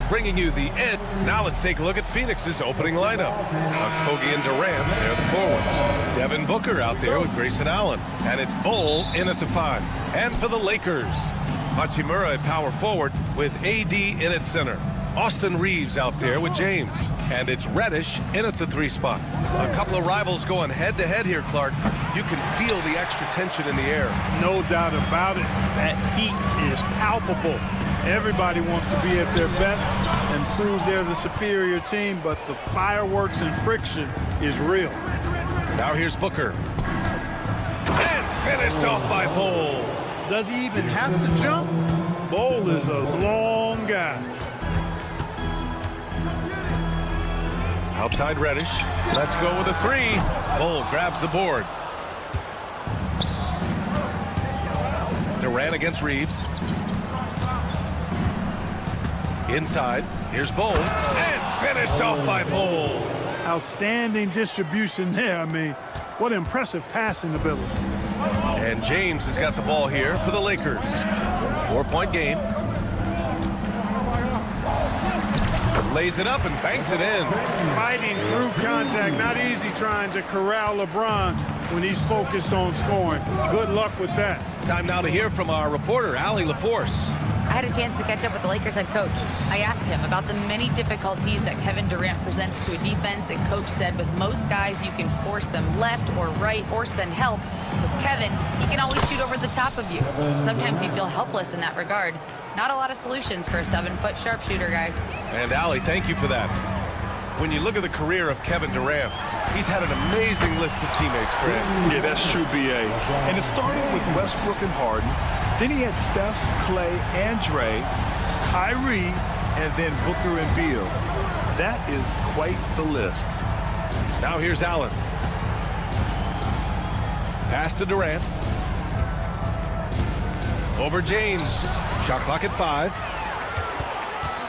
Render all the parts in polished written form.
Bringing you the end. Now let's take a look at Phoenix's opening lineup. Kogi and Durant, they're the forwards. Devin Booker out there with Grayson Allen. And it's Bol in at the 5. And for the Lakers, Hachimura at power forward with AD in at center. Austin Reeves out there with James. And it's Reddish in at the 3 spot. A couple of rivals going head-to-head here, Clark. You can feel the extra tension in the air. No doubt about it. That heat is palpable. Everybody wants to be at their best and prove they're the superior team, but the fireworks and friction is real. Now here's Booker. And finished off by Bol. Does he even have to jump? Bol is a long guy. Outside Reddish. Let's go with a 3. Bol grabs the board. Durant against Reeves. Inside, here's Bol, and finished off by Bol. Outstanding distribution there. I mean, what impressive passing ability. And James has got the ball here for the Lakers. 4-point game. Lays it up and banks it in. Fighting through contact, not easy trying to corral LeBron when he's focused on scoring. Good luck with that. Time now to hear from our reporter, Allie LaForce. I had a chance to catch up with the Lakers head coach. I asked him about the many difficulties that Kevin Durant presents to a defense, and coach said with most guys you can force them left or right or send help. With Kevin, he can always shoot over the top of you. Sometimes you feel helpless in that regard. Not a lot of solutions for a 7-foot sharpshooter, guys. And Allie, thank you for that. When you look at the career of Kevin Durant, he's had an amazing list of teammates, Grant. Yeah, that's true, B.A. And it started with Westbrook and Harden. Then he had Steph, Clay, and Dre, Kyrie, and then Booker and Beal. That is quite the list. Now here's Allen. Pass to Durant. Over James. Shot clock at 5.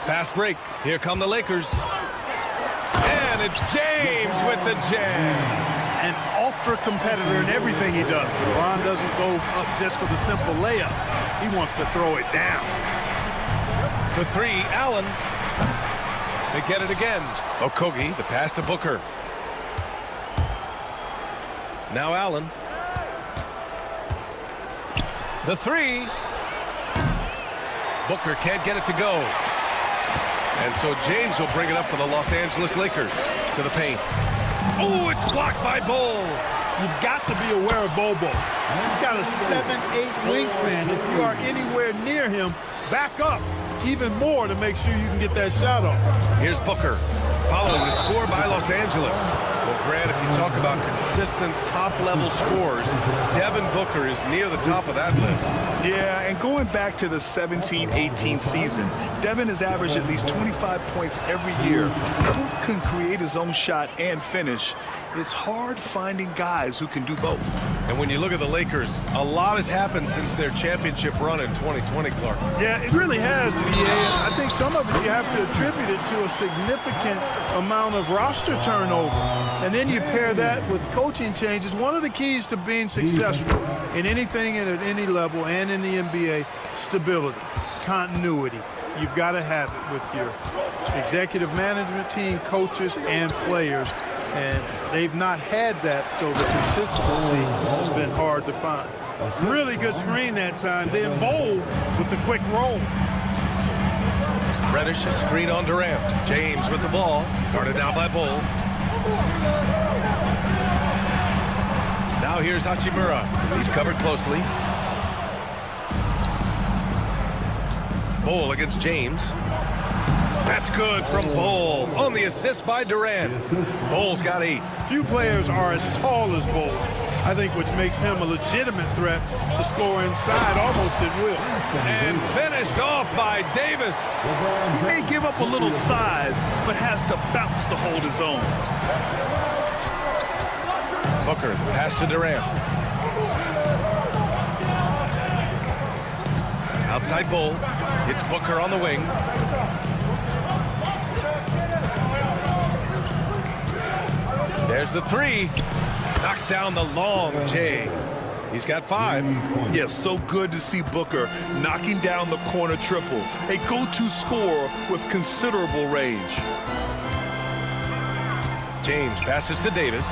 Fast break. Here come the Lakers. And it's James with the jam. An ultra competitor in everything he does. LeBron doesn't go up just for the simple layup. He wants to throw it down. For 3, Allen. They get it again. Okogie, the pass to Booker. Now Allen. The 3. Booker can't get it to go. And so James will bring it up for the Los Angeles Lakers to the paint. Oh, it's blocked by Bol. You've got to be aware of Bobo. He's got a 7'8" wingspan. If you are anywhere near him, back up even more to make sure you can get that shot off. Here's Booker, following the score by Los Angeles. Well, Grant, if you talk about consistent top-level scores, Devin Booker is near the top of that list. Yeah, and going back to the 17-18 season, Devin has averaged at least 25 points every year. Who can create his own shot and finish? It's hard finding guys who can do both. And when you look at the Lakers, a lot has happened since their championship run in 2020, Clark. Yeah, it really has, BA. I think some of it you have to attribute it to a significant amount of roster turnover. And then you pair that with coaching changes. One of the keys to being successful in anything and at any level and in the NBA, stability, continuity. You've got to have it with your executive management team, coaches, and players. And they've not had that, so the consistency has been hard to find. Really good screen that time. Then Bol with the quick roll. Reddish is screen on Durant. James with the ball. Guarded now by Bol. Now here's Hachimura. He's covered closely. Bol against James. That's good from Bull on the assist by Durant. Bull's got 8. Few players are as tall as Bull, I think, which makes him a legitimate threat to score inside almost at will. And finished off by Davis. He may give up a little size, but has the bounce to hold his own. Booker, pass to Durant. Outside Bull. It's Booker on the wing. There's the 3. Knocks down the long J. He's got 5. Yes, so good to see Booker knocking down the corner triple. A go-to scorer with considerable range. James passes to Davis.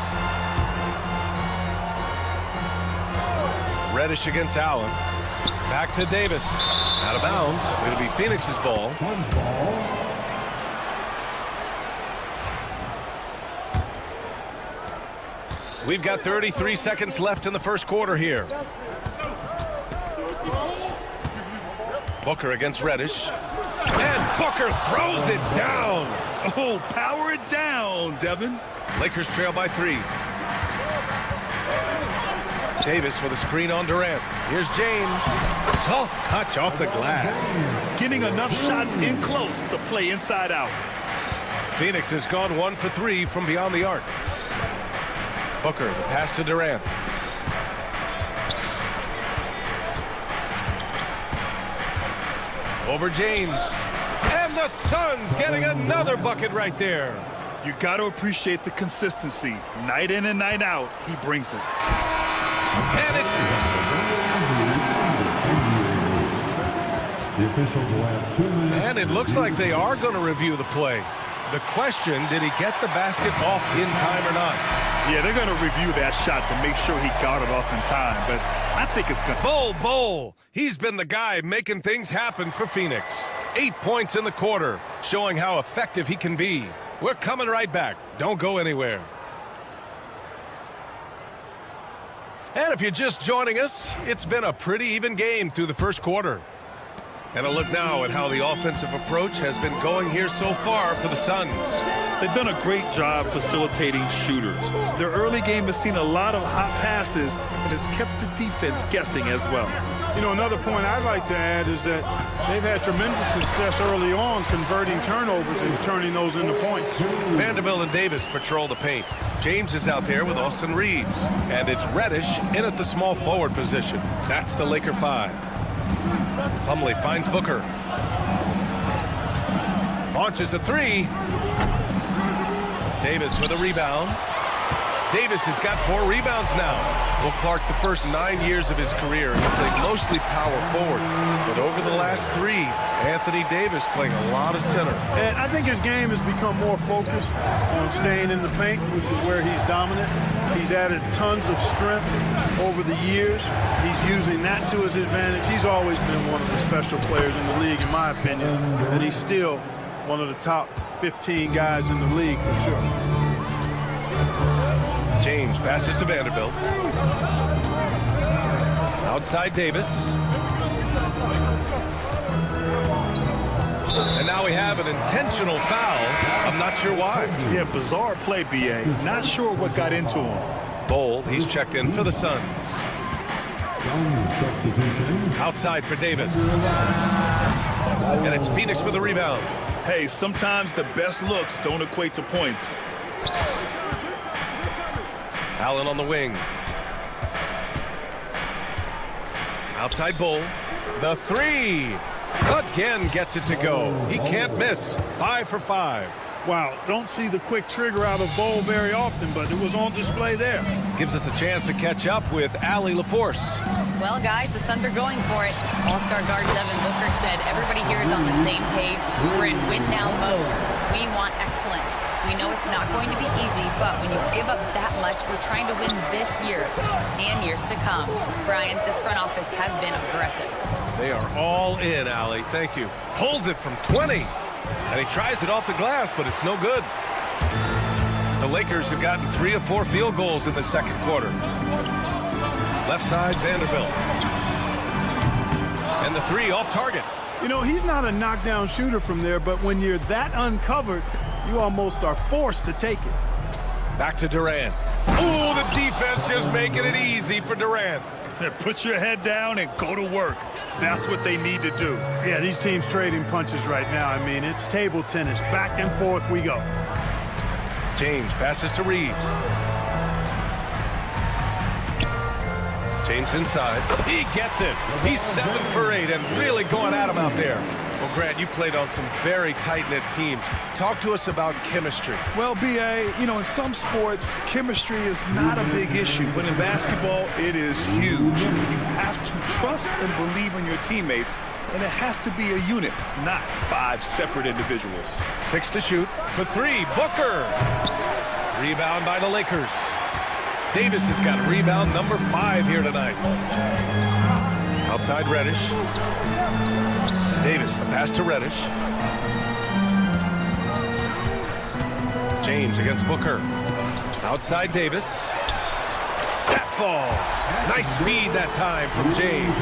Reddish against Allen. Back to Davis. Out of bounds. It'll be Phoenix's ball. We've got 33 seconds left in the first quarter here. Booker against Reddish. And Booker throws it down. Oh, power it down, Devin. Lakers trail by 3. Davis with a screen on Durant. Here's James. Soft touch off the glass. Getting enough shots in close to play inside out. Phoenix has gone 1 for 3 from beyond the arc. Booker, the pass to Durant. Over James. And the Suns getting another bucket right there. You got to appreciate the consistency. Night in and night out, he brings it. And it's... And it looks like they are going to review the play. The question, did he get the basket off in time or not? Yeah, they're going to review that shot to make sure he got it off in time, but I think it's going to... Bull. He's been the guy making things happen for Phoenix. 8 points in the quarter, showing how effective he can be. We're coming right back. Don't go anywhere. And if you're just joining us, it's been a pretty even game through the first quarter. And a look now at how the offensive approach has been going here so far for the Suns. They've done a great job facilitating shooters. Their early game has seen a lot of hot passes and has kept the defense guessing as well. You know, another point I'd like to add is that they've had tremendous success early on converting turnovers and turning those into points. Vanderbilt and Davis patrol the paint. James is out there with Austin Reeves. And it's Reddish in at the small forward position. That's the Laker 5. Plumlee finds Booker. Launches a 3. Davis with a rebound. Davis has got 4 rebounds now. Will Clark, the first 9 years of his career, he played mostly power forward. But over the last 3, Anthony Davis playing a lot of center. And I think his game has become more focused on staying in the paint, which is where he's dominant. He's added tons of strength over the years. He's using that to his advantage. He's always been one of the special players in the league, in my opinion. And he's still one of the top 15 guys in the league for sure. James passes to Vanderbilt. Outside Davis. And now we have an intentional foul. I'm not sure why. Yeah, bizarre play, B.A. Not sure what got into him. Bull, he's checked in for the Suns. Outside for Davis. And it's Phoenix with a rebound. Hey, sometimes the best looks don't equate to points. Allen on the wing. Outside Bull. The 3. Again gets it to go. He can't miss. 5 for 5. Wow, don't see the quick trigger out of Bull very often, but it was on display there. Gives us a chance to catch up with Allie LaForce. Well, guys, the Suns are going for it. All-star guard Devin Booker said everybody here is on the same page. We're in win-now mode. We want excellence. We know it's not going to be easy, but when you give up that much, we're trying to win this year and years to come. Brian, this front office has been aggressive. They are all in, Allie. Thank you. Pulls it from 20. And he tries it off the glass, but it's no good. The Lakers have gotten 3 of 4 field goals in the second quarter. Left side, Vanderbilt. And the 3 off target. You know, he's not a knockdown shooter from there, but when you're that uncovered, you almost are forced to take it. Back to Durant. Oh, the defense just making it easy for Durant. Put your head down and go to work. That's what they need to do. Yeah, these teams trading punches right now. I mean, it's table tennis. Back and forth we go. James passes to Reeves. James inside. He gets it. He's 7 for 8 and really going at him out there. Well, Grant, you played on some very tight-knit teams. Talk to us about chemistry. Well, B.A., you know, in some sports, chemistry is not a big issue, but in basketball, it is huge. You have to trust and believe in your teammates, and it has to be a unit, not 5 separate individuals. 6 to shoot for 3. Booker. Rebound by the Lakers. Davis has got rebound number 5 here tonight. Outside Reddish. Davis, the pass to Reddish. James against Booker. Outside Davis. That falls. Nice feed that time from James.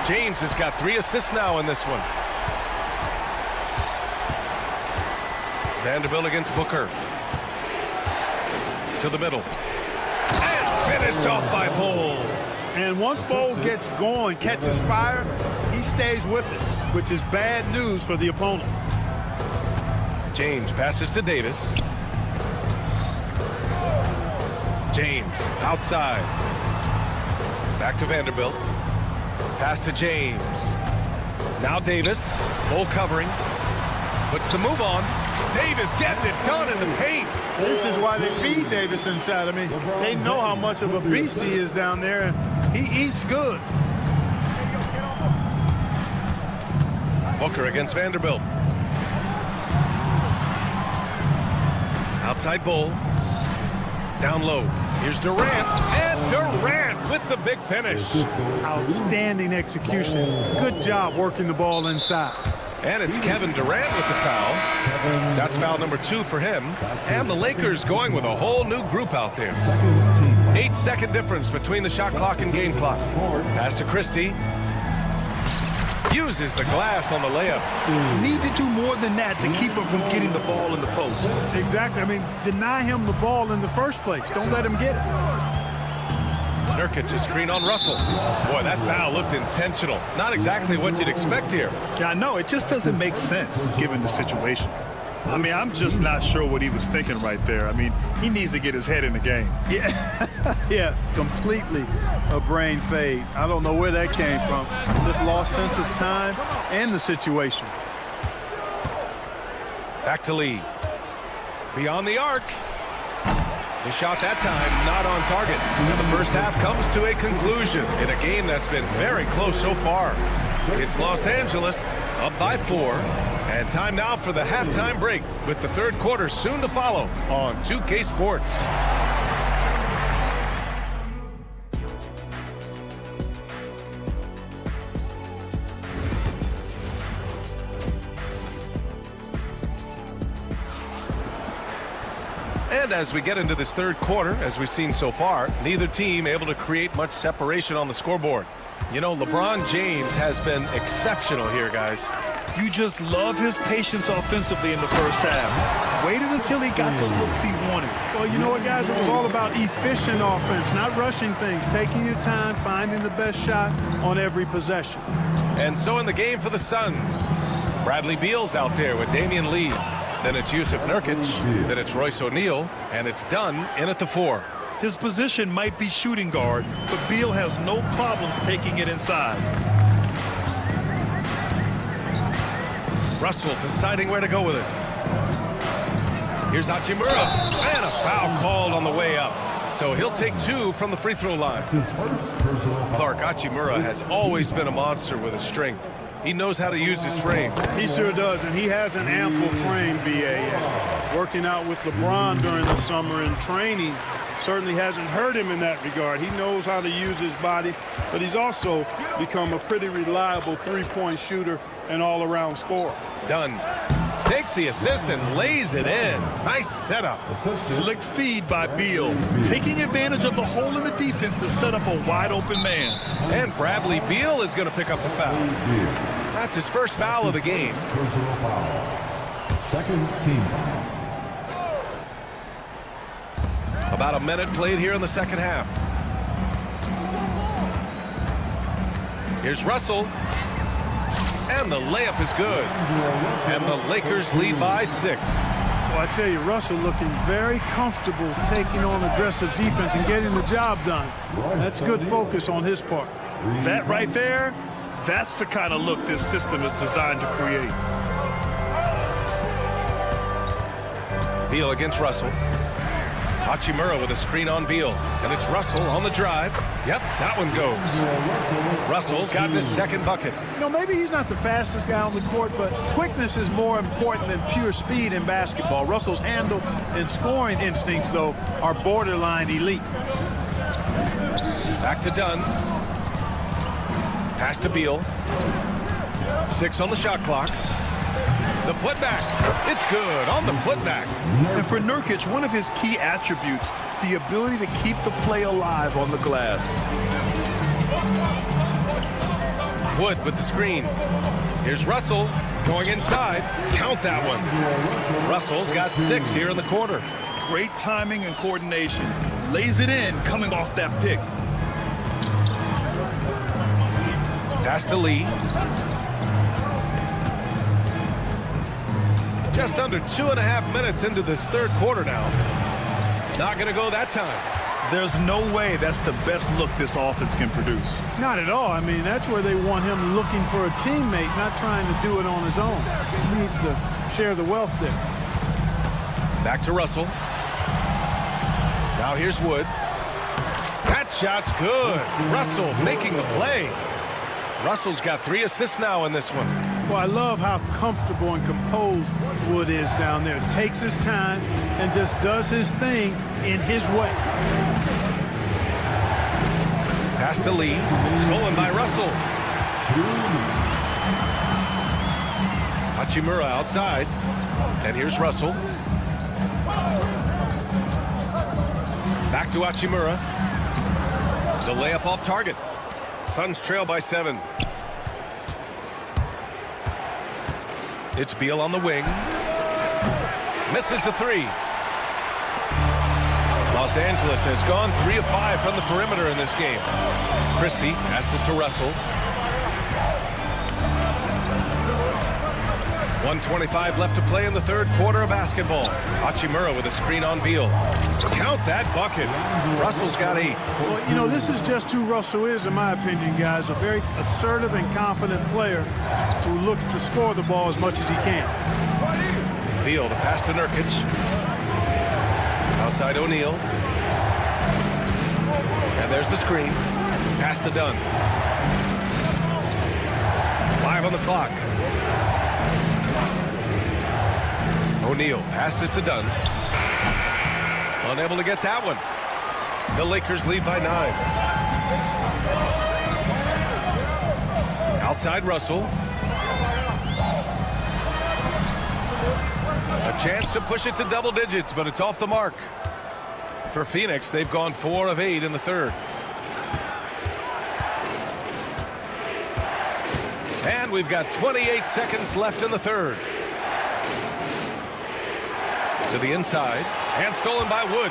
James has got 3 assists now in this one. Vanderbilt against Booker. To the middle. And finished off by Bull. And once Bull gets going, catches fire, he stays with it, which is bad news for the opponent. James passes to Davis. James outside. Back to Vanderbilt. Pass to James. Now Davis. Bull covering. Puts the move on. Davis getting it done in the paint. This is why they feed Davis inside. I mean, they know how much of a beast he is down there, and he eats good. Booker against Vanderbilt. Outside Bull. Down low. Here's Durant. And Durant with the big finish. Outstanding execution. Good job working the ball inside. And it's Kevin Durant with the foul. That's foul number 2 for him. And the Lakers going with a whole new group out there. 8-second difference between the shot clock and game clock. Pass to Christie. Uses the glass on the layup. Need to do more than that to keep him from getting the ball in the post. Exactly. I mean, deny him the ball in the first place. Don't let him get it. Nurkic, a screen on Russell. Boy, that foul looked intentional. Not exactly what you'd expect here. Yeah, I know. It just doesn't make sense given the situation. I mean, I'm just not sure what he was thinking right there. I mean, he needs to get his head in the game. Yeah, completely a brain fade. I don't know where that came from. Just lost sense of time and the situation. Back to Lee. Beyond the arc. The shot that time not on target. And the first half comes to a conclusion in a game that's been very close so far. It's Los Angeles up by 4. And time now for the halftime break with the third quarter soon to follow on 2K Sports. And as we get into this third quarter, as we've seen so far, neither team able to create much separation on the scoreboard. You know, LeBron James has been exceptional here, guys. You just love his patience offensively in the first half. Waited until he got the looks he wanted. Well, you know what, guys? It was all about efficient offense, not rushing things, taking your time, finding the best shot on every possession. And so in the game for the Suns, Bradley Beal's out there with Damian Lee. Then it's Yusuf Nurkic. Then it's Royce O'Neal. And it's Dunn in at the 4. His position might be shooting guard, but Beal has no problems taking it inside. Russell deciding where to go with it. Here's Hachimura. And a foul called on the way up. So he'll take 2 from the free throw line. Clark, Hachimura has always been a monster with his strength. He knows how to use his frame. He sure does, and he has an ample frame, B.A. Working out with LeBron during the summer and training certainly hasn't hurt him in that regard. He knows how to use his body, but he's also become a pretty reliable three-point shooter and all-around scorer. Dunn takes the assist and lays it in. Nice setup. Slick feed by Beal, taking advantage of the hole in the defense to set up a wide-open man. And Bradley Beal is going to pick up the foul. That's his first foul of the game. Personal foul. Second team foul. About a minute played here in the second half. Here's Russell. And the layup is good. And the Lakers lead by 6. Well, I tell you, Russell looking very comfortable taking on aggressive defense and getting the job done. That's good focus on his part. That right there, that's the kind of look this system is designed to create. Beal against Russell. Hachimura with a screen on Beal. And it's Russell on the drive. Yep, that one goes. Russell's got his second bucket. You know, maybe he's not the fastest guy on the court, but quickness is more important than pure speed in basketball. Russell's handle and scoring instincts, though, are borderline elite. Back to Dunn. Pass to Beal. 6 on the shot clock. The putback. It's good on the putback. And for Nurkic, one of his key attributes, the ability to keep the play alive on the glass. Wood with the screen. Here's Russell going inside. Count that one. Russell's got 6 here in the quarter. Great timing and coordination. Lays it in coming off that pick. Pass to Lee. Just under 2.5 minutes into this third quarter now. Not going to go that time. There's no way that's the best look this offense can produce. Not at all. I mean, that's where they want him looking for a teammate, not trying to do it on his own. He needs to share the wealth there. Back to Russell. Now here's Wood. That shot's good. Russell making the play. Russell's got 3 assists now in this one. Well, I love how comfortable and composed Wood is down there. Takes his time and just does his thing in his way. Pass to Lee. Stolen by Russell. Hachimura outside. And here's Russell. Back to Hachimura. The layup off target. Suns trail by 7. It's Beal on the wing. Misses the 3. Los Angeles has gone 3 of 5 from the perimeter in this game. Christie passes to Russell. 1:25 left to play in the third quarter of basketball. Hachimura with a screen on Beal. Count that bucket. Russell's got 8. Well, you know, this is just who Russell is, in my opinion, guys. A very assertive and confident player who looks to score the ball as much as he can. Beal, the pass to Nurkic. Outside O'Neal. And there's the screen. Pass to Dunn. 5 on the clock. O'Neal passes to Dunn. Unable to get that one. The Lakers lead by 9. Outside Russell. A chance to push it to double digits, but it's off the mark. For Phoenix, they've gone 4 of 8 in the third. And we've got 28 seconds left in the third. To the inside, and stolen by Wood.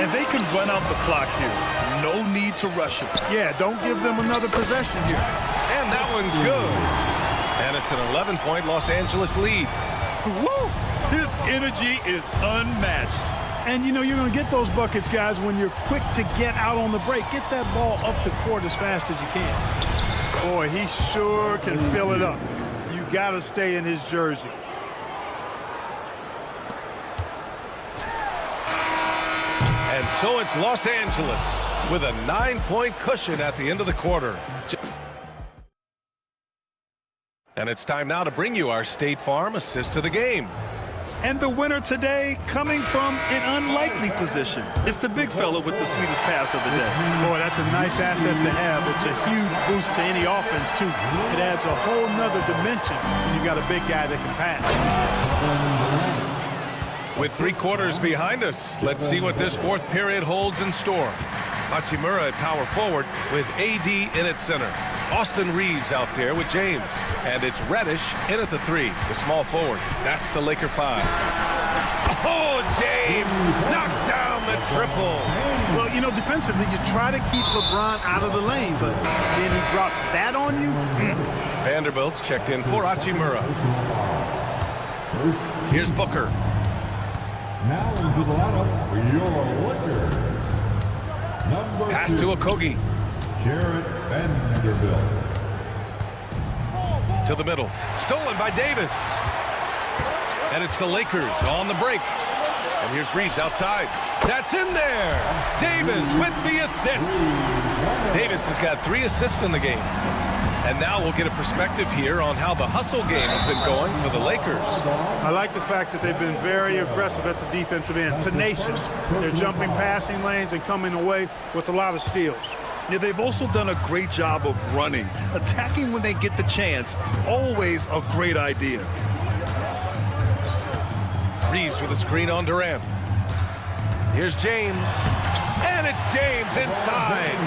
And they can run out the clock here. No need to rush it. Yeah, don't give them another possession here. And that one's good. And it's an 11-point Los Angeles lead. Woo! His energy is unmatched. And, you know, you're going to get those buckets, guys, when you're quick to get out on the break. Get that ball up the court as fast as you can. Boy, he sure can fill it up. You got to stay in his jersey. And so it's Los Angeles with a 9-point cushion at the end of the quarter. And it's time now to bring you our State Farm assist of the game. And the winner today coming from an unlikely position. It's the big fella with the sweetest pass of the day. Boy, that's a nice asset to have. It's a huge boost to any offense, too. It adds a whole nother dimension when you've got a big guy that can pass. With 3 quarters behind us, let's see what this fourth period holds in store. Hachimura at power forward with AD in at center. Austin Reeves out there with James. And it's Reddish in at the 3, the small forward. That's the Laker 5. Oh, James knocks down the triple. Well, you know, defensively, you try to keep LeBron out of the lane, but then he drops that on you. Vanderbilt's checked in for Hachimura. Here's Booker. Now into the lineup for your Lakers. Number Pass 2, to Okogie. Jarrett Vanderbilt. To the middle. Stolen by Davis. And it's the Lakers on the break. And here's Reeves outside. That's in there. Davis with the assist. Davis has got 3 assists in the game. And now we'll get a perspective here on how the hustle game has been going for the Lakers. I like the fact that they've been very aggressive at the defensive end, tenacious. They're jumping passing lanes and coming away with a lot of steals. Yeah, they've also done a great job of running. Attacking when they get the chance, always a great idea. Reeves with a screen on Durant. Here's James. And it's James inside.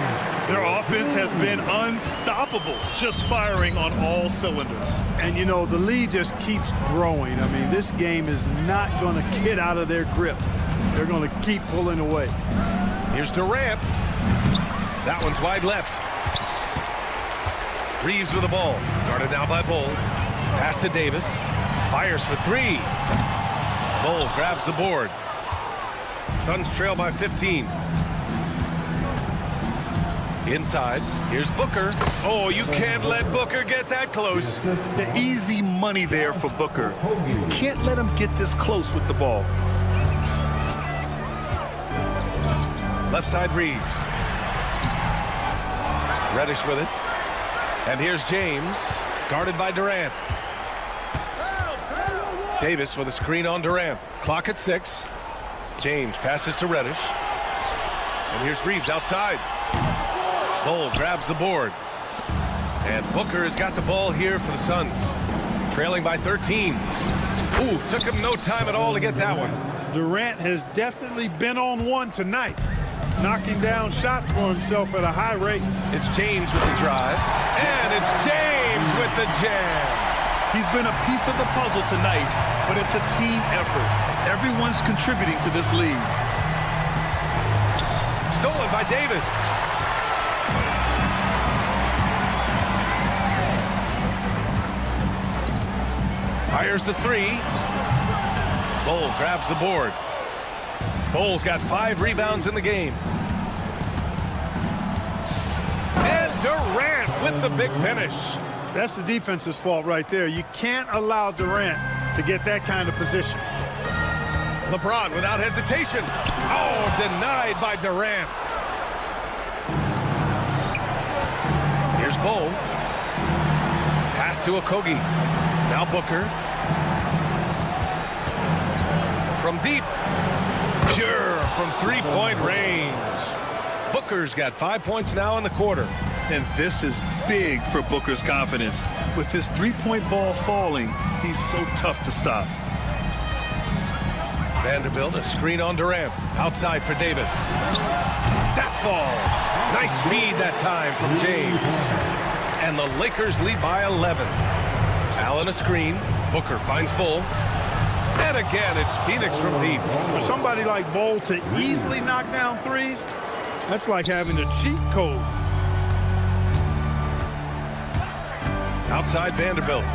Their offense has been unstoppable, just firing on all cylinders. And, you know, the lead just keeps growing. I mean, this game is not going to get out of their grip. They're going to keep pulling away. Here's Durant. That one's wide left. Reeves with the ball. Guarded now by Bull. Pass to Davis. Fires for 3. Bull grabs the board. Suns trail by 15. Inside, here's Booker. Oh, you can't let Booker get that close. The easy money there for Booker. Can't let him get this close with the ball. Left side, Reeves. Reddish with it. And here's James, guarded by Durant. Davis with a screen on Durant. Clock at 6. James passes to Reddish. And here's Reeves outside. Bull grabs the board. And Booker has got the ball here for the Suns. Trailing by 13. Ooh, took him no time at all to get that one. Durant has definitely been on one tonight, knocking down shots for himself at a high rate. It's James with the drive. And it's James with the jam. He's been a piece of the puzzle tonight, but it's a team effort. Everyone's contributing to this lead. Stolen by Davis. Fires the 3. Bull grabs the board. Bull's got 5 rebounds in the game. And Durant with the big finish. That's the defense's fault right there. You can't allow Durant to get that kind of position. LeBron without hesitation. Oh, denied by Durant. Here's Bull. Pass to Okogie. Now Booker. From deep. Pure from 3-point range. Booker's got 5 points now in the quarter. And this is big for Booker's confidence. With his 3-point ball falling, he's so tough to stop. Vanderbilt, a screen on Durant. Outside for Davis. That falls. Nice feed that time from James. And the Lakers lead by 11. Allen a screen. Booker finds Bull. And again, it's Phoenix from deep. For somebody like Bull to easily knock down threes, that's like having a cheat code. Outside Vanderbilt.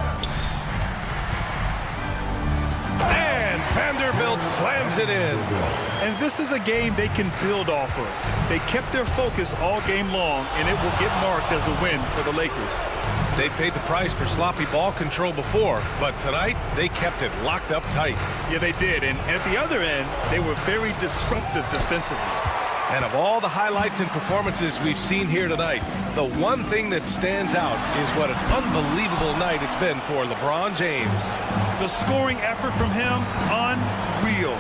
And Vanderbilt slams it in. And this is a game they can build off of. They kept their focus all game long, and it will get marked as a win for the Lakers. They paid the price for sloppy ball control before, but tonight they kept it locked up tight. Yeah, they did. And at the other end, they were very disruptive defensively. And of all the highlights and performances we've seen here tonight, the one thing that stands out is what an unbelievable night it's been for LeBron James. The scoring effort from him, unreal.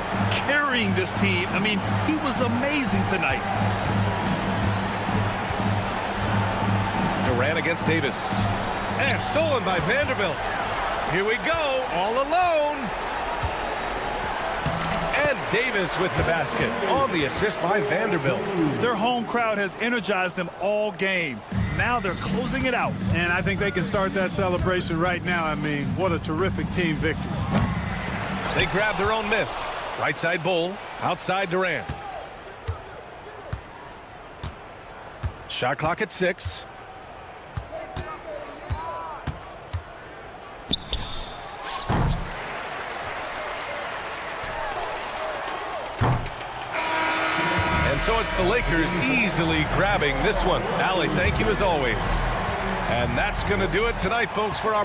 Carrying this team, I mean, he was amazing tonight. Durant against Davis. And stolen by Vanderbilt. Here we go, all alone. And Davis with the basket on the assist by Vanderbilt. Their home crowd has energized them all game. Now they're closing it out. And I think they can start that celebration right now. I mean, what a terrific team victory. They grab their own miss. Right side Bull, outside Durant. Shot clock at 6. And so it's the Lakers easily grabbing this one. Allie, thank you as always. And that's going to do it tonight, folks, for our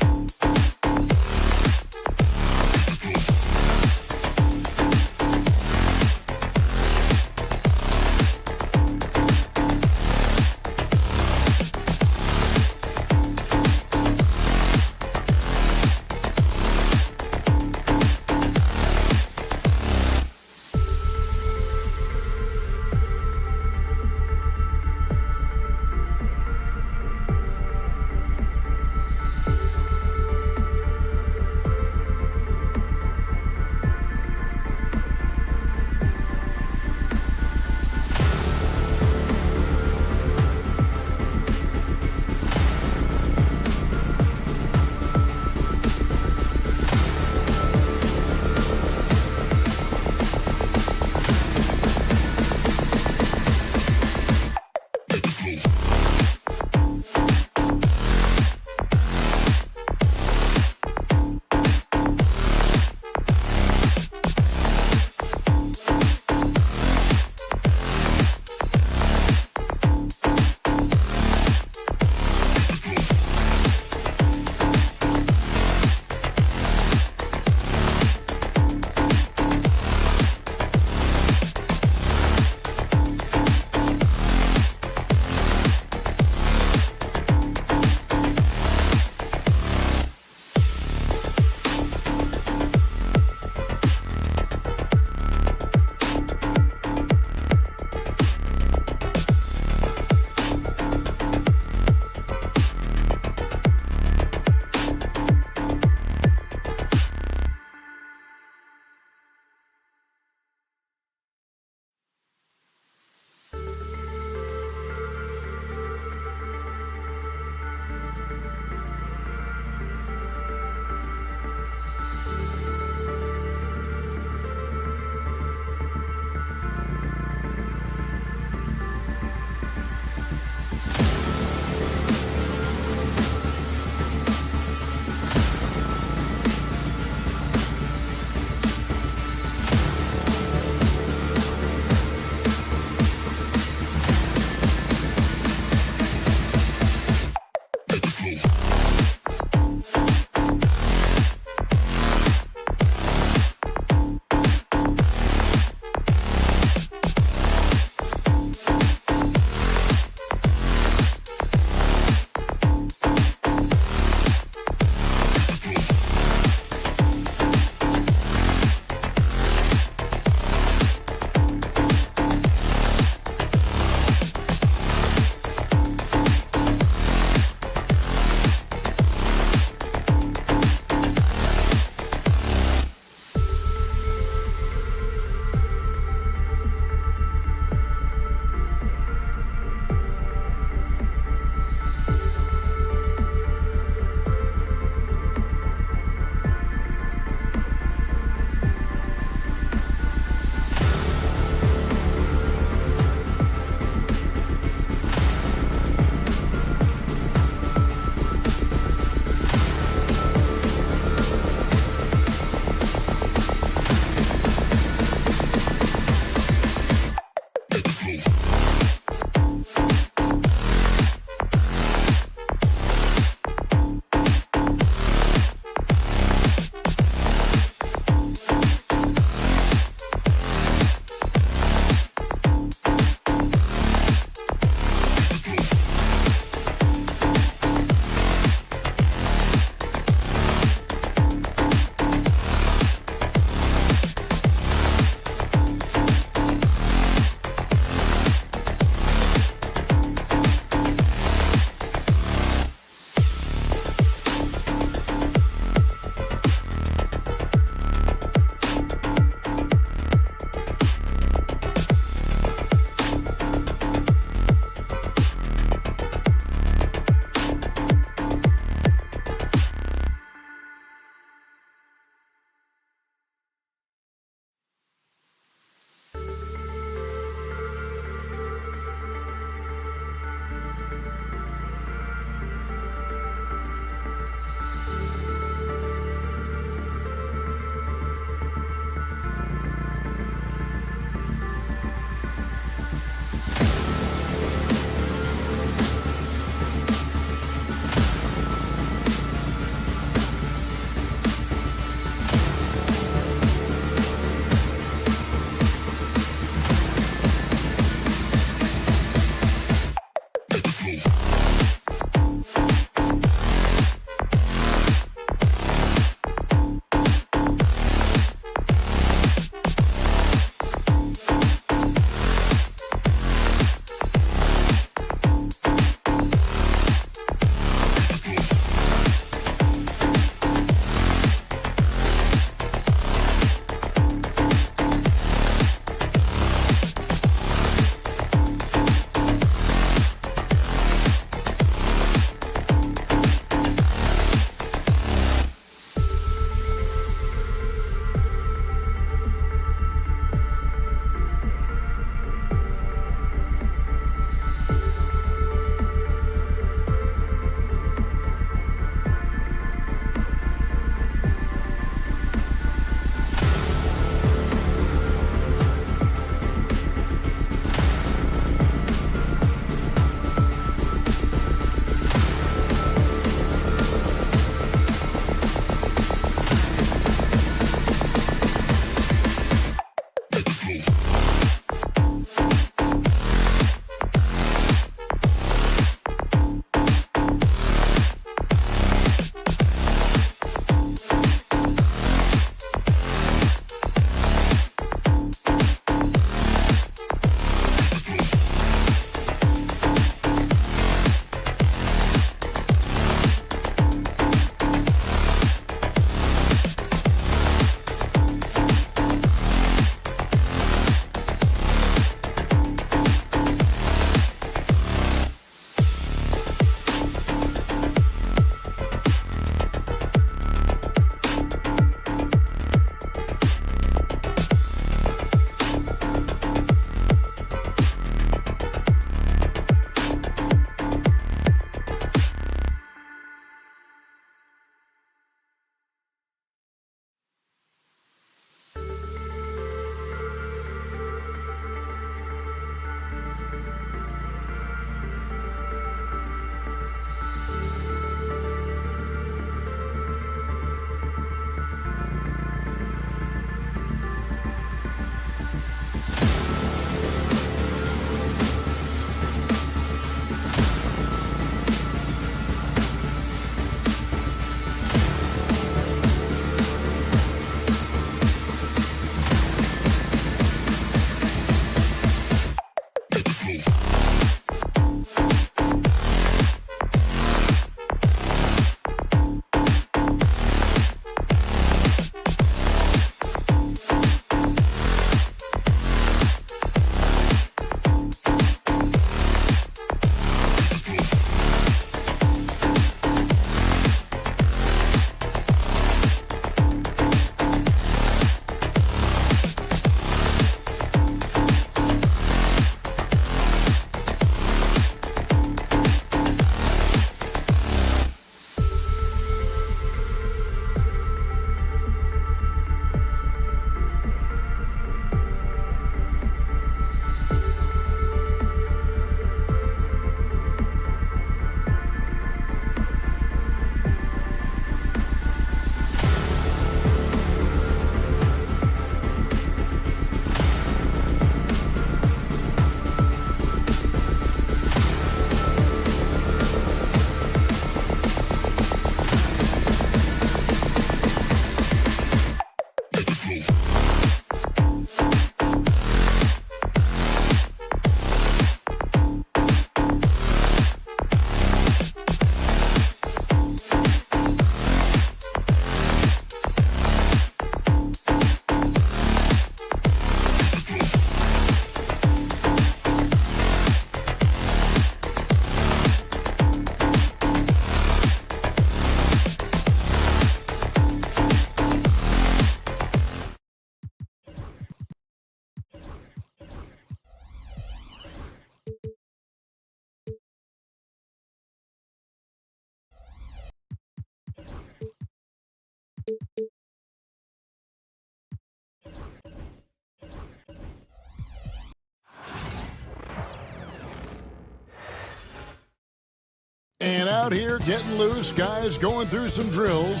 out here getting loose, guys going through some drills.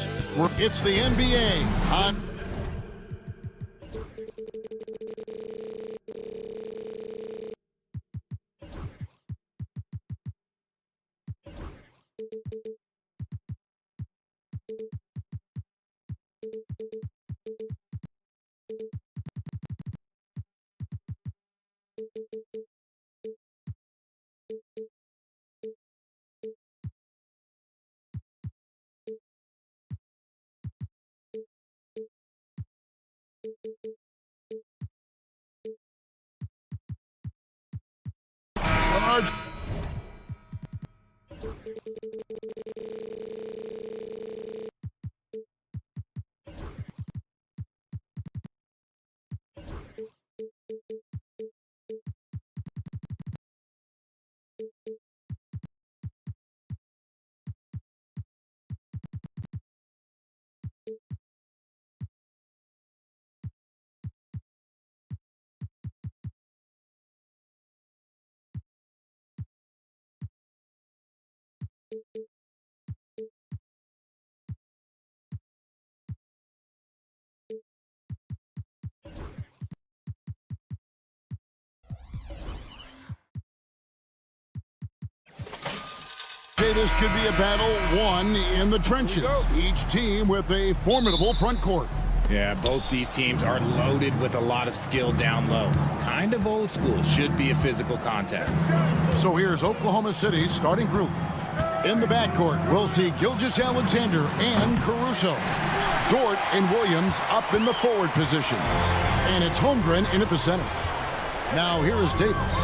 It's the NBA on. This could be a battle won in the trenches. Each team with a formidable front court. Yeah, both these teams are loaded with a lot of skill down low. Kind of old school. Should be a physical contest. So here's Oklahoma City's starting group. In the backcourt, we'll see Gilgeous-Alexander and Caruso. Dort and Williams up in the forward positions. And it's Holmgren in at the center. Now here is Davis.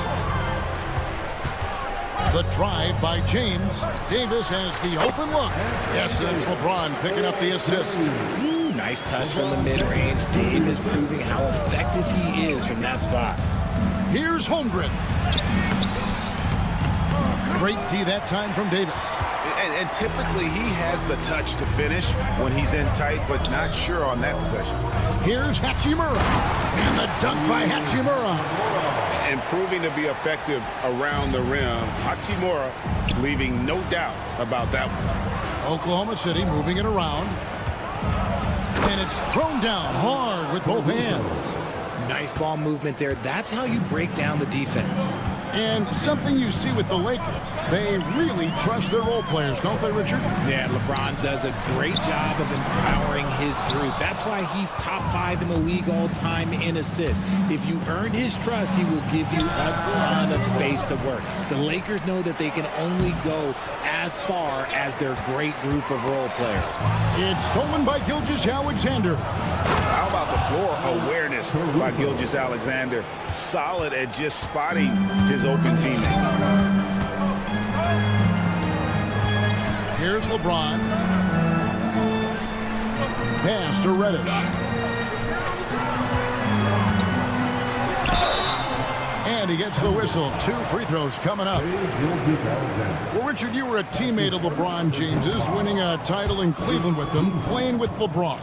The drive by James. Davis has the open look. Yes, that's LeBron picking up the assist. Ooh, nice touch from the mid-range. Dave is proving how effective he is from that spot. Here's Holmgren. Great tee that time from Davis. And typically he has the touch to finish when he's in tight, but not sure on that possession. Here's Hachimura. And the dunk by Hachimura. And proving to be effective around the rim. Hachimura leaving no doubt about that one. Oklahoma City moving it around. And it's thrown down hard with both hands. Nice ball movement there. That's how you break down the defense. And something you see with the Lakers, they really trust their role players, don't they, Richard? Yeah, LeBron does a great job of empowering his group. That's why he's top 5 in the league all time in assists. If you earn his trust, he will give you a ton of space to work. The Lakers know that they can only go as far as their great group of role players. It's stolen by Gilgeous-Alexander. How about the floor awareness by Gilgeous-Alexander? Solid at just spotting his open teammate. Here's LeBron. Pass to Reddish. And he gets the whistle. 2 free throws coming up. Well, Richard, you were a teammate of LeBron James's, winning a title in Cleveland with them, playing with LeBron.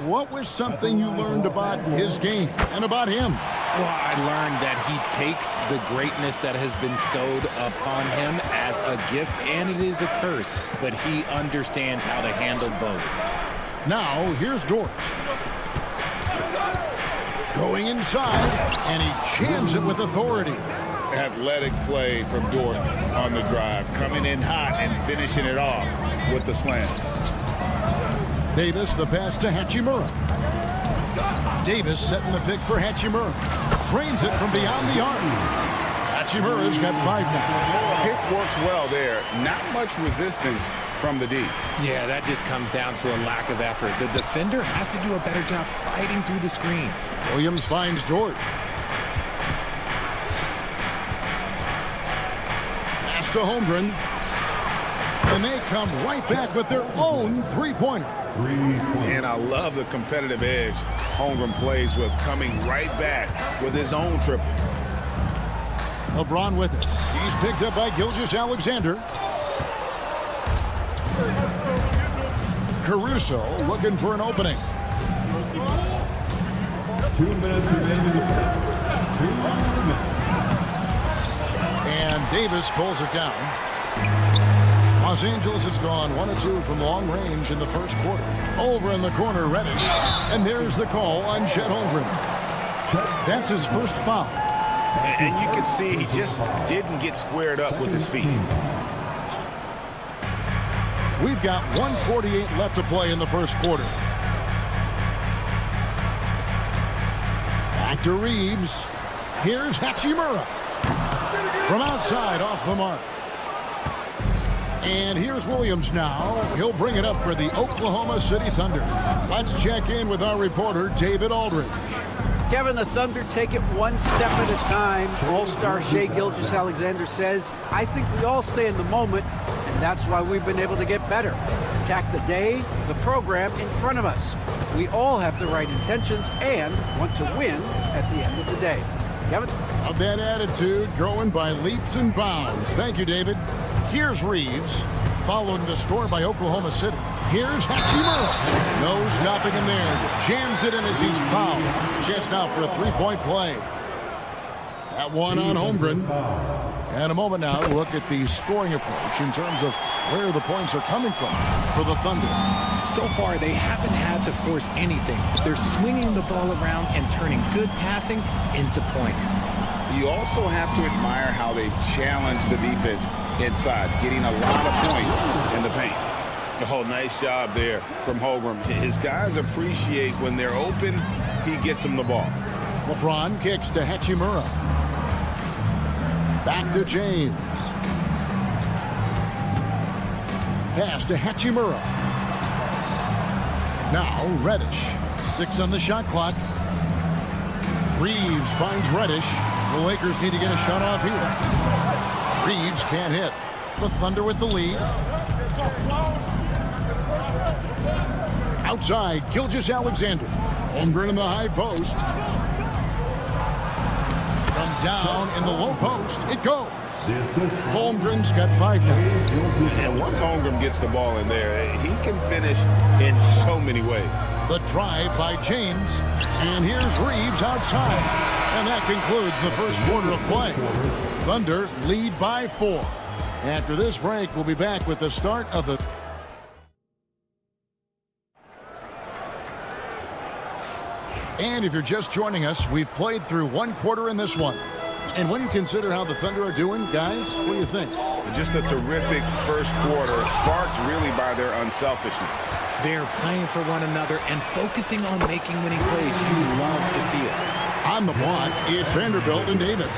What was something you learned about his game and about him? Well, I learned that he takes the greatness that has been bestowed upon him as a gift, and it is a curse, but he understands how to handle both. Now, here's Dort. Going inside, and he jams it with authority. Athletic play from Dort on the drive, coming in hot and finishing it off with the slam. Davis, the pass to Hachimura. Davis setting the pick for Hachimura. Trains it from beyond the arc. Hachimura's got 5 now. Pick works well there. Not much resistance from the D. Yeah, that just comes down to a lack of effort. The defender has to do a better job fighting through the screen. Williams finds Dort. Pass to Holmgren. And they come right back with their own three-pointer. And I love the competitive edge Holmgren plays with, coming right back with his own triple. LeBron with it. He's picked up by Gilgeous-Alexander. Caruso looking for an opening. 2 minutes remaining. 2 minutes. And Davis pulls it down. Los Angeles has gone 1 of 2 from long range in the first quarter. Over in the corner, Reddish. And there's the call on Chet Holmgren. That's his first foul. And you can see he just didn't get squared up with his feet. We've got 1:48 left to play in the first quarter. Back to Reeves. Here's Hachimura. From outside, off the mark. And here's Williams now. He'll bring it up for the Oklahoma City Thunder. Let's check in with our reporter, David Aldridge. Kevin, the Thunder take it one step at a time. All-star Shai Gilgeous-Alexander says, I think we all stay in the moment, and that's why we've been able to get better. Attack the day, the program in front of us. We all have the right intentions and want to win at the end of the day. Kevin? Of that attitude growing by leaps and bounds. Thank you, David. Here's Reeves, following the score by Oklahoma City. Here's Hachimura. No stopping him there. Jams it in as he's fouled. Chance now for a three-point play. That one on Holmgren. And a moment now to look at the scoring approach in terms of where the points are coming from for the Thunder. So far, they haven't had to force anything. They're swinging the ball around and turning good passing into points. You also have to admire how they've challenged the defense inside, getting a lot of points in the paint. Oh, nice job there from Holmgren. His guys appreciate when they're open, he gets them the ball. LeBron kicks to Hachimura. Back to James. Pass to Hachimura. Now Reddish. 6 on the shot clock. Reeves finds Reddish. The Lakers need to get a shot off here. Reeves can't hit. The Thunder with the lead. Outside, Gilgeous-Alexander. Holmgren in the high post. From down in the low post, it goes. Holmgren's got 5 now. And once Holmgren gets the ball in there, he can finish in so many ways. The drive by James. And here's Reeves outside. And that concludes the first quarter of play. Thunder lead by 4. After this break, we'll be back with the start of the... And if you're just joining us, we've played through 1 quarter in this one. And when you consider how the Thunder are doing, guys, what do you think? Just a terrific first quarter, sparked really by their unselfishness. They're playing for one another and focusing on making winning plays. You love to see it. On the block, it's Vanderbilt and Davis.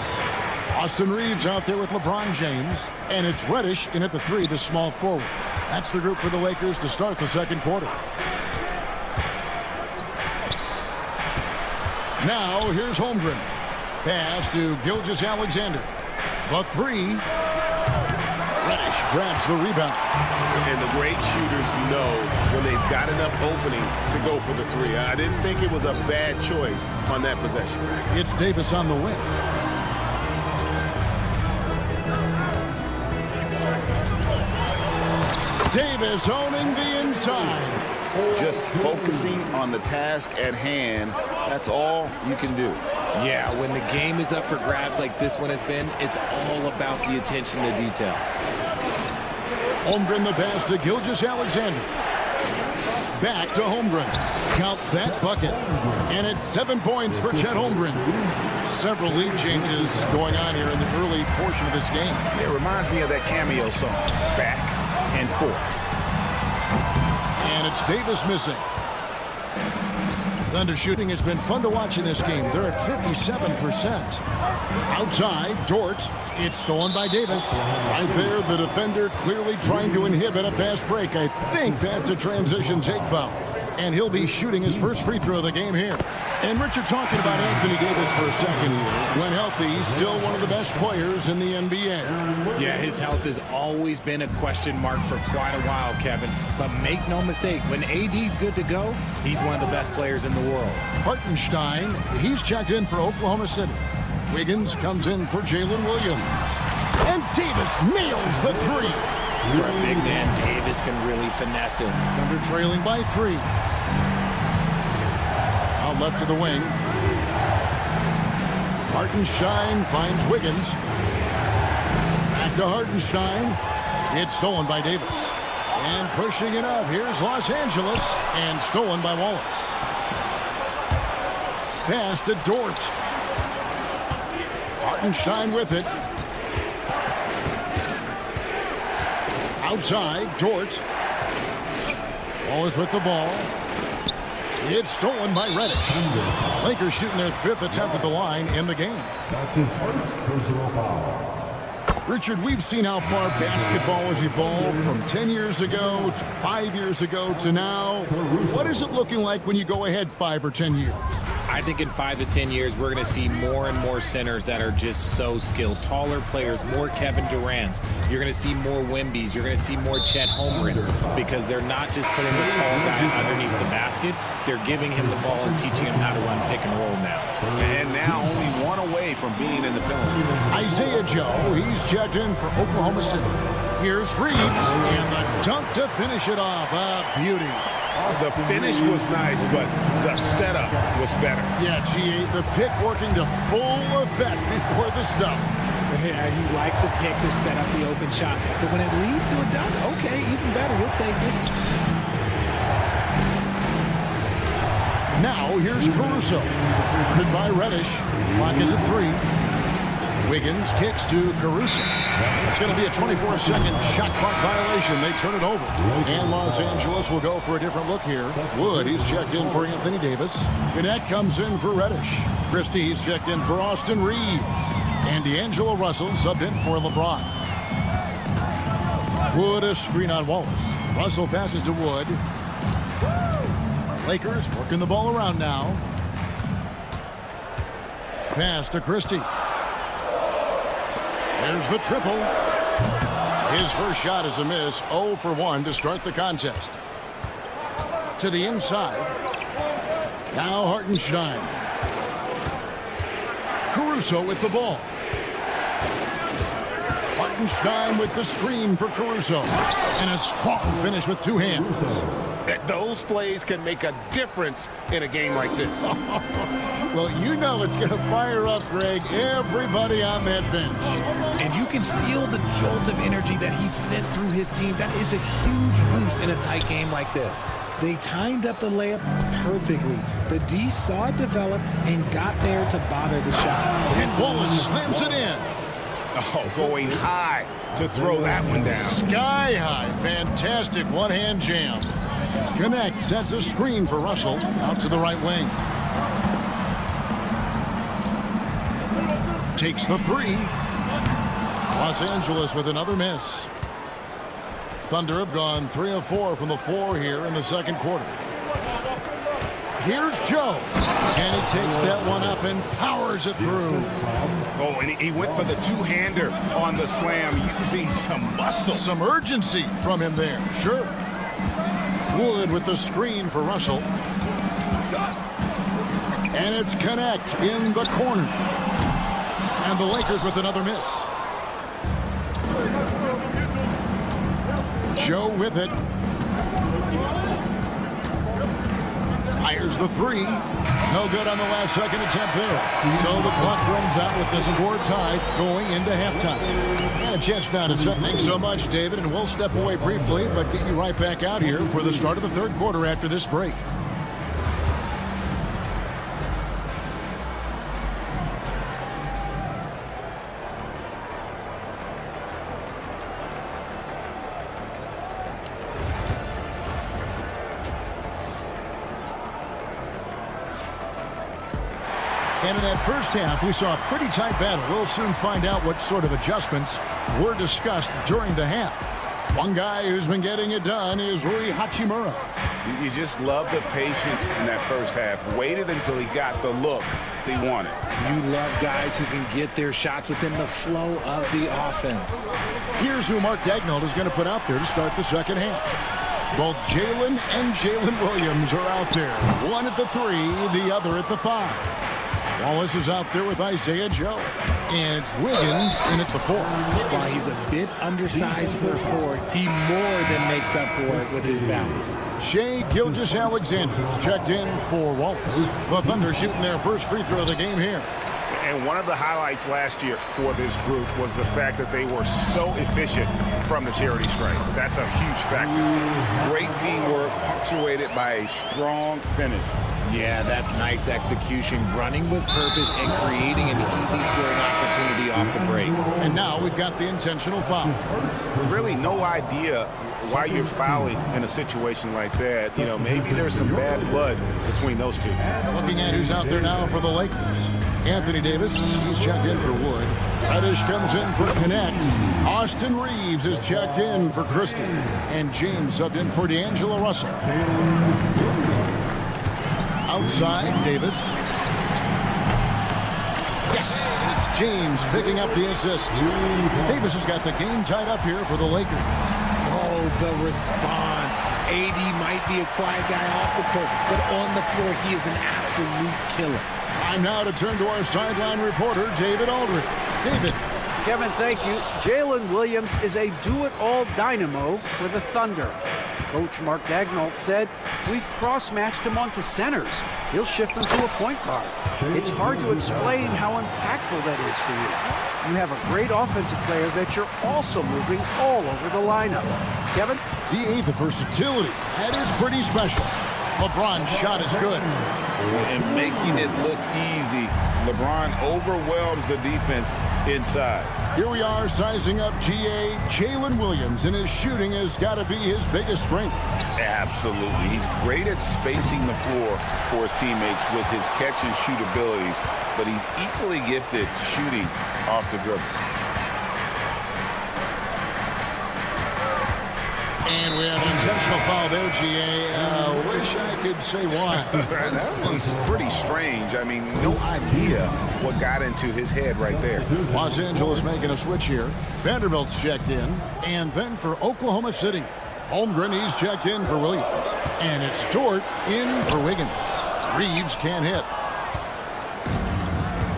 Austin Reeves out there with LeBron James. And it's Reddish in at the 3, the small forward. That's the group for the Lakers to start the second quarter. Now, here's Holmgren. Pass to Gilgeous-Alexander. The 3. Reddish grabs the rebound. And the great shooters know when they've got enough opening to go for the 3. I didn't think it was a bad choice on that possession. It's Davis on the wing. Davis owning the inside. Just focusing on the task at hand, that's all you can do. Yeah, when the game is up for grabs like this one has been, it's all about the attention to detail. Holmgren the pass to Gilgeous-Alexander. Back to Holmgren. Count that bucket. And it's 7 points for Chet Holmgren. Several lead changes going on here in the early portion of this game. It reminds me of that cameo song, Back and Forth. And it's Davis missing. Thunder shooting has been fun to watch in this game. They're at 57%. Outside, Dort. It's stolen by Davis. Right there, the defender clearly trying to inhibit a fast break. I think that's a transition take foul. And he'll be shooting his first free throw of the game here. And Richard, talking about Anthony Davis for a second here. When healthy, he's still one of the best players in the NBA. Yeah, his health has always been a question mark for quite a while, Kevin. But make no mistake, when AD's good to go, he's one of the best players in the world. Hartenstein, he's checked in for Oklahoma City. Wiggins comes in for Jalen Williams. And Davis nails the 3. For a big man, Davis can really finesse him. Thunder trailing by 3. Out left to the wing. Hartenstein finds Wiggins. Back to Hartenstein. It's stolen by Davis. And pushing it up, here's Los Angeles, and stolen by Wallace. Pass to Dort. Hartenstein with it. Outside, Dort. Wallace with the ball. It's stolen by Reddish. Lakers shooting their 5th attempt at the line in the game. That's his first personal foul. Richard, we've seen how far basketball has evolved from 10 years ago to 5 years ago to now. What is it looking like when you go ahead 5 or 10 years? I think in 5 to 10 years, we're going to see more and more centers that are just so skilled. Taller players, more Kevin Durant's. You're going to see more Wembys. You're going to see more Chet Holmgrens because they're not just putting the tall guy underneath the basket. They're giving him the ball and teaching him how to run pick and roll now. And now only one away from being in the penalty. Isaiah Joe, he's checked in for Oklahoma City. Here's Reeves, and the dunk to finish it off. A beauty. The finish was nice, but the setup was better. Yeah, G.A., the pick working to full effect before the stuff. Yeah, you like the pick to set up the open shot. But when it leads to a dunk, okay, even better. We'll take it. Now, here's Caruso. Guarded by Reddish. Clock is at 3. Wiggins kicks to Caruso. It's going to be a 24-second shot clock violation. They turn it over. And Los Angeles will go for a different look here. Wood, he's checked in for Anthony Davis. Gannett comes in for Reddish. Christie, he's checked in for Austin Reed. And D'Angelo Russell subbed in for LeBron. Wood, a screen on Wallace. Russell passes to Wood. Lakers working the ball around now. Pass to Christie. There's the triple. His first shot is a miss. 0 for 1 to start the contest. To the inside. Now Hartenstein. Caruso with the ball. Hartenstein with the screen for Caruso. And a strong finish with 2 hands. Those plays can make a difference in a game like this. Well, you know it's going to fire up, Greg, everybody on that bench. And you can feel the jolt of energy that he sent through his team. That is a huge boost in a tight game like this. They timed up the layup perfectly. The D saw it develop and got there to bother the shot. And Wallace slams it in. Oh, going high to throw that one down. Sky high. Fantastic one-hand jam. Connect sets a screen for Russell out to the right wing. Takes the 3. Los Angeles with another miss. Thunder have gone 3 of 4 from the floor here in the second quarter. Here's Joe. And he takes that one up and powers it through. Oh, and he went for the two-hander on the slam, using some muscle. Some urgency from him there, sure. Wood with the screen for Russell. And it's Connect in the corner. And the Lakers with another miss. Joe with it. Fires the 3. No good on the last second attempt there. So the clock runs out with the score tied going into halftime. And a chance now to set. Thanks so much, David. And we'll step away briefly, but get you right back out here for the start of the third quarter after this break. And in that first half, we saw a pretty tight battle. We'll soon find out what sort of adjustments were discussed during the half. One guy who's been getting it done is Rui Hachimura. You just love the patience in that first half. Waited until he got the look he wanted. You love guys who can get their shots within the flow of the offense. Here's who Mark Daigneault is going to put out there to start the second half. Both Jalen and Jalen Williams are out there. One at the 3, the other at the 5. Wallace is out there with Isaiah Joe. And it's Wiggins in at the 4. While he's a bit undersized for a 4, he more than makes up for it with his bounce. Shai Gilgeous-Alexander checked in for Wallace. The Thunder shooting their first free throw of the game here. And one of the highlights last year for this group was the fact that they were so efficient from the charity stripe. That's a huge factor. Great teamwork, punctuated by a strong finish. Yeah, that's nice execution, running with purpose and creating an easy scoring opportunity off the break. And now we've got the intentional foul. Really no idea why you're fouling in a situation like that. You know, maybe there's some bad blood between those two. Looking at who's out there now for the Lakers. Anthony Davis, he's checked in for Wood. Reddish comes in for Connect. Austin Reeves is checked in for Christie. And James subbed in for D'Angelo Russell. Outside, Davis. Yes, it's James picking up the assist. Davis has got the game tied up here for the Lakers. Oh, the response. AD might be a quiet guy off the court, but on the floor, he is an absolute killer. Time now to turn to our sideline reporter, David Aldridge. David. Kevin, thank you. Jalen Williams is a do-it-all dynamo for the Thunder. Coach Mark Daigneault said, we've cross-matched him onto centers. He'll shift them to a point guard. It's hard to explain how impactful that is for you. You have a great offensive player that you're also moving all over the lineup. Kevin? D.A. the versatility. That is pretty special. LeBron's shot is good. And making it look easy. LeBron overwhelms the defense inside. Here we are sizing up GA. Jalen Williams, and his shooting has got to be his biggest strength. Absolutely. He's great at spacing the floor for his teammates with his catch and shoot abilities, but he's equally gifted shooting off the dribble. And we have an intentional foul there, GA. Wish I could say why. That one's pretty strange. I mean, no idea what got into his head right there. Los Angeles making a switch here. Vanderbilt's checked in. And then for Oklahoma City, Holmgren, he's checked in for Williams. And it's Dort in for Wiggins. Reeves can't hit.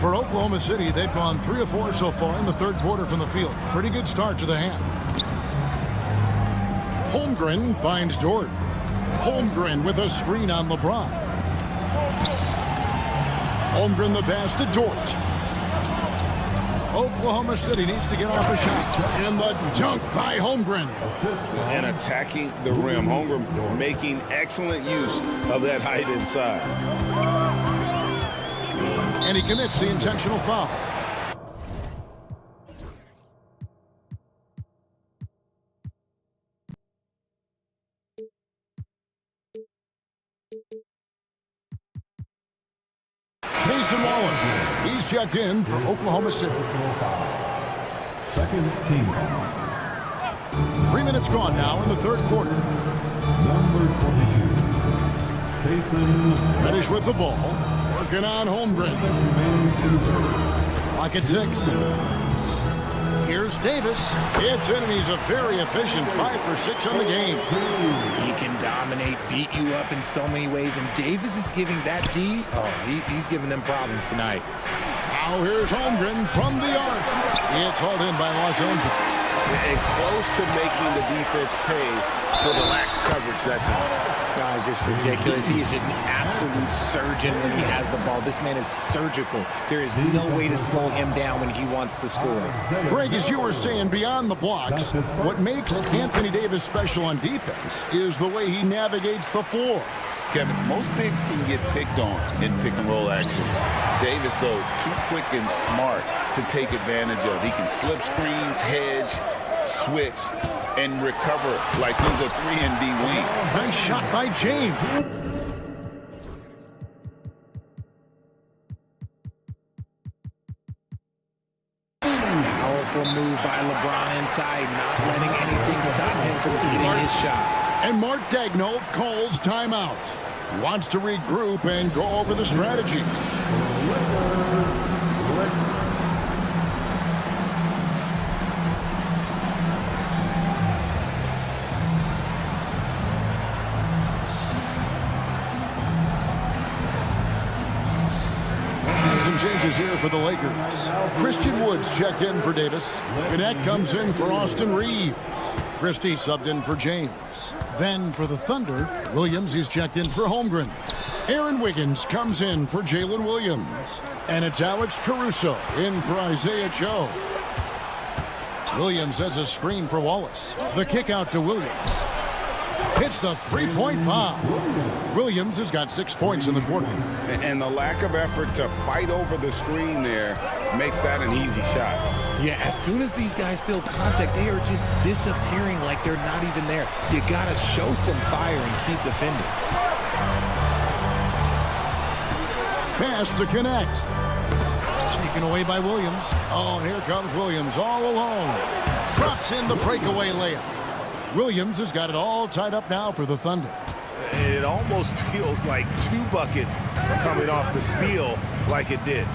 For Oklahoma City, they've gone 3 of 4 so far in the third quarter from the field. Pretty good start to the half. Holmgren finds Dort. Holmgren with a screen on LeBron. Holmgren the pass to Dort. Oklahoma City needs to get off a shot. And the dunk by Holmgren. And attacking the rim. Holmgren making excellent use of that height inside. And he commits the intentional foul. Mason Wallace, he's checked in for Oklahoma City. Second team. 3 minutes gone now in the third quarter. Number 22. Jason. Reddish with the ball. Working on Holmgren. Clock at 6. Here's Davis. It's in, and he's a very efficient 5 for 6 on the game. He can dominate, beat you up in so many ways, and Davis is giving that D. Oh, he's giving them problems tonight. Now here's Holmgren from the arc. It's hauled in by Los Angeles. And close to making the defense pay for the lax coverage that time. God, it's just ridiculous. He is just an absolute surgeon when he has the ball. This man is surgical. There is no way to slow him down when he wants to score. Greg, as you were saying, beyond the blocks, what makes Anthony Davis special on defense is the way he navigates the floor. Kevin, most bigs can get picked on in pick and roll action. Davis, though, too quick and smart to take advantage of. He can slip screens, hedge, switch, and recover like he's a 3-and-D wing. Nice shot by James. Powerful move by LeBron inside, not letting anything stop him from getting his shot. And Mark Daigneault calls timeout. He wants to regroup and go over the strategy. Some changes here for the Lakers. Christian Woods checked in for Davis. Connect comes in for Austin Reeves. Christie subbed in for James. Then for the Thunder, Williams is checked in for Holmgren. Aaron Wiggins comes in for Jalen Williams. And it's Alex Caruso in for Isaiah Joe. Williams sets a screen for Wallace. The kick out to Williams. Hits the three-point bomb. Williams has got 6 points in the quarter. And the lack of effort to fight over the screen there makes that an easy shot. Yeah, as soon as these guys feel contact, they are just disappearing like they're not even there. You got to show some fire and keep defending. Pass to connect. Taken away by Williams. Oh, and here comes Williams all alone. Drops in the breakaway layup. Williams has got it all tied up now for the Thunder. It almost feels like 2 buckets coming off the steal like it did.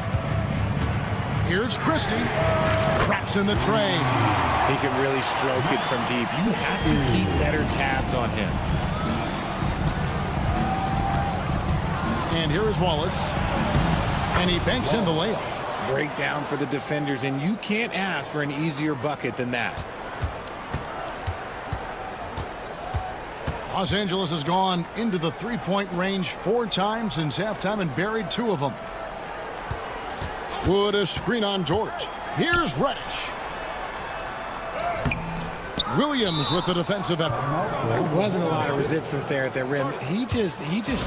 Here's Christie. Traps in the tray. He can really stroke it from deep. You have to keep better tabs on him. And here is Wallace. And he banks in the layup. Breakdown for the defenders, and you can't ask for an easier bucket than that. Los Angeles has gone into the three-point range 4 times since halftime and buried 2 of them. Wood a screen on George. Here's Reddish. Williams with the defensive effort. There wasn't a lot of resistance there at the rim. He just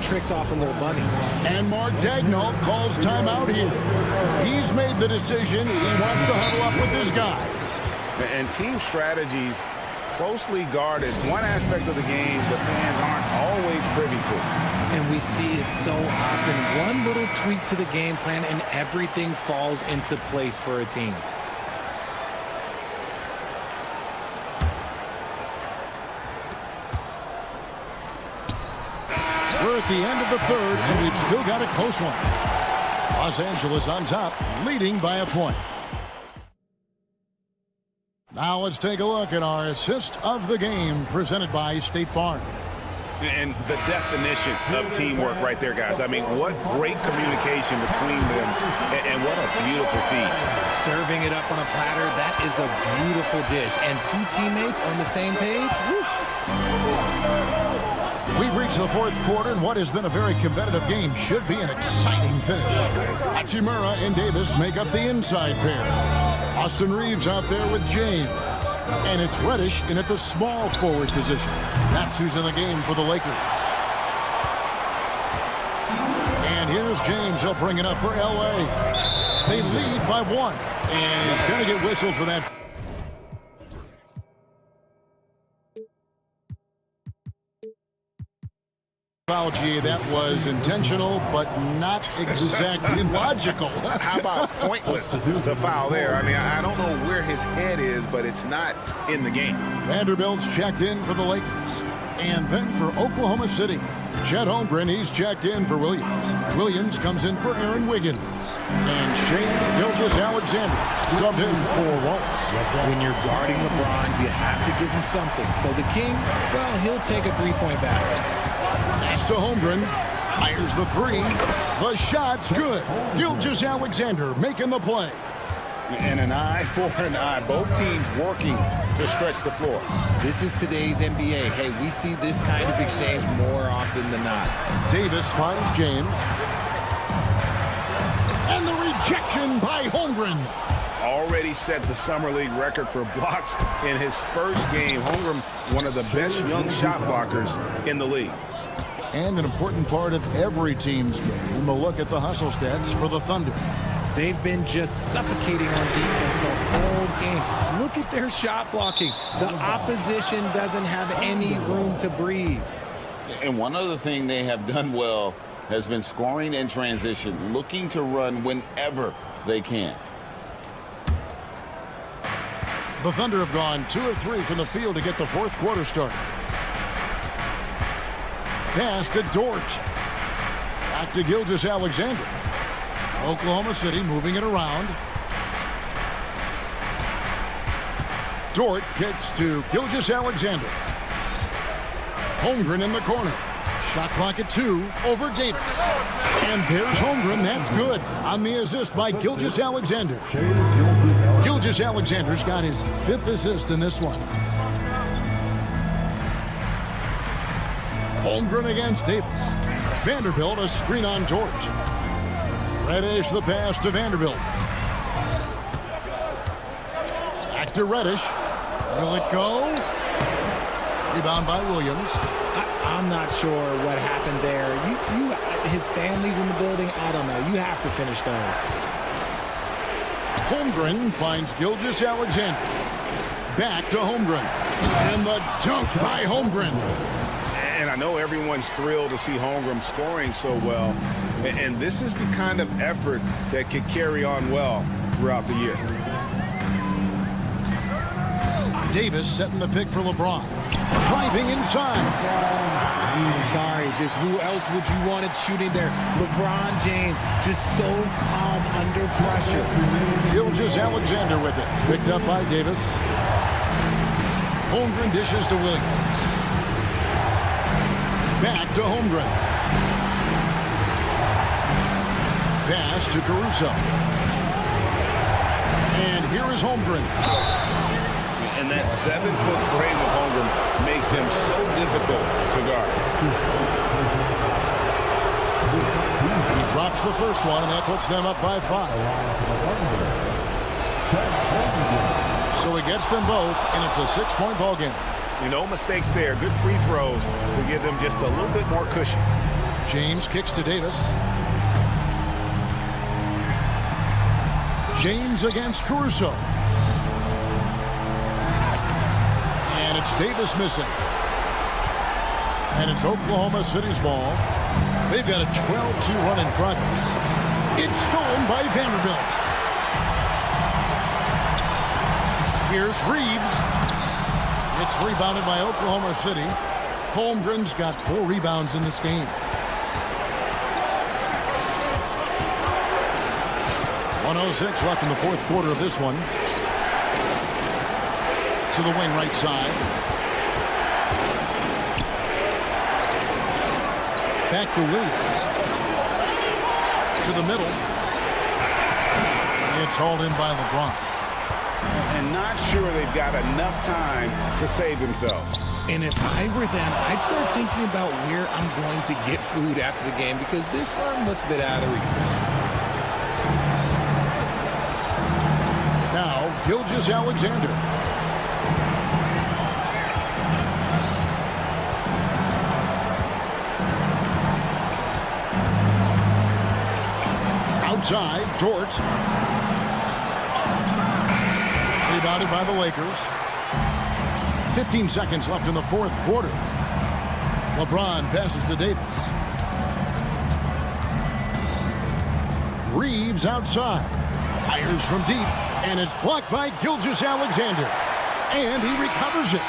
tricked off a little bunny. And Mark Daigneault calls timeout here. He's made the decision. He wants to huddle up with his guys. And team strategies closely guarded. One aspect of the game the fans aren't always privy to. And we see it so often. One little tweak to the game plan and everything falls into place for a team. We're at the end of the third, and we've still got a close one. Los Angeles on top, leading by a point. Now let's take a look at our assist of the game presented by State Farm. And the definition of teamwork right there, guys. I mean, what great communication between them, and what a beautiful feed. Serving it up on a platter, that is a beautiful dish. And 2 teammates on the same page. Woo. We've reached the fourth quarter, and what has been a very competitive game should be an exciting finish. Hachimura and Davis make up the inside pair. Austin Reeves out there with James. And it's Reddish in at the small forward position. That's who's in the game for the Lakers. And here's James. He'll bring it up for LA. They lead by 1. And he's going to get whistled for that. Foul, G, that was intentional, but not exactly logical. How about pointless to foul there? I mean, I don't know where his head is, but it's not in the game. Vanderbilt's checked in for the Lakers. And then for Oklahoma City, Chet Holmgren, he's checked in for Williams. Williams comes in for Aaron Wiggins. And Shea Gilgeous-Alexander subbed in for Wallace. When you're guarding LeBron, you have to give him something. So the King, well, he'll take a 3-point basket. Pass to Holmgren. Fires the 3. The shot's good. Gilgeous-Alexander making the play. And an eye for an eye. Both teams working to stretch the floor. This is today's NBA. Hey, we see this kind of exchange more often than not. Davis finds James. And the rejection by Holmgren. Already set the Summer League record for blocks in his first game. Holmgren, one of the best young shot blockers in the league. And an important part of every team's game, a look at the hustle stats for the Thunder. They've been just suffocating on defense the whole game. Look at their shot blocking. The opposition doesn't have any room to breathe. And one other thing they have done well has been scoring in transition, looking to run whenever they can. The Thunder have gone 2 of 3 from the field to get the fourth quarter started. Pass to Dort. Back to Gilgeous-Alexander. Oklahoma City moving it around. Dort gets to Gilgeous-Alexander. Holmgren in the corner. Shot clock at 2 over Davis. And there's Holmgren. That's good on the assist by Gilgeous-Alexander. Gilgeous-Alexander's got his 5th assist in this one. Holmgren against Davis. Vanderbilt a screen on George. Reddish the pass to Vanderbilt. Back Back to Reddish. Will it go? Rebound by Williams. I'm not sure what happened there. His family's in the building. I don't know. You have to finish those. Holmgren finds Gilgeous-Alexander. Back to Holmgren. And the dunk by Holmgren. And I know everyone's thrilled to see Holmgren scoring so well. And this is the kind of effort that could carry on well throughout the year. Davis setting the pick for LeBron. Driving inside. I'm sorry, just who else would you want it shooting there? LeBron James, just so calm under pressure. Gilgeous-Alexander with it. Picked up by Davis. Holmgren dishes to Williams. Back to Holmgren. Pass to Caruso. And here is Holmgren. And that 7-foot frame of Holmgren makes him so difficult to guard. He drops the first one, and that puts them up by 5. So he gets them both, and it's a 6-point ball game. No mistakes there. Good free throws to give them just a little bit more cushion. James kicks to Davis. James against Caruso. And it's Davis missing. And it's Oklahoma City's ball. They've got a 12-2 run in progress. It's stolen by Vanderbilt. Here's Reeves. It's rebounded by Oklahoma City. Holmgren's got 4 rebounds in this game. 1:06 left in the fourth quarter of this one. To the wing right side. Back to Williams. To the middle. It's hauled in by LeBron. And not sure they've got enough time to save themselves. And if I were them, I'd start thinking about where I'm going to get food after the game because this one looks a bit out of reach. Now, Gilgeous-Alexander. Outside, Dort. Rebounded by the Lakers. 15 seconds left in the fourth quarter. LeBron passes to Davis. Reeves outside. Fires from deep. And it's blocked by Gilgeous-Alexander. And he recovers it.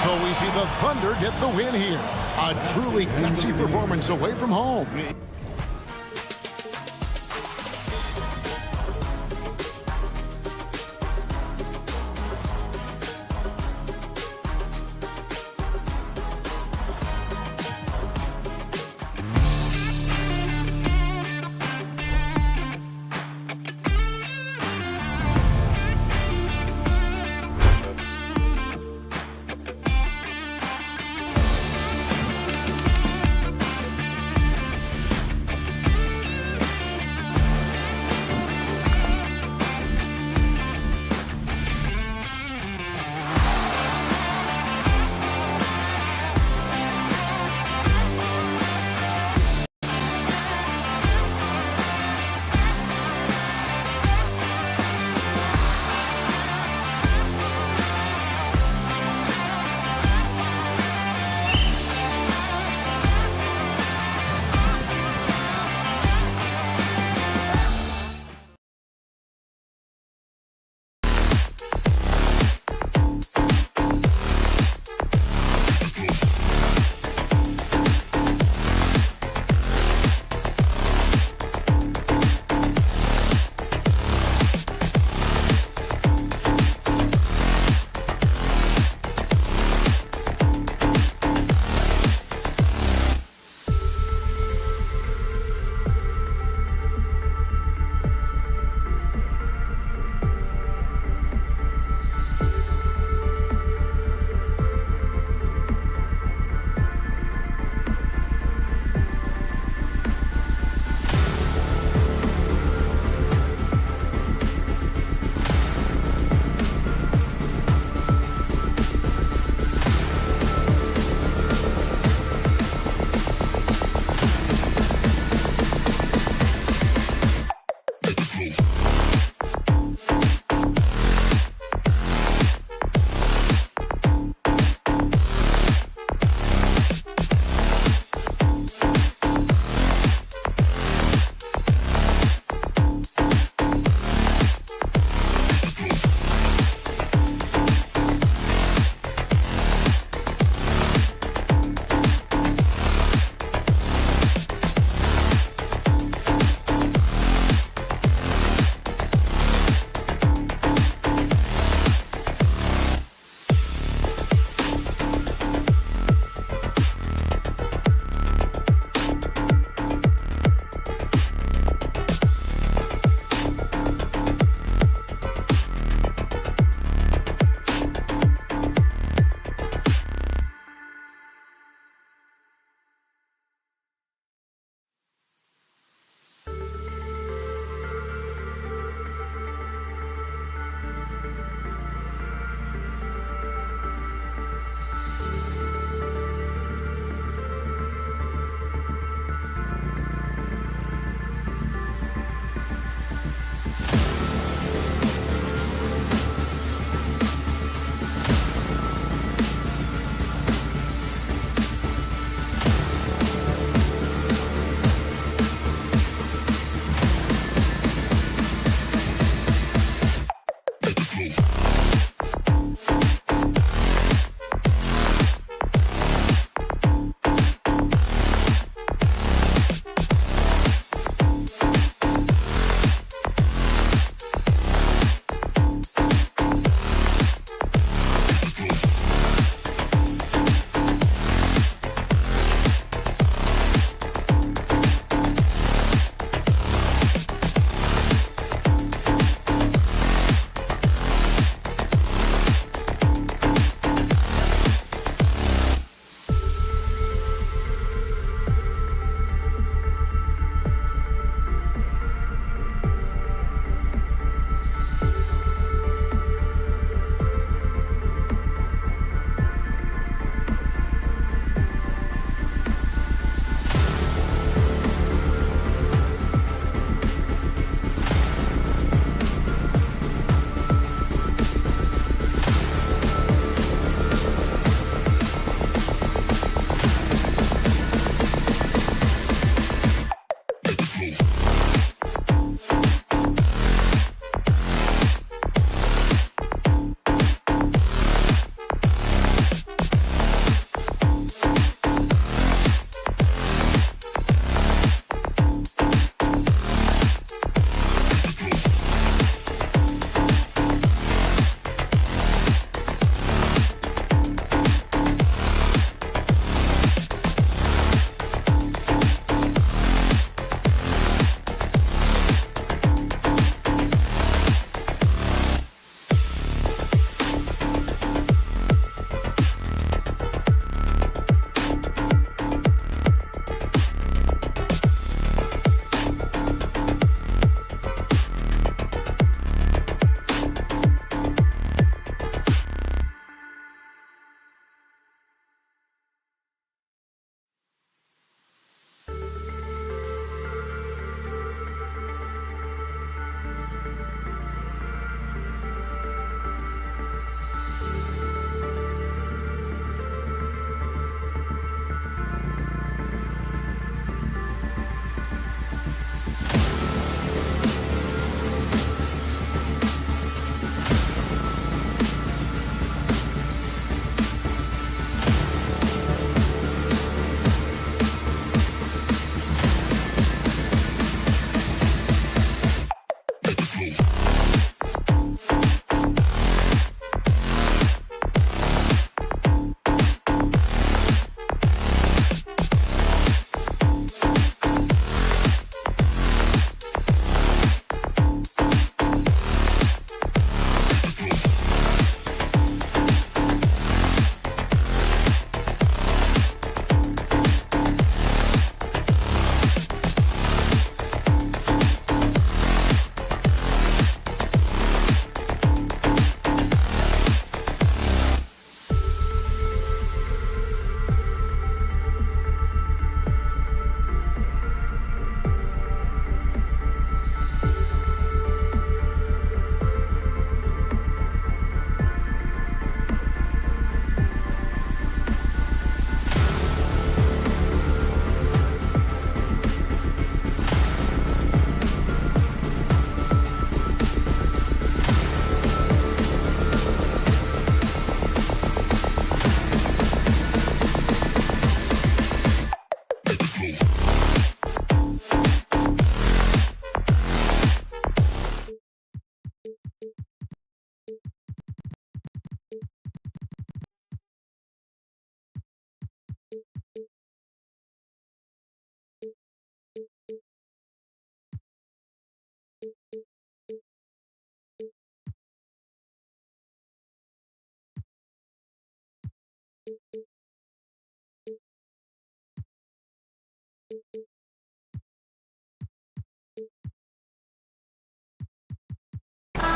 So we see the Thunder get the win here. A truly gutsy performance away from home.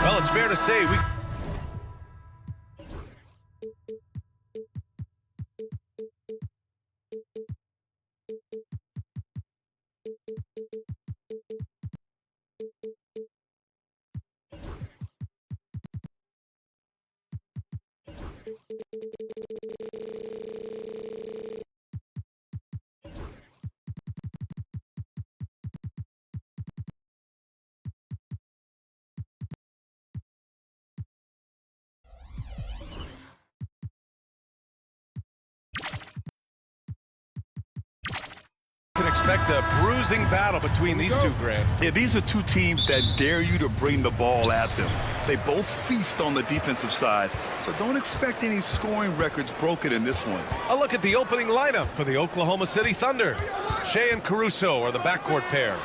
Well, it's fair to say we... can expect a bruising battle between these two, Grant. Yeah, these are two teams that dare you to bring the ball at them. They both feast on the defensive side, so don't expect any scoring records broken in this one. A look at the opening lineup for the Oklahoma City Thunder. Shea and Caruso are the backcourt pair.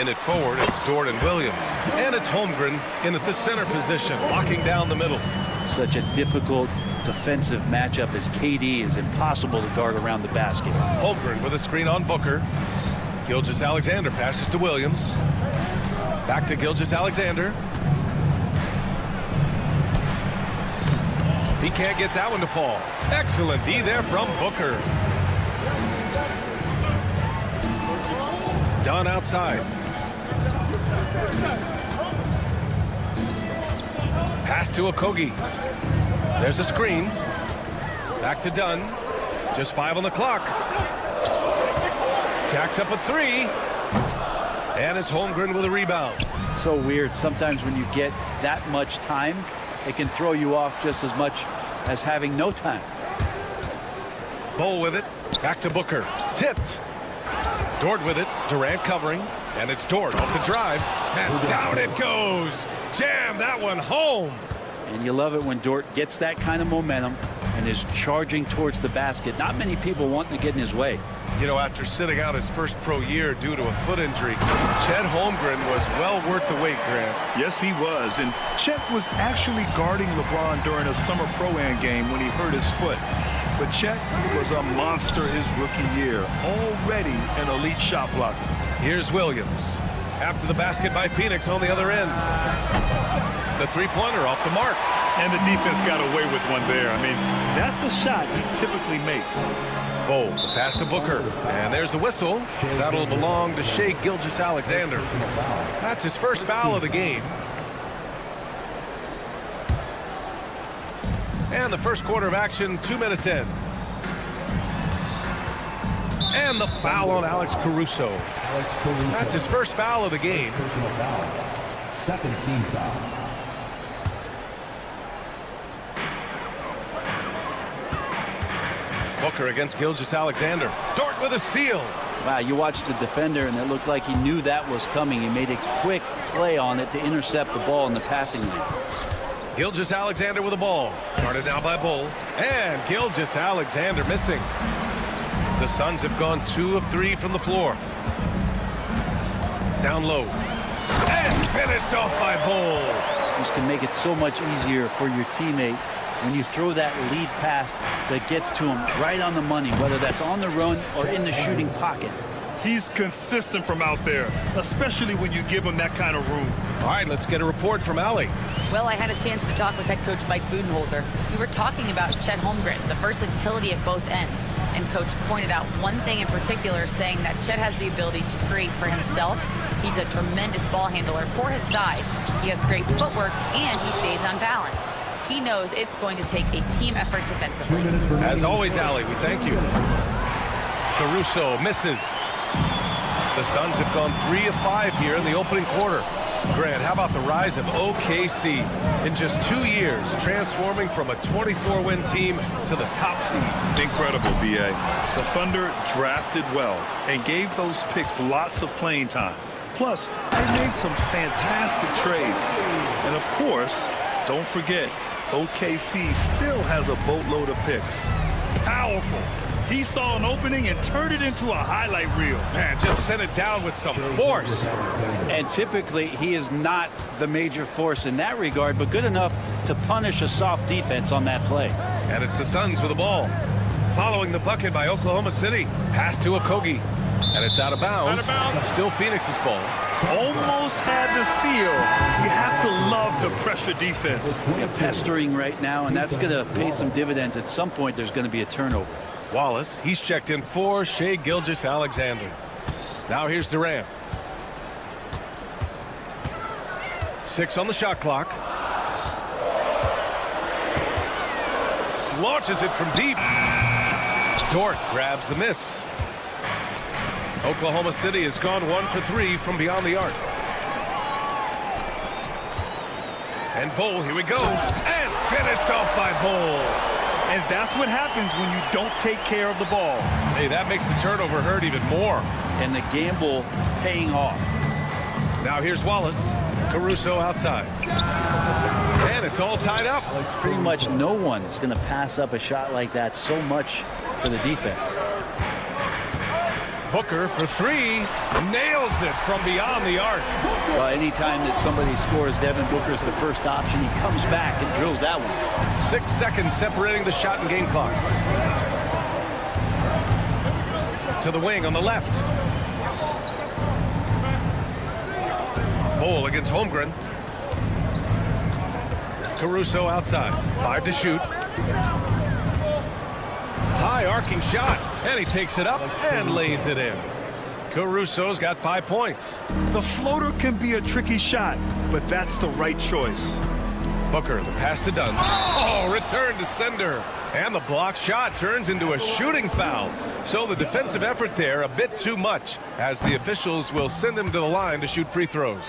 In at forward, it's Dort and Williams. And it's Holmgren in at the center position, locking down the middle. Such a difficult defensive matchup as KD is impossible to guard around the basket. Holmgren with a screen on Booker. Gilgeous-Alexander passes to Williams. Back to Gilgeous-Alexander. He can't get that one to fall. Excellent D there from Booker. Dunn outside. Pass to Okogie. There's a screen. Back to Dunn. Just 5 on the clock. Jacks up a 3. And it's Holmgren with a rebound. So weird. Sometimes when you get that much time, it can throw you off just as much as having no time. Bull with it. Back to Booker. Tipped. Dort with it. Durant covering. And it's Dort off the drive. And down it goes. Jam that one home. And you love it when Dort gets that kind of momentum and is charging towards the basket. Not many people wanting to get in his way. You know, after sitting out his first pro year due to a foot injury, Chet Holmgren was well worth the wait, Grant. Yes, he was. And Chet was actually guarding LeBron during a summer Pro-Am game when he hurt his foot. But Chet was a monster his rookie year, already an elite shot blocker. Here's Williams. After the basket by Phoenix on the other end. The three-pointer off the mark. And the defense got away with one there. I mean, that's a shot he typically makes. Bowl, the pass to Booker. And there's the whistle. That'll belong to Shea Gilgeous-Alexander. That's his first foul of the game. And the first quarter of action, 2 minutes in. And the foul on Alex Caruso. That's his first foul of the game. Second team foul. Booker against Gilgeous-Alexander. Dort with a steal. Wow, you watched the defender and it looked like he knew that was coming. He made a quick play on it to intercept the ball in the passing lane. Gilgeous-Alexander with the ball. Guarded now by Bull. And Gilgeous-Alexander missing. The Suns have gone 2 of 3 from the floor. Down low. And finished off by Bull. This can make it so much easier for your teammate when you throw that lead pass that gets to him right on the money, whether that's on the run or in the shooting pocket. He's consistent from out there, especially when you give him that kind of room. All right, let's get a report from Allie. Well, I had a chance to talk with head coach Mike Budenholzer. We were talking about Chet Holmgren, the versatility at both ends. And coach pointed out one thing in particular, saying that Chet has the ability to create for himself. He's a tremendous ball handler for his size. He has great footwork, and he stays on balance. He knows it's going to take a team effort defensively. As always, Allie, we thank you. Caruso misses. The Suns have gone 3 of 5 here in the opening quarter. Grant, how about the rise of OKC in just 2 years, transforming from a 24-win team to the top seed? Incredible, B.A. The Thunder drafted well and gave those picks lots of playing time. Plus, they made some fantastic trades. And of course, don't forget, OKC still has a boatload of picks. Powerful. He saw an opening and turned it into a highlight reel. Man, just sent it down with some force. And typically, he is not the major force in that regard, but good enough to punish a soft defense on that play. And it's the Suns with the ball. Following the bucket by Oklahoma City. Pass to Okogie. And it's out of bounds. Still Phoenix's ball. Almost had the steal. You have to love the pressure defense. They're pestering right now, and that's going to pay some dividends. At some point, there's going to be a turnover. Wallace, he's checked in for Shai Gilgeous-Alexander. Now here's Durant. 6 on the shot clock. Launches it from deep. Dort grabs the miss. Oklahoma City has gone 1 for 3 from beyond the arc. And Bol, here we go. And finished off by Bol. And that's what happens when you don't take care of the ball. Hey, that makes the turnover hurt even more. And the gamble paying off. Now here's Wallace. Caruso outside. And it's all tied up. Pretty much no one is going to pass up a shot like that so much for the defense. Booker for 3. Nails it from beyond the arc. Well, anytime that somebody scores, Devin Booker's the first option. He comes back and drills that one. 6 seconds separating the shot and game clocks. To the wing on the left. Bol against Holmgren. Caruso outside. 5 to shoot. High arcing shot. And he takes it up and lays it in. Caruso's got 5 points. The floater can be a tricky shot, but that's the right choice. Booker, the pass to Dunn. Oh, return to sender. And the block shot turns into a shooting foul. So the defensive effort there a bit too much, as the officials will send him to the line to shoot free throws.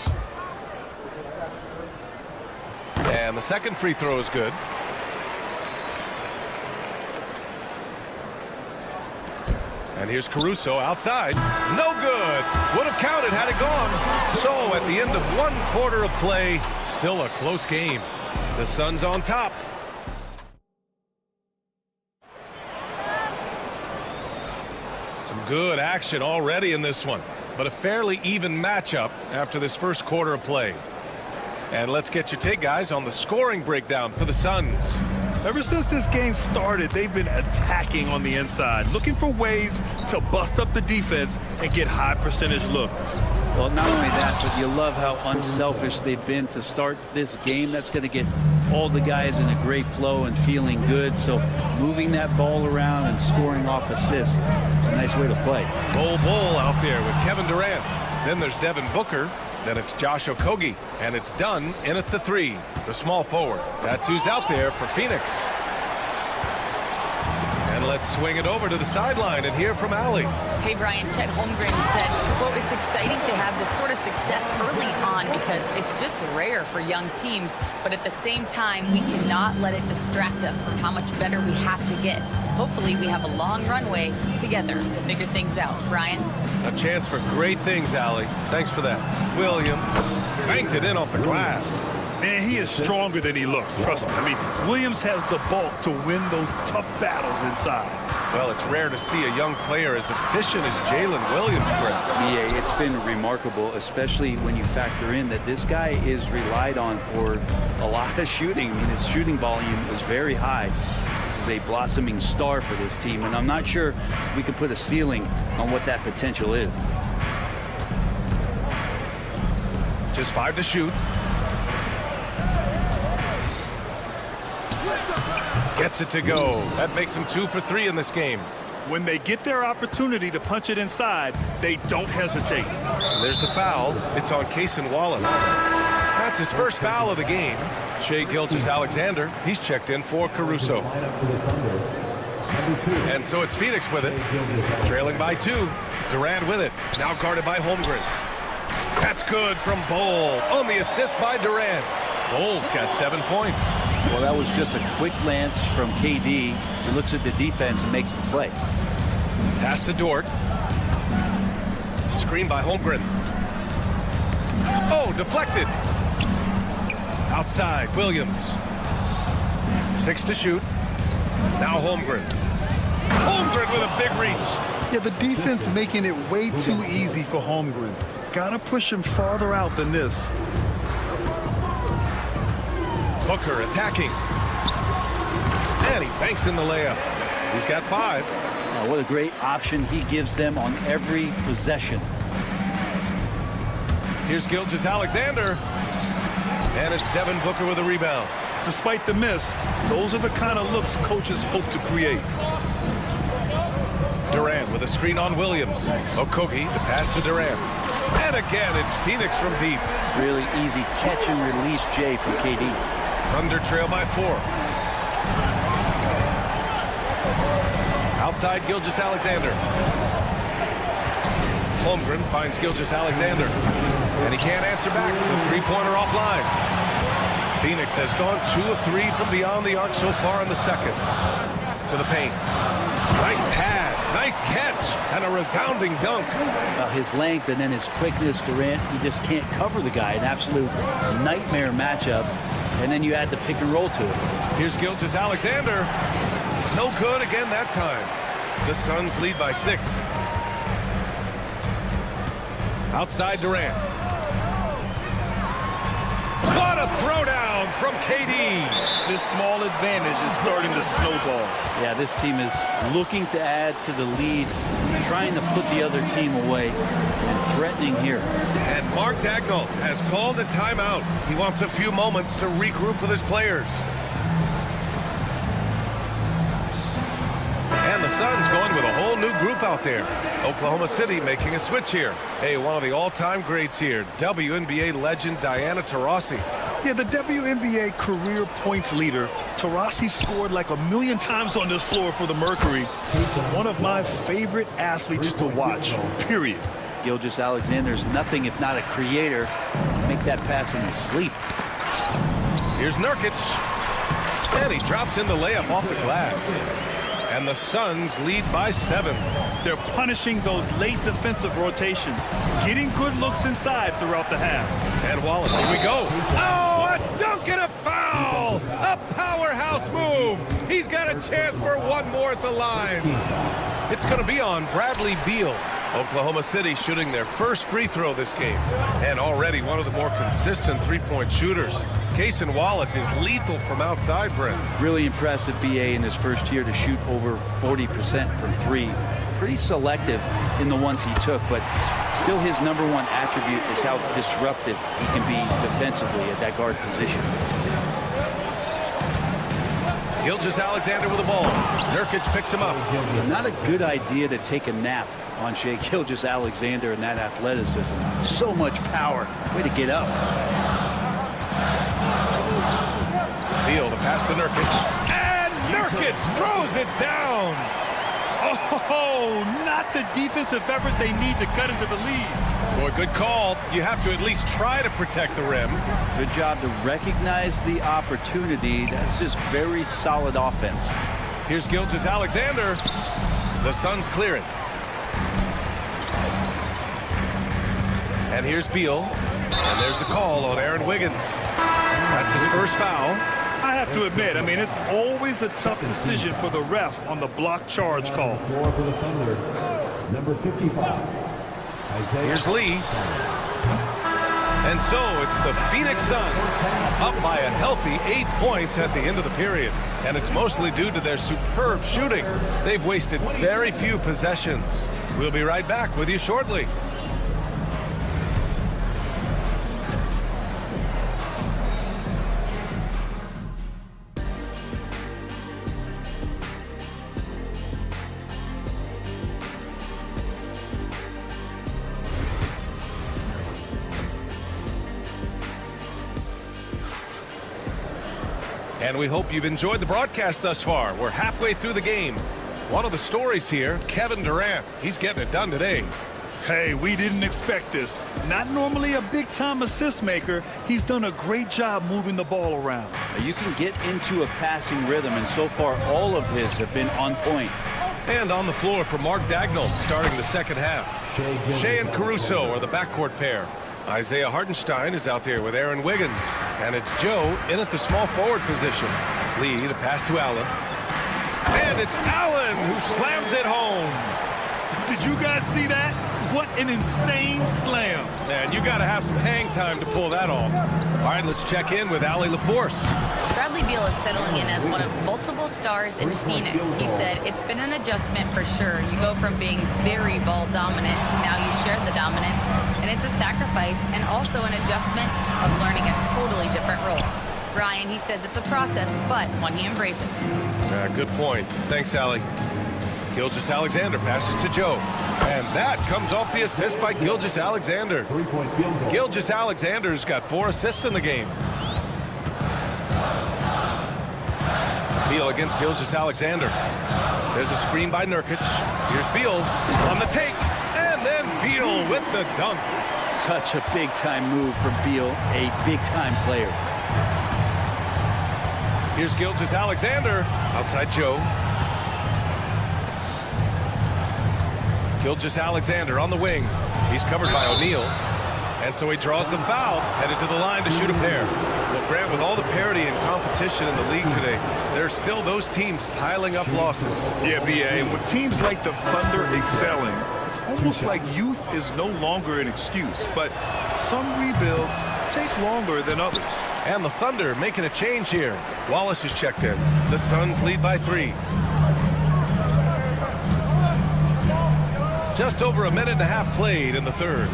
And the second free throw is good. And here's Caruso outside. No good. Would have counted had it gone. So at the end of 1 quarter of play, still a close game. The Suns on top. Some good action already in this one, but a fairly even matchup after this first quarter of play. And let's get your take, guys, on the scoring breakdown for the Suns. Ever since this game started, they've been attacking on the inside, looking for ways to bust up the defense and get high percentage looks. Well, not only that, but you love how unselfish they've been to start this game. That's going to get all the guys in a great flow and feeling good. So moving that ball around and scoring off assists, it's a nice way to play. Bol out there with Kevin Durant. Then there's Devin Booker. Then it's Josh Okogie, and it's Dunn in at the 3, the small forward. That's who's out there for Phoenix. And let's swing it over to the sideline and hear from Allie. Hey, Brian, Chet Holmgren said, quote, "It's exciting to have this sort of success early on because it's just rare for young teams. But at the same time, we cannot let it distract us from how much better we have to get. Hopefully, we have a long runway together to figure things out." Brian? A chance for great things, Allie. Thanks for that. Williams banked it in off the glass. Man, he is stronger than he looks, trust me. I mean, Williams has the bulk to win those tough battles inside. Well, it's rare to see a young player as efficient as Jalen Williams, Brett. Yeah, it's been remarkable, especially when you factor in that this guy is relied on for a lot of shooting. I mean, his shooting volume is very high. This is a blossoming star for this team, and I'm not sure we can put a ceiling on what that potential is. Just 5 to shoot. Gets it to go. That makes him 2 for 3 in this game. When they get their opportunity to punch it inside, they don't hesitate. There's the foul. It's on Cason Wallace. That's his first foul of the game. Shai Gilgeous-Alexander, he's checked in for Caruso. And so it's Phoenix with it. Trailing by 2. Durant with it. Now guarded by Holmgren. That's good from Bol. On the assist by Durant. Bol's got 7 points. Well, that was just a quick glance from KD. He looks at the defense and makes the play. Pass to Dort. Screen by Holmgren. Oh, deflected. Outside, Williams. 6 to shoot. Now Holmgren. Holmgren with a big reach. Yeah, the defense making it way too easy for Holmgren. Gotta push him farther out than this. Booker attacking. And he banks in the layup. He's got 5. What a great option he gives them on every possession. Here's Gilgeous-Alexander. And it's Devin Booker with a rebound. Despite the miss, those are the kind of looks coaches hope to create. Durant with a screen on Williams. Okogie, the pass to Durant. And again, it's Phoenix from deep. Really easy catch and release, Jay, from KD. Thunder trail by 4. Outside Gilgeous-Alexander. Holmgren finds Gilgeous-Alexander. And he can't answer back. The three-pointer offline. Phoenix has gone 2 of 3 from beyond the arc so far in the second. To the paint. Nice pass, nice catch, and a resounding dunk. His length and then his quickness, Durant, he just can't cover the guy. An absolute nightmare matchup. And then you add the pick and roll to it. Here's Gilgeous-Alexander. No good again that time. The Suns lead by 6. Outside Durant. What a throwdown from KD. This small advantage is starting to snowball. Yeah, this team is looking to add to the lead, trying to put the other team away, and threatening here. And Mark Daigneault has called a timeout. He wants a few moments to regroup with his players. And the Suns going with a whole new group out there. Oklahoma City making a switch here. Hey, one of the all-time greats here, WNBA legend Diana Taurasi. Yeah, the WNBA career points leader. Taurasi scored like 1,000,000 times on this floor for the Mercury. One of my favorite athletes to watch, period. Gilgeous-Alexander's nothing if not a creator. Make that pass in his sleep. Here's Nurkic. And he drops in the layup off the glass. And the Suns lead by 7. They're punishing those late defensive rotations, getting good looks inside throughout the half. And Wallace, here we go. Oh, a dunk and a foul! A powerhouse move. He's got a chance for one more at the line. It's going to be on Bradley Beal. Oklahoma City shooting their first free throw this game. And already one of the more consistent three-point shooters. Cason Wallace is lethal from outside, Brent. Really impressive BA in his first year to shoot over 40% from 3. Pretty selective in the ones he took, but still his number one attribute is how disruptive he can be defensively at that guard position. Gilgeous-Alexander with the ball. Nurkic picks him up. Not a good idea to take a nap on Shai Gilgeous-Alexander and that athleticism. So much power. Way to get up. Beal, the pass to Nurkic. And Nurkic throws it down. Oh, not the defensive effort they need to cut into the lead. Boy, good call. You have to at least try to protect the rim. Good job to recognize the opportunity. That's just very solid offense. Here's Gilgeous-Alexander. The Suns clear it. And here's Beal. And there's the call on Aaron Wiggins. That's his first foul. I have to admit, it's always a tough decision for the ref on the block charge call. Floor for the Thunder, number 55. Here's Lee. And so it's the Phoenix Suns up by a healthy 8 points at the end of the period. And it's mostly due to their superb shooting. They've wasted very few possessions. We'll be right back with you shortly. And we hope you've enjoyed the broadcast thus far. We're halfway through the game. One of the stories here, Kevin Durant. He's getting it done today. Hey, we didn't expect this. Not normally a big-time assist maker. He's done a great job moving the ball around. You can get into a passing rhythm, and so far all of his have been on point. And on the floor for Mark Daigneault starting the second half. Shai and Caruso are the backcourt pair. Isaiah Hartenstein is out there with Aaron Wiggins. And it's Joe in at the small forward position. Lee, the pass to Allen. And it's Allen who slams it home. Did you guys see that? What an insane slam. Man, you got to have some hang time to pull that off. All right, let's check in with Allie LaForce. Bradley Beal is settling in as one of multiple stars in Phoenix. He said, it's been an adjustment for sure. You go from being very ball dominant to now you share the dominance, and it's a sacrifice and also an adjustment of learning a totally different role. Ryan, he says it's a process, but one he embraces. Good point. Thanks, Allie. Gilgeous-Alexander passes to Joe. And that comes off the assist by Gilgeous-Alexander. Three-point field goal. Gilgeous-Alexander's got 4 assists in the game. Beal against Gilgeous-Alexander. There's a screen by Nurkic. Here's Beal on the take. And then Beal with the dunk. Such a big-time move from Beal, a big-time player. Here's Gilgeous-Alexander outside Joe. Gilgeous-Alexander on the wing. He's covered by O'Neal. And so he draws the foul, headed to the line to shoot a pair. Well, Grant, with all the parity and competition in the league today, there are still those teams piling up losses. Yeah, B.A., and with teams like the Thunder excelling, it's almost like youth is no longer an excuse, but some rebuilds take longer than others. And the Thunder making a change here. Wallace is checked in. The Suns lead by 3. Just over a minute and a half played in the third.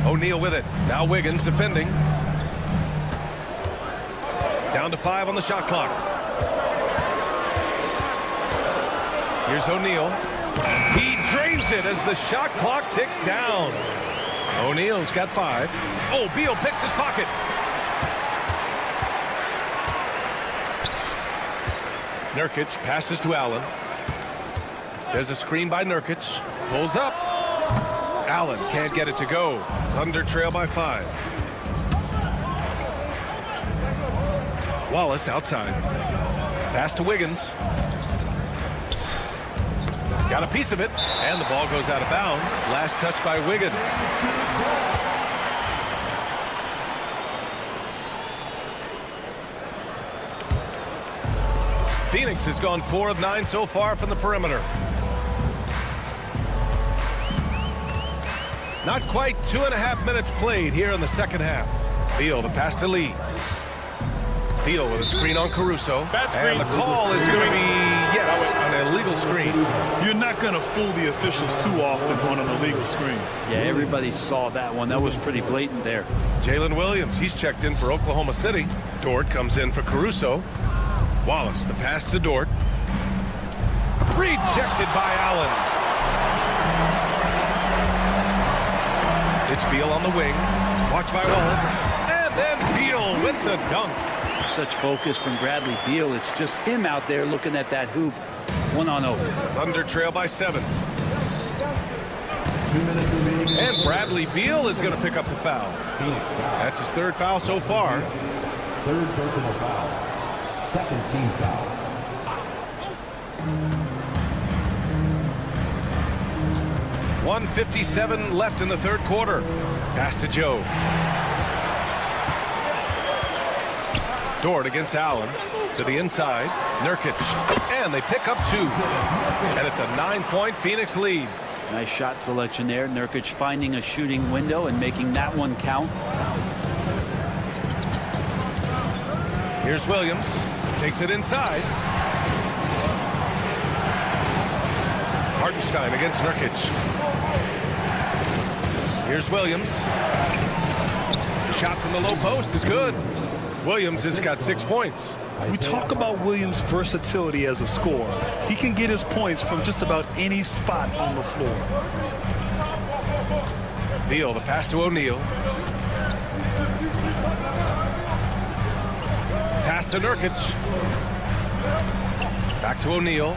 O'Neal with it. Now Wiggins defending. Down to 5 on the shot clock. Here's O'Neal. He drains it as the shot clock ticks down. O'Neal's got 5. Oh, Beal picks his pocket. Nurkic passes to Allen. There's a screen by Nurkic. Pulls up. Allen can't get it to go. Thunder trail by 5. Wallace outside. Pass to Wiggins. Got a piece of it, and the ball goes out of bounds. Last touch by Wiggins. Phoenix has gone 4 of 9 so far from the perimeter. Not quite 2.5 minutes played here in the second half. Beal the pass to Lee. Beal with a screen on Caruso. And the call is going to be, yes, an illegal screen. You're not going to fool the officials too often on an illegal screen. Yeah, everybody saw that one. That was pretty blatant there. Jalen Williams, he's checked in for Oklahoma City. Dort comes in for Caruso. Wallace, the pass to Dort. Rejected by Allen. It's Beal on the wing. Watch by Wallace. And then Beal with the dunk. Such focus from Bradley Beal. It's just him out there looking at that hoop. 1-on-0. Thunder trail by 7. 2 minutes remaining. And Bradley Beal is going to pick up the foul. Phoenix foul. That's his 3rd foul so far. 3rd personal foul. 2nd team foul. .157 left in the 3rd quarter. Pass to Joe. Dort against Allen. To the inside. Nurkic. And they pick up 2. And it's a 9-point Phoenix lead. Nice shot selection there. Nurkic finding a shooting window and making that one count. Here's Williams. Takes it inside. Hartenstein against Nurkic. Here's Williams. The shot from the low post is good. Williams has got 6 points. We talk about Williams' versatility as a scorer. He can get his points from just about any spot on the floor. Beal, the pass to O'Neal. Pass to Nurkic. Back to O'Neal.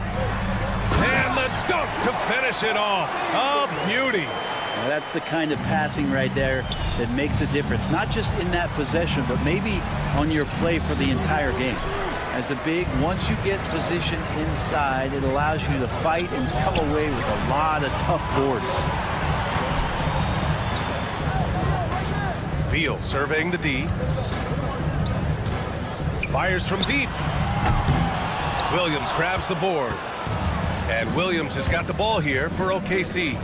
And the dunk to finish it off. A beauty. Now that's the kind of passing right there that makes a difference. Not just in that possession, but maybe on your play for the entire game. As a big, once you get position inside, it allows you to fight and come away with a lot of tough boards. Beal surveying the D. Fires from deep. Williams grabs the board. And Williams has got the ball here for OKC.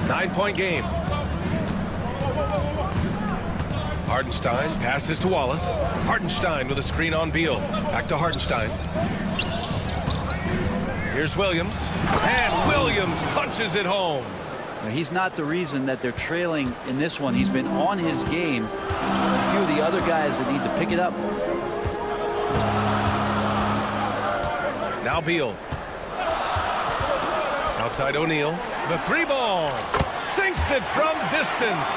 9-point game. Hardenstein passes to Wallace. Hardenstein with a screen on Beal. Back to Hardenstein. Here's Williams. And Williams punches it home. He's not the reason that they're trailing in this one. He's been on his game. There's a few of the other guys that need to pick it up. Now Beal. Outside O'Neal. The 3-ball. Sinks it from distance.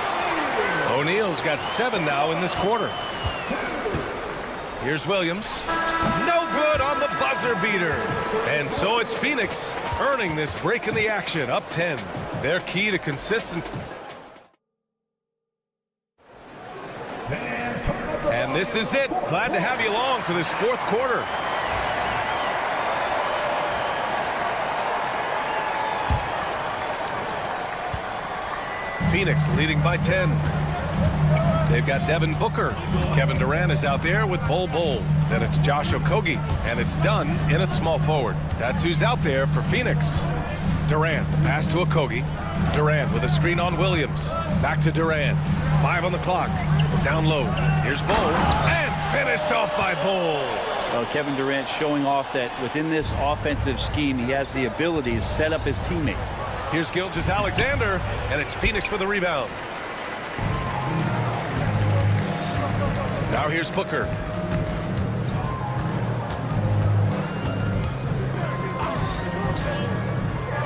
O'Neal's got 7 now in this quarter. Here's Williams. No good on the buzzer beater. And so it's Phoenix earning this break in the action, up 10. Their key to consistent. And this is it. Glad to have you along for this fourth quarter. Phoenix leading by 10. They've got Devin Booker. Kevin Durant is out there with Bol Bol. Then it's Josh Okogie, and it's Dunn in at small forward. That's who's out there for Phoenix. Durant, the pass to Okogie. Durant with a screen on Williams. Back to Durant. 5 on the clock. Down low. Here's Bol, and finished off by Bol. Well, Kevin Durant showing off that within this offensive scheme, he has the ability to set up his teammates. Here's Gilgeous-Alexander, and it's Phoenix for the rebound. Now here's Booker.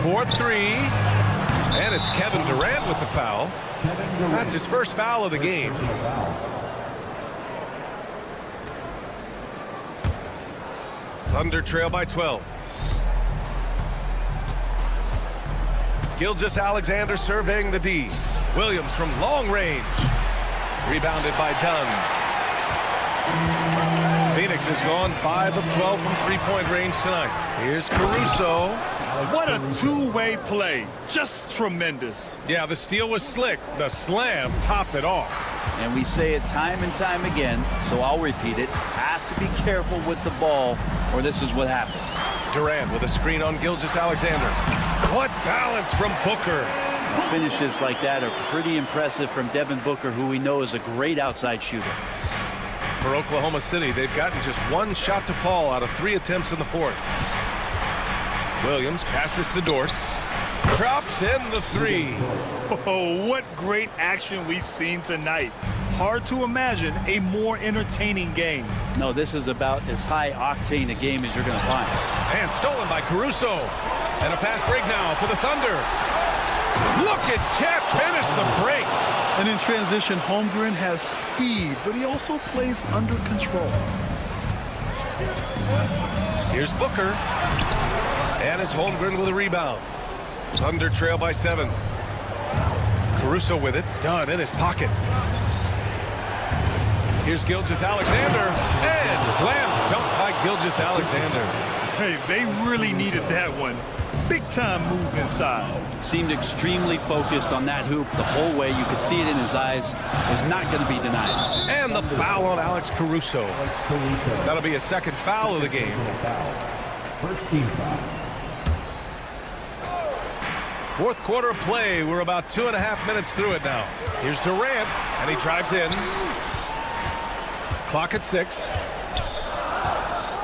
For 3, and it's Kevin Durant with the foul. That's his first foul of the game. Thunder trail by 12. Gilgeous-Alexander surveying the D. Williams from long range. Rebounded by Dunn. Phoenix has gone 5 of 12 from three-point range tonight. Here's Caruso. What a two-way play. Just tremendous. Yeah, the steal was slick. The slam topped it off. And we say it time and time again, so I'll repeat it. Have to be careful with the ball, or this is what happens. Durant with a screen on Gilgeous-Alexander. What balance from Booker. Finishes like that are pretty impressive from Devin Booker, who we know is a great outside shooter. For Oklahoma City, they've gotten just 1 shot to fall out of 3 attempts in the fourth. Williams passes to Dort. Drops in the 3. Oh, what great action we've seen tonight. Hard to imagine a more entertaining game. No, this is about as high-octane a game as you're going to find. And stolen by Caruso. And a fast break now for the Thunder. Look at Chet finish the break. And in transition, Holmgren has speed, but he also plays under control. Here's Booker. And it's Holmgren with a rebound. Thunder trail by 7. Caruso with it. Dunn in his pocket. Here's Gilgeous-Alexander. And slam dunk by Gilgeous-Alexander. Hey, they really needed that one. Big time move inside. Seemed extremely focused on that hoop the whole way. You could see it in his eyes. Was not going to be denied. And the foul on Alex Caruso. That'll be a second foul of the game. First team foul. Fourth quarter of play. We're about 2.5 minutes through it now. Here's Durant, and he drives in. Clock at 6.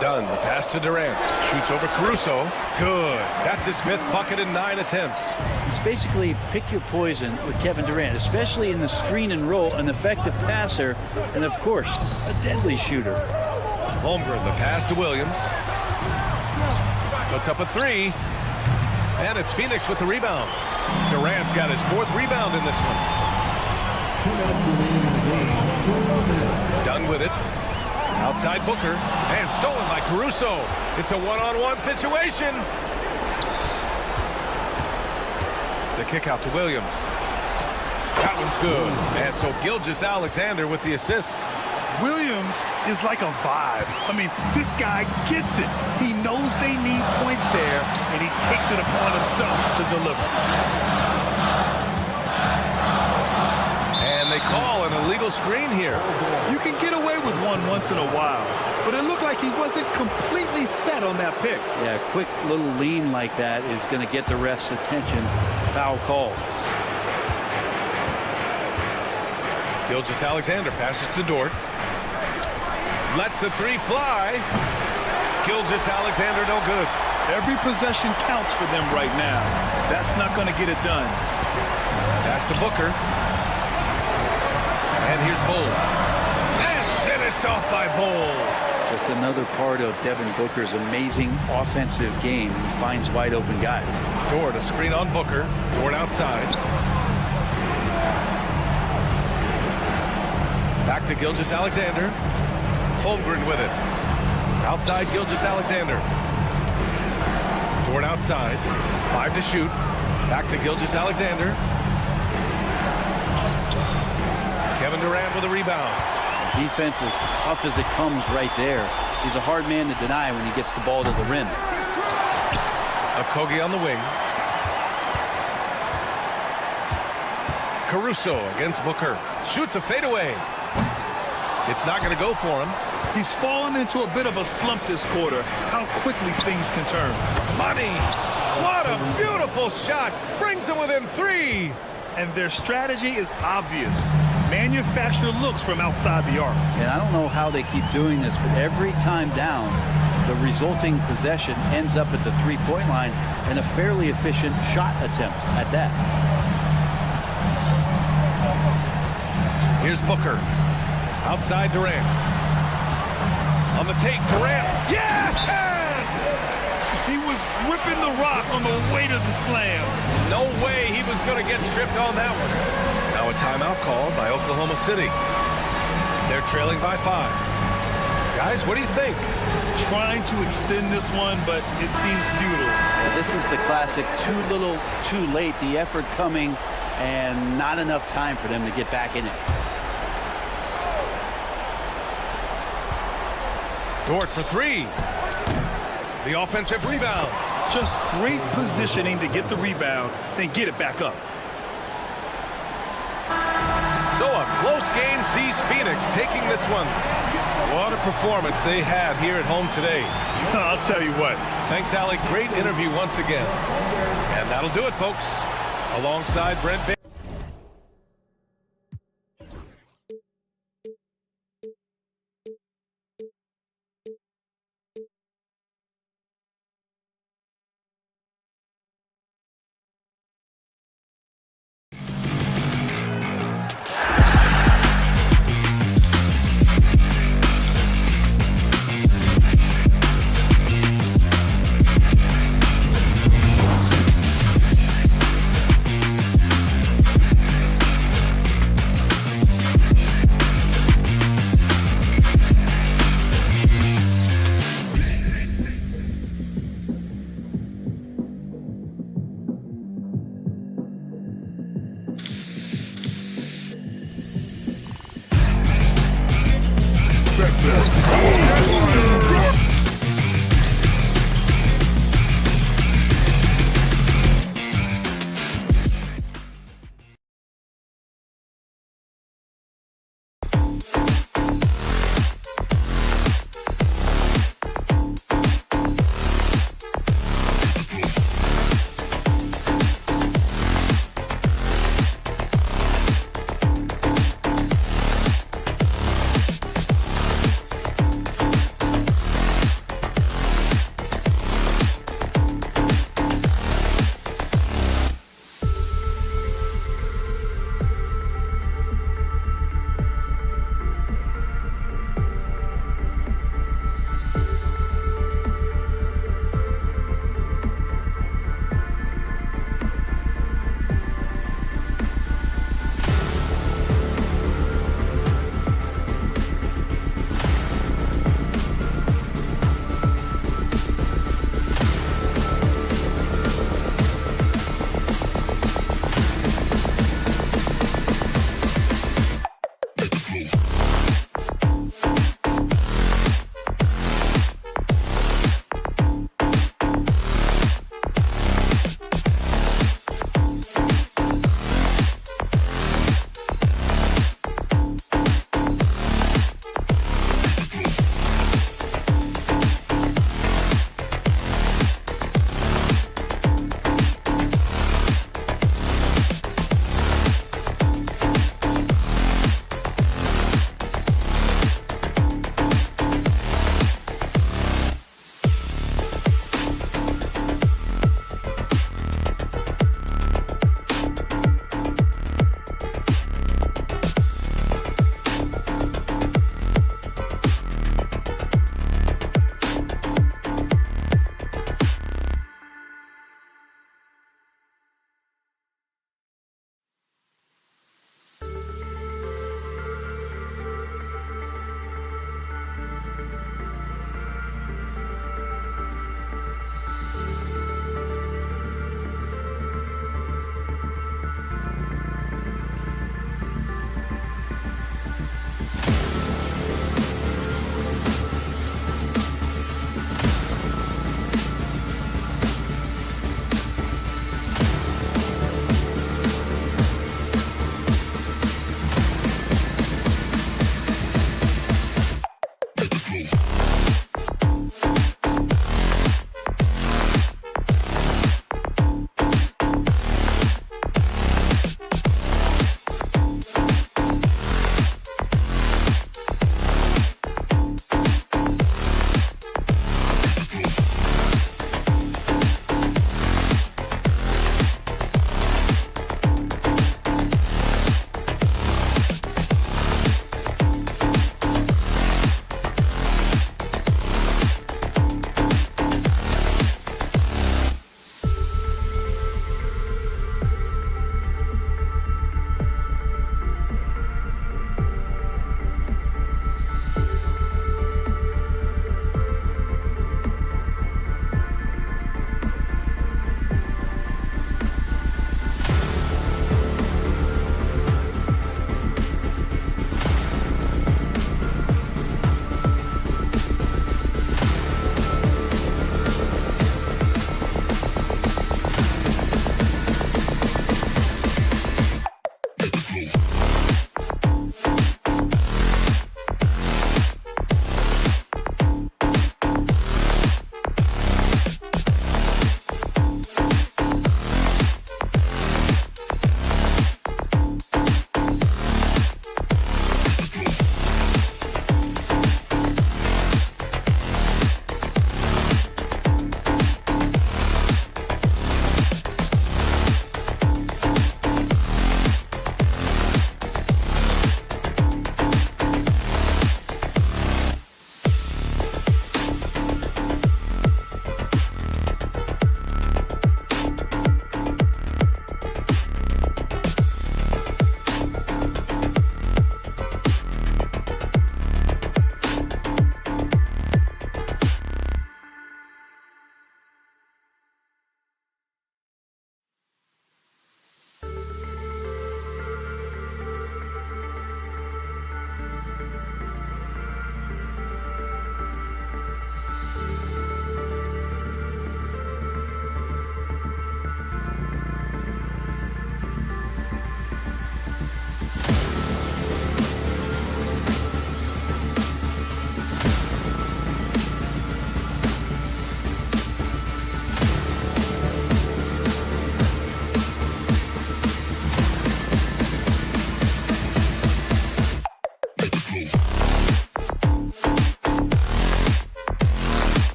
Dunn, the pass to Durant. Shoots over Caruso. Good. That's his 5th bucket in 9 attempts. It's basically pick your poison with Kevin Durant, especially in the screen and roll, an effective passer, and of course, a deadly shooter. Holmgren, the pass to Williams. Puts up a 3. And it's Phoenix with the rebound. Durant's got his 4th rebound in this one. 2 minutes remaining in the game. 2 minutes. Dunn with it. Outside Booker. And stolen by Caruso. It's a one-on-one situation. The kick out to Williams. That one's good. And so Gilgeous-Alexander with the assist. Williams is like a vibe. I mean, this guy gets it. He knows they need points there, and he takes it upon himself to deliver. And they call an illegal screen here. You can get away with one once in a while, but it looked like he wasn't completely set on that pick. Yeah, a quick little lean like that is going to get the ref's attention. Foul call. Gilgeous-Alexander passes to Dort. Lets the three fly. Gilgeous-Alexander no good. Every possession counts for them right now. That's not going to get it done. Pass to Booker. And here's Bull. And finished off by Bull. Just another part of Devin Booker's amazing offensive game. He finds wide open guys. Dort, a screen on Booker. Dort outside. Back to Gilgeous-Alexander. Holmgren with it. Outside Gilgeous-Alexander. Dort outside. 5 to shoot. Back to Gilgeous-Alexander. Kevin Durant with a rebound. Defense as tough as it comes right there. He's a hard man to deny when he gets the ball to the rim. Okogie on the wing. Caruso against Booker. Shoots a fadeaway. It's not going to go for him. He's fallen into a bit of a slump this quarter. How quickly things can turn. Money! What a beautiful shot! Brings him within 3. And their strategy is obvious. Manufacture looks from outside the arc. And I don't know how they keep doing this, but every time down, the resulting possession ends up at the three-point line and a fairly efficient shot attempt at that. Here's Booker. Outside Durant. On the take, Durant. Yes! He was gripping the rock on the way to the slam. No way he was going to get stripped on that one. Now a timeout called by Oklahoma City. They're trailing by 5. Guys, what do you think? Trying to extend this one, but it seems futile. Yeah, this is the classic too little, too late. The effort coming and not enough time for them to get back in it. Dort for 3. The offensive rebound. Just great positioning to get the rebound, then get it back up. So a close game sees Phoenix taking this one. What a performance they had here at home today. I'll tell you what. Thanks, Alec. Great interview once again. And that'll do it, folks. Alongside Brent Bates.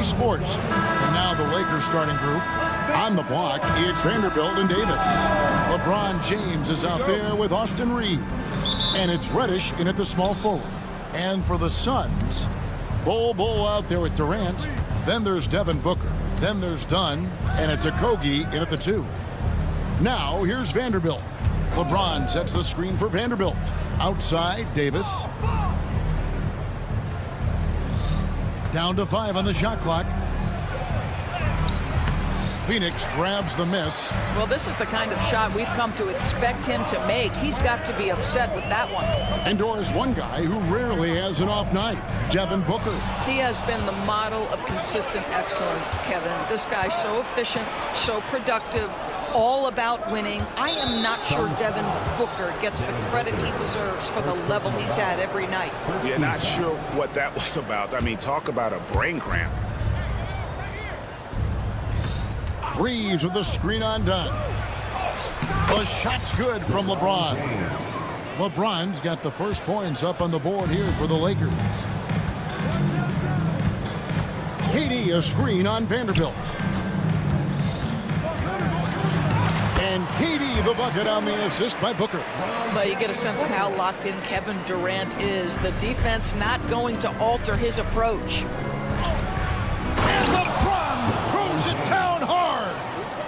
Sports. And now the Lakers starting group. On the block, it's Vanderbilt and Davis. LeBron James is out there with Austin Reeves. And it's Reddish in at the small forward. And for the Suns, Bull out there with Durant. Then there's Devin Booker. Then there's Dunn. And it's Okogie in at the 2. Now here's Vanderbilt. LeBron sets the screen for Vanderbilt. Outside, Davis. Down to 5 on the shot clock. Phoenix grabs the miss. Well, this is the kind of shot we've come to expect him to make. He's got to be upset with that one. And Doris, one guy who rarely has an off night, Devin Booker. He has been the model of consistent excellence, Kevin. This guy's so efficient, so productive, all about winning. I am not sure Devin Booker gets the credit he deserves for the level he's at every night. Yeah, not sure what that was about. I mean, talk about a brain cramp. Reeves with the screen on Dunn. The shot's good from LeBron. LeBron's got the first points up on the board here for the Lakers. KD a screen on Vanderbilt. And KD the bucket on the assist by Booker. But you get a sense of how locked in Kevin Durant is. The defense not going to alter his approach. And LeBron throws it down hard.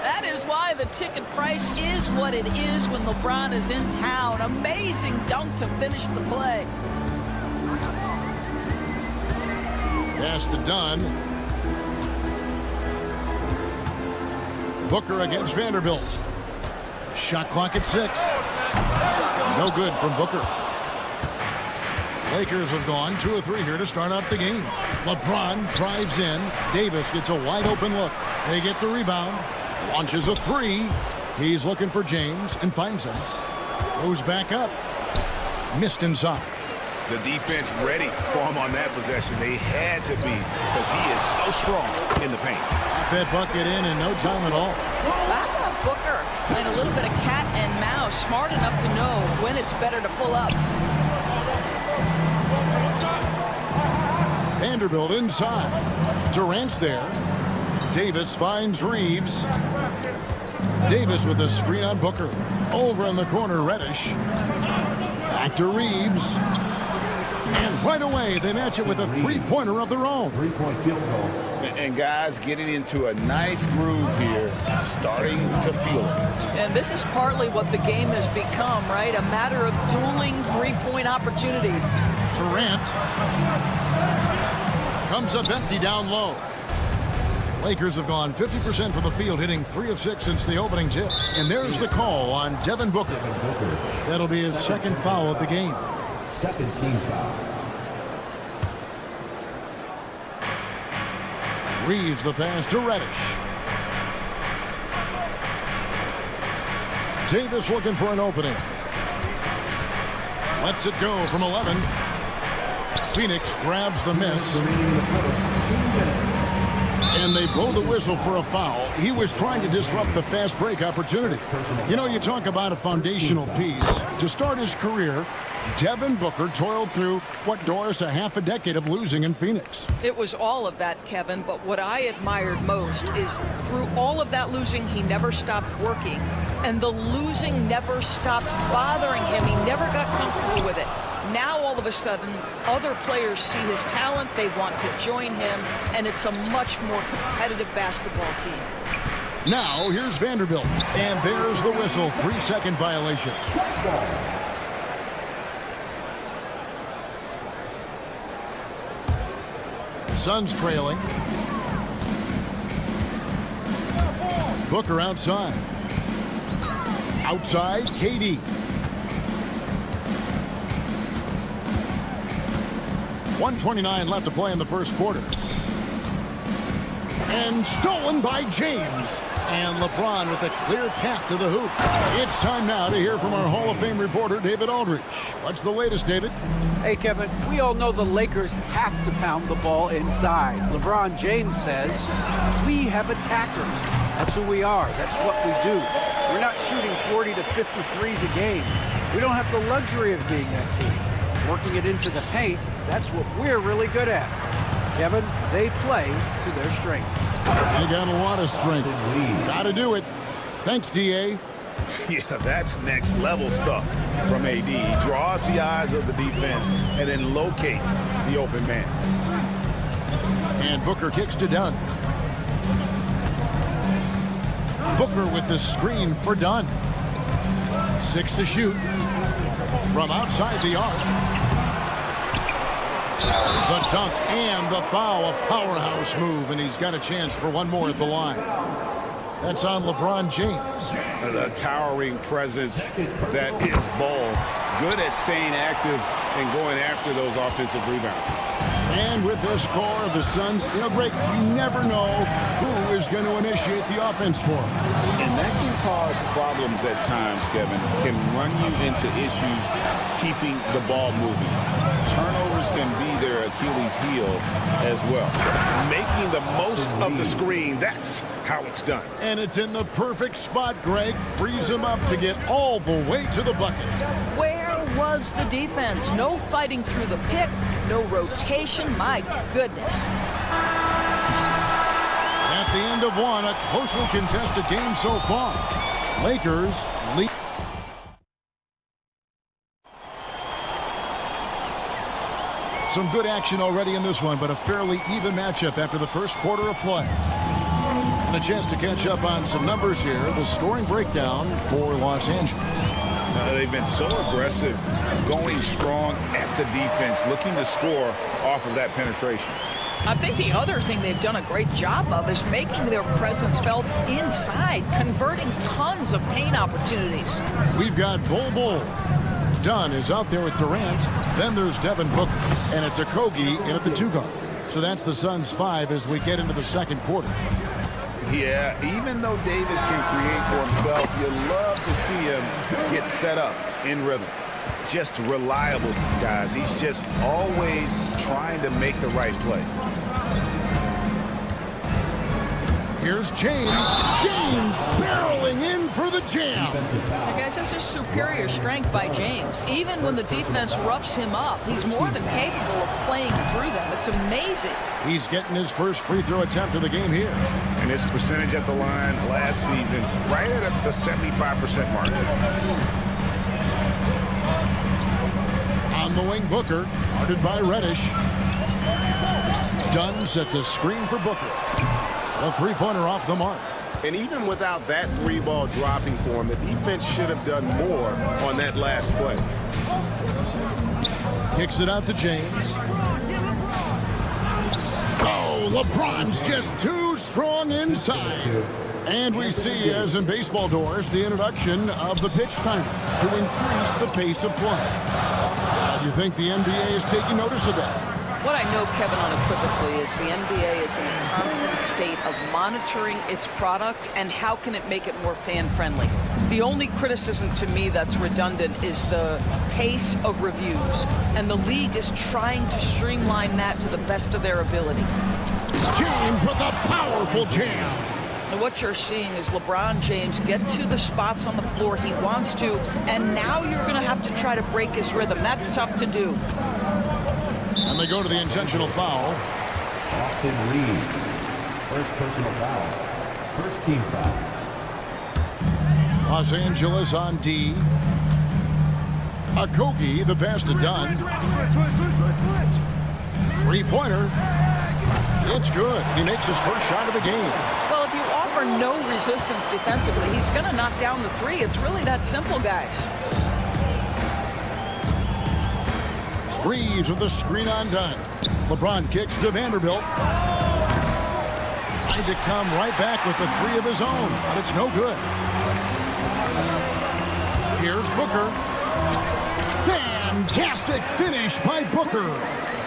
That is why the ticket price is what it is when LeBron is in town. Amazing dunk to finish the play. Pass to Dunn. Booker against Vanderbilt. Shot clock at 6. No good from Booker. Lakers have gone 2 of 3 here to start out the game. LeBron drives in. Davis gets a wide open look. They get the rebound. Launches a 3. He's looking for James and finds him. Goes back up. Missed inside. The defense ready for him on that possession. They had to be because he is so strong in the paint. That bucket in no time at all. Booker playing a little bit of cat and mouse, smart enough to know when it's better to pull up. Vanderbilt inside. Durant's there. Davis finds Reeves. Davis with a screen on Booker. Over in the corner, Reddish. Back to Reeves. And right away, they match it with a three-pointer of their own. Three-point field goal. And guys getting into a nice groove here, starting to feel it. And this is partly what the game has become, right? A matter of dueling three-point opportunities. Durant comes up empty down low. Lakers have gone 50% from the field, hitting 3 of 6 since the opening tip. And there's the call on Devin Booker. That'll be his second foul of the game. Second team foul. Reeves the pass to Reddish. Davis looking for an opening. Lets it go from 11. Phoenix grabs the miss. And they blow the whistle for a foul. He was trying to disrupt the fast break opportunity. You know, you talk about a foundational piece. To start his career, Devin Booker toiled through what, Doris, a half a decade of losing in Phoenix. It was all of that, Kevin, but what I admired most is through all of that losing, he never stopped working. And the losing never stopped bothering him. He never got comfortable with it. Now, all of a sudden, other players see his talent, they want to join him, and it's a much more competitive basketball team. Now, here's Vanderbilt, and there's the whistle, 3-second violation. The Suns trailing. Booker outside. Outside, KD. 1:29 left to play in the first quarter. And stolen by James. And LeBron with a clear path to the hoop. It's time now to hear from our Hall of Fame reporter, David Aldridge. What's the latest, David? Hey, Kevin, we all know the Lakers have to pound the ball inside. LeBron James says, we have attackers. That's who we are. That's what we do. We're not shooting 40 to 53s a game. We don't have the luxury of being that team. Working it into the paint, that's what we're really good at. Kevin, they play to their strengths. They got a lot of strength. Got to do it. Thanks, D.A. Yeah, that's next level stuff from AD. He draws the eyes of the defense and then locates the open man. And Booker kicks to Dunn. Booker with the screen for Dunn. 6 to shoot from outside the arc. The dunk and the foul, a powerhouse move, and he's got a chance for one more at the line. That's on LeBron James. The towering presence that is Ball. Good at staying active and going after those offensive rebounds. And with this score of the Suns, you know, Greg, you never know who is going to initiate the offense for them. And that can cause problems at times, Kevin. Can run you into issues keeping the ball moving. Turnovers can be their Achilles heel as well. Making the most of the screen, that's how it's done. And it's in the perfect spot, Greg. Frees him up to get all the way to the bucket. Where was the defense? No fighting through the pick, no rotation. My goodness. At the end of one, a closely contested game so far. Lakers lead. Some good action already in this one, but a fairly even matchup after the first quarter of play. And a chance to catch up on some numbers here. The scoring breakdown for Los Angeles. They've been so aggressive, going strong at the defense, looking to score off of that penetration. I think the other thing they've done a great job of is making their presence felt inside, converting tons of paint opportunities. We've got Bol. Dunn is out there with Durant. Then there's Devin Booker. And it's Okogie in at the 2-guard. So that's the Suns' 5 as we get into the second quarter. Yeah, even though Davis can create for himself, you love to see him get set up in rhythm. just reliable, guys. He's just always trying to make the right play. Here's James. James barreling in for the jam. Guys, that's just superior strength by James. Even when the defense roughs him up, he's more than capable of playing through them. It's amazing. He's getting his first free throw attempt of the game here. And his percentage at the line last season, right at the 75% mark. On the wing, Booker, guarded by Reddish. Dunn sets a screen for Booker. A three-pointer off the mark. And even without that three-ball dropping for him, the defense should have done more on that last play. Kicks it out to James. Oh, LeBron's just too strong inside. And we see, as in baseball doors, the introduction of the pitch timer to increase the pace of play. Do you think the NBA is taking notice of that? What I know, Kevin, unequivocally is the NBA is in a constant state of monitoring its product and how can it make it more fan-friendly. The only criticism to me that's redundant is the pace of reviews, and the league is trying to streamline that to the best of their ability. James with a powerful jam. And what you're seeing is LeBron James get to the spots on the floor he wants to, and now you're going to have to try to break his rhythm. That's tough to do. And they go to the intentional foul. Austin Reeves. First personal foul. First team foul. Los Angeles on D. Okogie, the pass to Dunn. Three-pointer. It's good. He makes his first shot of the game. Well, if you offer no resistance defensively, he's going to knock down the three. It's really that simple, guys. Reeves with the screen on Dunn. LeBron kicks to Vanderbilt. Tried to come right back with the three of his own, but it's no good. Here's Booker. Fantastic finish by Booker.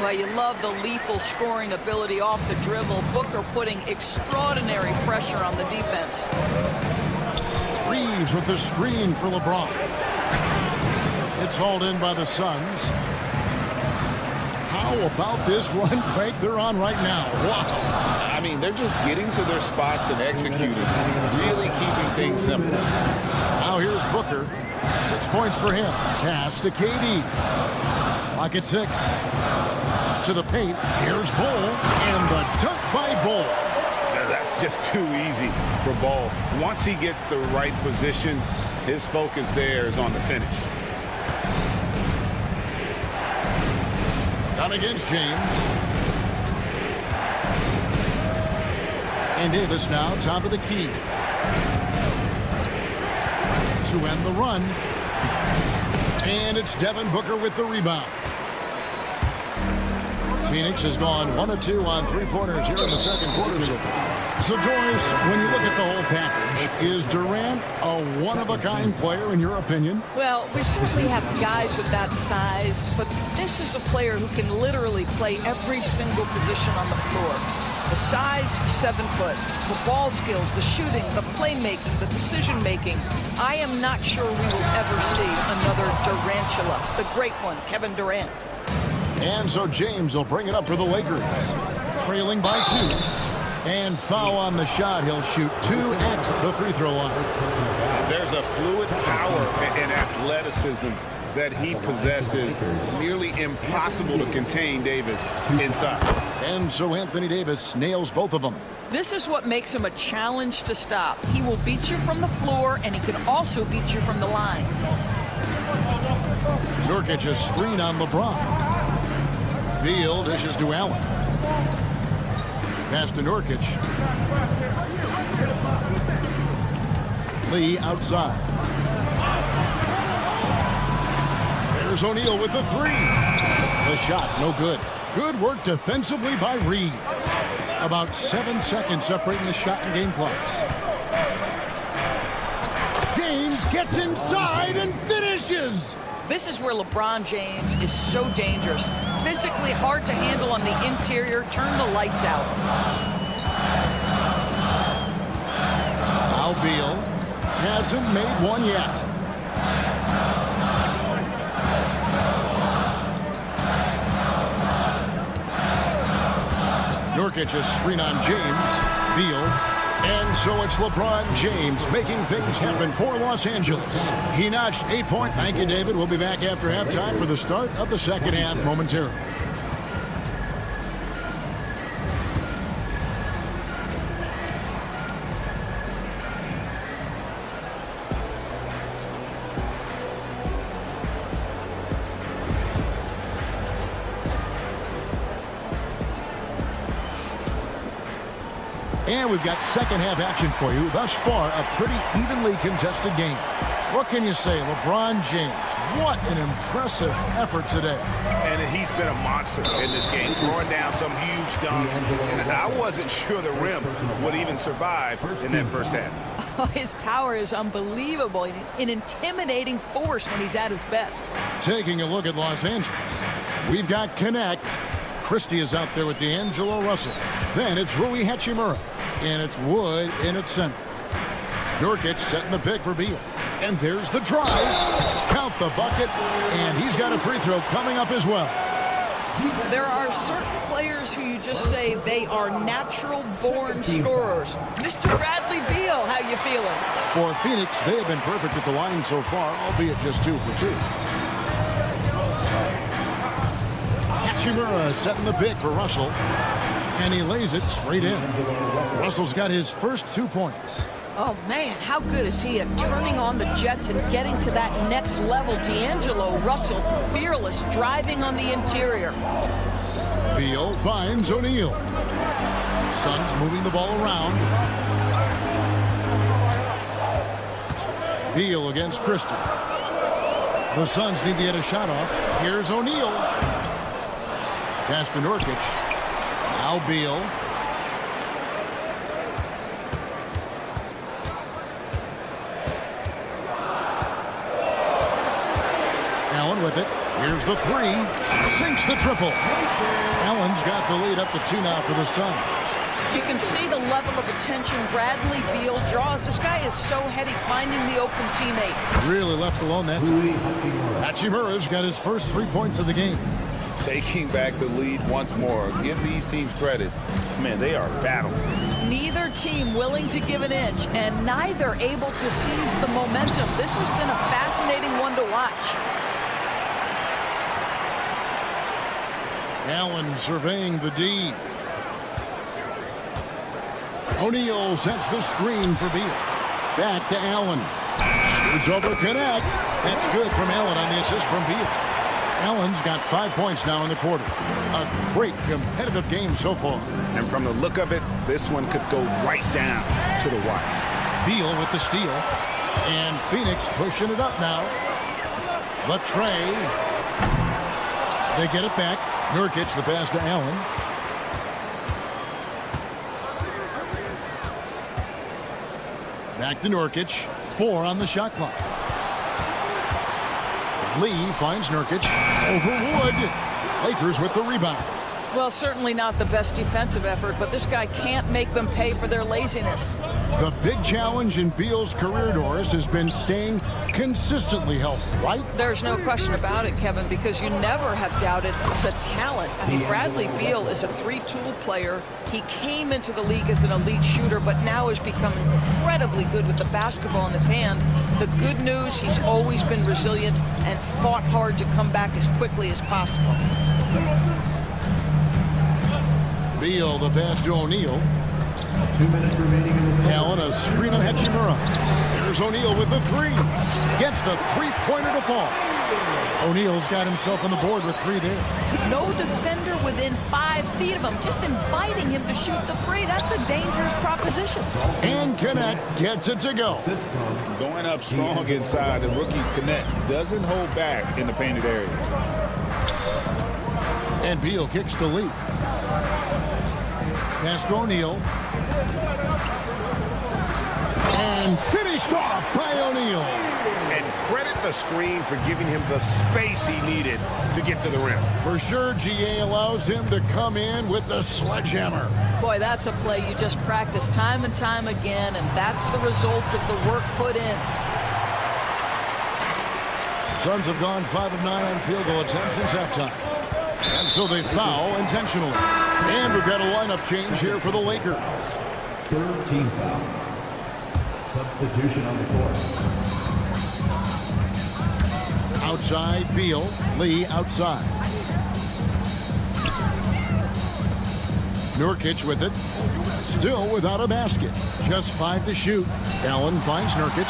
Well, you love the lethal scoring ability off the dribble. Booker putting extraordinary pressure on the defense. Reeves with the screen for LeBron. It's hauled in by the Suns. How about this run, Craig, they're on right now? Wow. I mean, they're just getting to their spots and executing, really keeping things simple. Now here's Booker. 6 points for him. Pass to KD. Clock at 6. To the paint. Here's Bull. And the dunk by Bull. That's just too easy for Ball. Once he gets the right position, his focus there is on the finish. Down against James. And Davis now top of the key. To end the run. And it's Devin Booker with the rebound. Phoenix has gone 1 of 2 on three-pointers here in the second quarter. So, Doris, when you look at the whole package, is Durant a one-of-a-kind player in your opinion? Well, we certainly have guys with that size, but this is a player who can literally play every single position on the floor. The size, 7 foot. The ball skills, the shooting, the playmaking, the decision-making. I am not sure we will ever see another Durantula, the great one, Kevin Durant. And so James will bring it up for the Lakers. Trailing by 2. And foul on the shot. He'll shoot 2 at the free throw line. There's a fluid power and athleticism that he possesses. Nearly impossible to contain Davis inside. And so Anthony Davis nails both of them. This is what makes him a challenge to stop. He will beat you from the floor, and he can also beat you from the line. Nurkic a screen on LeBron. Beal dishes to Allen. Pass to Nurkic. Lee outside. There's O'Neal with the 3. The shot, no good. Good work defensively by Reed. About 7 seconds separating the shot and game clocks. James gets inside and finishes. This is where LeBron James is so dangerous. Physically hard to handle on the interior. Turn the lights out. Now Beal hasn't made one yet. Nurkic a screen on James. Beal. And so it's LeBron James making things happen for Los Angeles. He notched 8 points. Thank you, David. We'll be back after halftime for the start of the second half momentarily. And we've got second half action for you. Thus far, a pretty evenly contested game. What can you say? LeBron James, what an impressive effort today. And he's been a monster in this game, throwing down some huge dunks. And I wasn't sure the rim would even survive in that first half. Oh, his power is unbelievable, an intimidating force when he's at his best. Taking a look at Los Angeles, we've got Connect. Christie is out there with D'Angelo Russell. Then it's Rui Hachimura. And it's Wood in its center. Nurkic setting the pick for Beal. And there's the drive. Count the bucket. And he's got a free throw coming up as well. There are certain players who you just say they are natural-born scorers. Mr. Bradley Beal, how you feeling? For Phoenix, they have been perfect at the line so far, albeit just 2 for 2. Hachimura setting the pick for Russell. And he lays it straight in. Russell's got his first 2 points. Oh, man, how good is he at turning on the Jets and getting to that next level? D'Angelo Russell, fearless, driving on the interior. Beal finds O'Neal. Suns moving the ball around. Beal against Christie. The Suns need to get a shot off. Here's O'Neal. Pass to Nurkic. Now Beal. Allen with it. Here's the 3. Sinks the triple. Allen's got the lead up to 2 now for the Suns. You can see the level of attention Bradley Beal draws. This guy is so heady finding the open teammate. Really left alone that time. Hachimura's got his first 3 points of the game. Taking back the lead once more. Give these teams credit. Man, they are battling. Neither team willing to give an inch, and neither able to seize the momentum. This has been a fascinating one to watch. Allen surveying the D. O'Neal sets the screen for Beal. Back to Allen. Shoots over Connect. That's good from Allen on the assist from Beal. Allen's got 5 points now in the quarter. A great competitive game so far. And from the look of it, this one could go right down to the wire. Beal with the steal. And Phoenix pushing it up now. The tray. They get it back. Nurkic the pass to Allen. Back to Nurkic. 4 on the shot clock. Lee finds Nurkic. Over Wood. Lakers with the rebound. Well, certainly not the best defensive effort, but this guy can't make them pay for their laziness. The big challenge in Beal's career, Doris, has been staying consistently healthy, right? There's no question about it, Kevin, because you never have doubted the talent. I mean, Bradley Beal is a 3-tool player. He came into the league as an elite shooter, but now has become incredibly good with the basketball in his hand. The good news, he's always been resilient and fought hard to come back as quickly as possible. Beal the pass to O'Neal. 2 minutes remaining in the Allen a screen on Hachimura. There's O'Neal with the 3. Gets the 3-pointer to fall. O'Neal's got himself on the board with 3 there. No defender within 5 feet of him, just inviting him to shoot the 3. That's a dangerous proposition. And Connect gets it to go. Going up strong inside, the rookie Connect doesn't hold back in the painted area. And Beal kicks to Lee. Pass to O'Neal. And finished off by O'Neal. And credit the screen for giving him the space he needed to get to the rim. For sure, GA allows him to come in with the sledgehammer. Boy, that's a play you just practice time and time again, and that's the result of the work put in. Suns have gone 5 of 9 on field goal attempts since halftime. And so they foul intentionally. And we've got a lineup change here for the Lakers. Third team foul. Substitution on the court. Outside, Beal. Lee outside. Nurkic with it. Still without a basket. Just 5 to shoot. Allen finds Nurkic.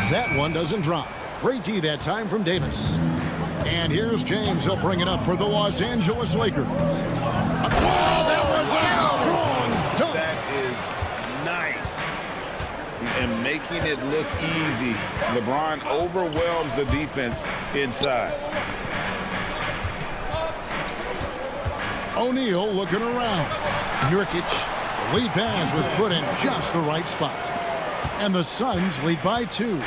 That one doesn't drop. Great D that time from Davis. And here's James. He'll bring it up for the Los Angeles Lakers. That was a strong dunk. That is nice. And making it look easy. LeBron overwhelms the defense inside. O'Neal looking around. Nurkic. The lead pass was put in just the right spot. And the Suns lead by 2.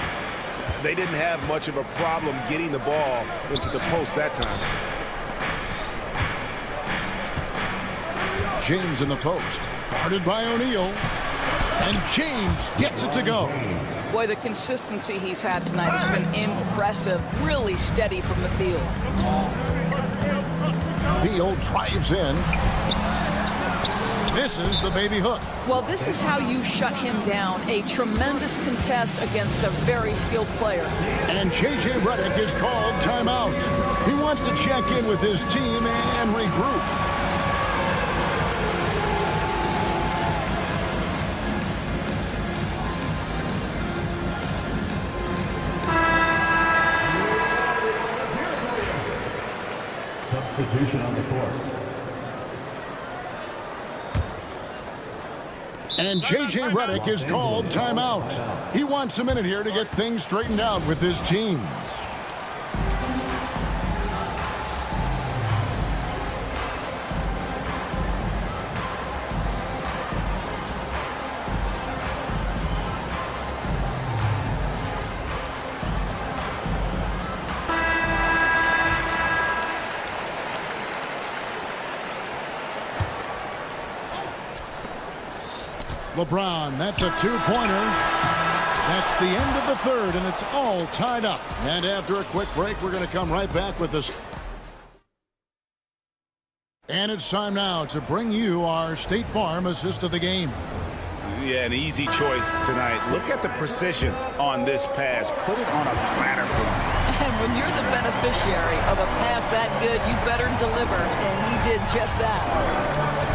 They didn't have much of a problem getting the ball into the post that time. James in the post. Guarded by O'Neal. And James gets it to go. Boy, the consistency he's had tonight has been impressive. Really steady from the field. Beal drives in. Misses the baby hook. Well, this is how you shut him down. A tremendous contest against a very skilled player. And J.J. Redick is called timeout. He wants to check in with his team and regroup. Substitution on the court. And J.J. Redick is called timeout. He wants a minute here to get things straightened out with his team. LeBron, that's a 2-pointer. That's the end of the third, and it's all tied up. And after a quick break, we're going to come right back with this. And it's time now to bring you our State Farm assist of the game. Yeah, an easy choice tonight. Look at the precision on this pass. Put it on a platter for him. And when you're the beneficiary of a pass that good, you better deliver. And he did just that.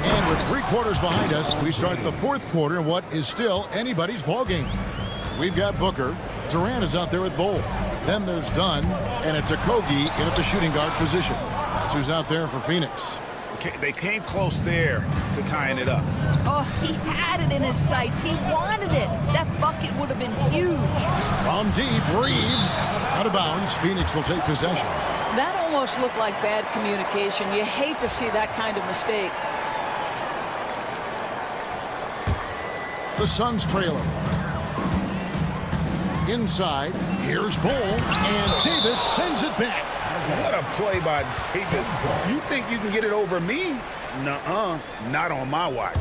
And with 3 quarters behind us, we start the 4th quarter in what is still anybody's ball game. We've got Booker. Durant is out there with Bol. Then there's Dunn, and it's Okogie in at the shooting guard position. That's who's out there for Phoenix. Okay, they came close there to tying it up. Oh, he had it in his sights. He wanted it. That bucket would have been huge. From deep, Reeves. Out of bounds, Phoenix will take possession. That almost looked like bad communication. You hate to see that kind of mistake. The Suns trail him. Inside, here's Bol, and Davis sends it back. What a play by Davis. You think you can get it over me? Nuh-uh. Not on my watch.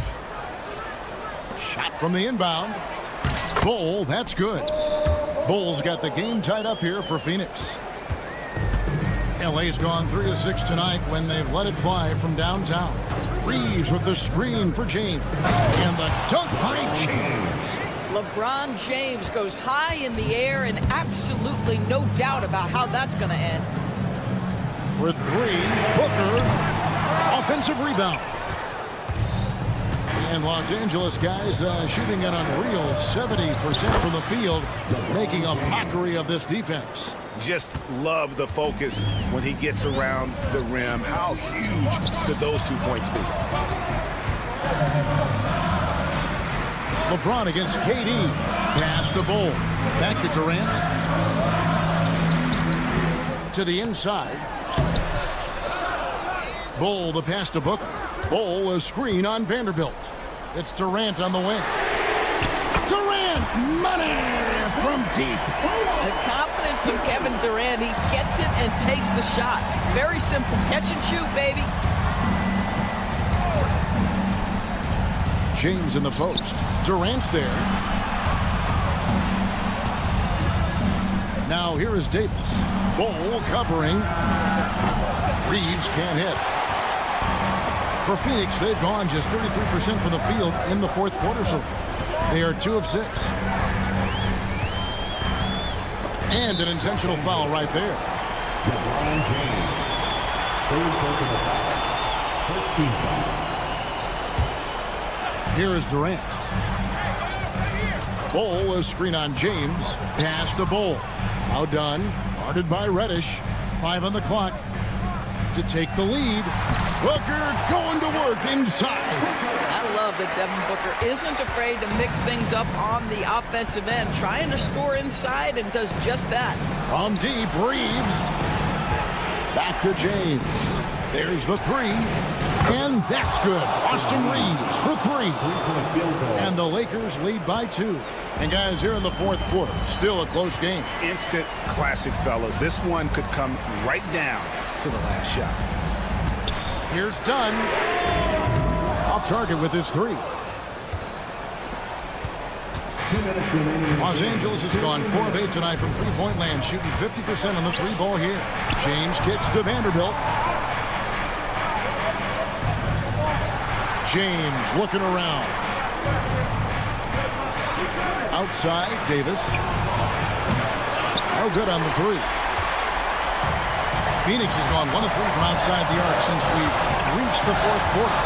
Shot from the inbound. Bol, that's good. Bol's got the game tied up here for Phoenix. LA's gone 3 of 6 tonight when they've let it fly from downtown. Reeves with the screen for James. And the dunk by James. LeBron James goes high in the air, and absolutely no doubt about how that's going to end. For 3, Booker. Offensive rebound. And Los Angeles guys shooting an unreal 70% from the field, making a mockery of this defense. Just love the focus when he gets around the rim. How huge could those 2 points be? LeBron against KD. Pass to Bol. Back to Durant. To the inside. Bol, the pass to Booker. Bol, a screen on Vanderbilt. It's Durant on the wing. Durant, money from deep. The confidence of Kevin Durant. He gets it and takes the shot. Very simple. Catch and shoot, baby. James in the post. Durant's there. Now here is Davis. Bull covering. Reeves can't hit. For Phoenix, they've gone just 33% from the field in the fourth quarter so far. They are 2 of 6. And an intentional foul right there. LeBron James. Third personal foul. First team foul. Here is Durant. Bull, a screen on James. Pass to Bull. Now done. Guarded by Reddish. 5 on the clock to take the lead. Booker going to work inside. I love that Devin Booker isn't afraid to mix things up on the offensive end, trying to score inside, and does just that. From deep, Reeves. Back to James. There's the 3. And that's good. Austin Reeves for 3. And the Lakers lead by 2. And guys, here in the fourth quarter, still a close game. Instant classic, fellas. This one could come right down to the last shot. Here's Dunn. Off target with his 3. 2 minutes remaining. Los Angeles has gone 4 of 8 tonight from three-point land, shooting 50% on the 3-ball here. James kicks to Vanderbilt. James looking around. Outside, Davis. No good on the 3. Phoenix has gone 1 of 3 from outside the arc since we've reached the fourth quarter.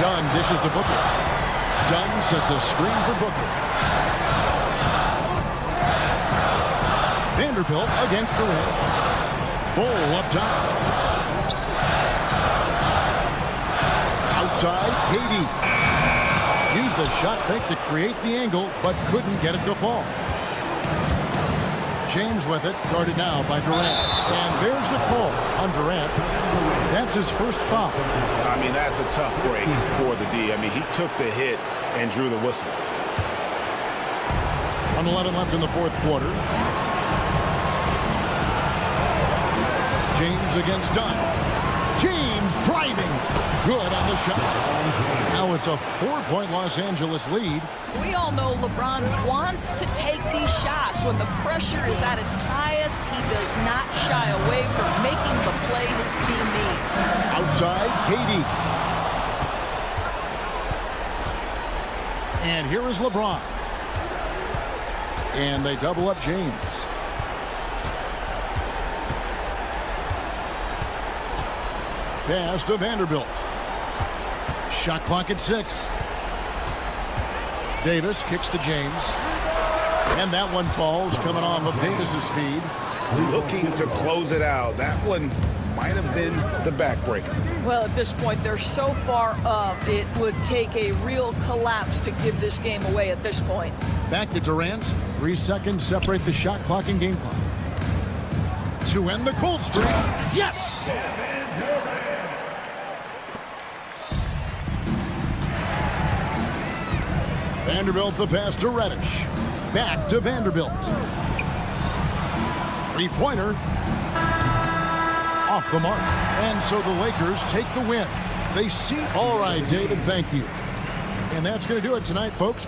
Dunn dishes to Booker. Dunn sets a screen for Booker. Vanderbilt against Durant. Bull up top. Outside, KD. Used the shot fake to create the angle, but couldn't get it to fall. James with it, guarded now by Durant. And there's the call on Durant. That's his first foul. I mean, that's a tough break for the D. I mean, he took the hit and drew the whistle. 1:11 left in the fourth quarter. James against Dunn. James driving. Good on the shot. Now it's a 4-point Los Angeles lead. We all know LeBron wants to take these shots. When the pressure is at its highest, he does not shy away from making the play his team needs. Outside, KD. And here is LeBron. And they double up James. Pass to Vanderbilt. Shot clock at 6. Davis kicks to James. And that one falls, coming off of Davis's feed. Looking to close it out. That one might have been the backbreaker. Well, at this point, they're so far up, it would take a real collapse to give this game away at this point. Back to Durant. 3 seconds separate the shot clock and game clock. To end the cold streak. Yes! Vanderbilt the pass to Reddish. Back to Vanderbilt. 3-pointer. Off the mark. And so the Lakers take the win. They see. All right, David, thank you. And that's going to do it tonight, folks.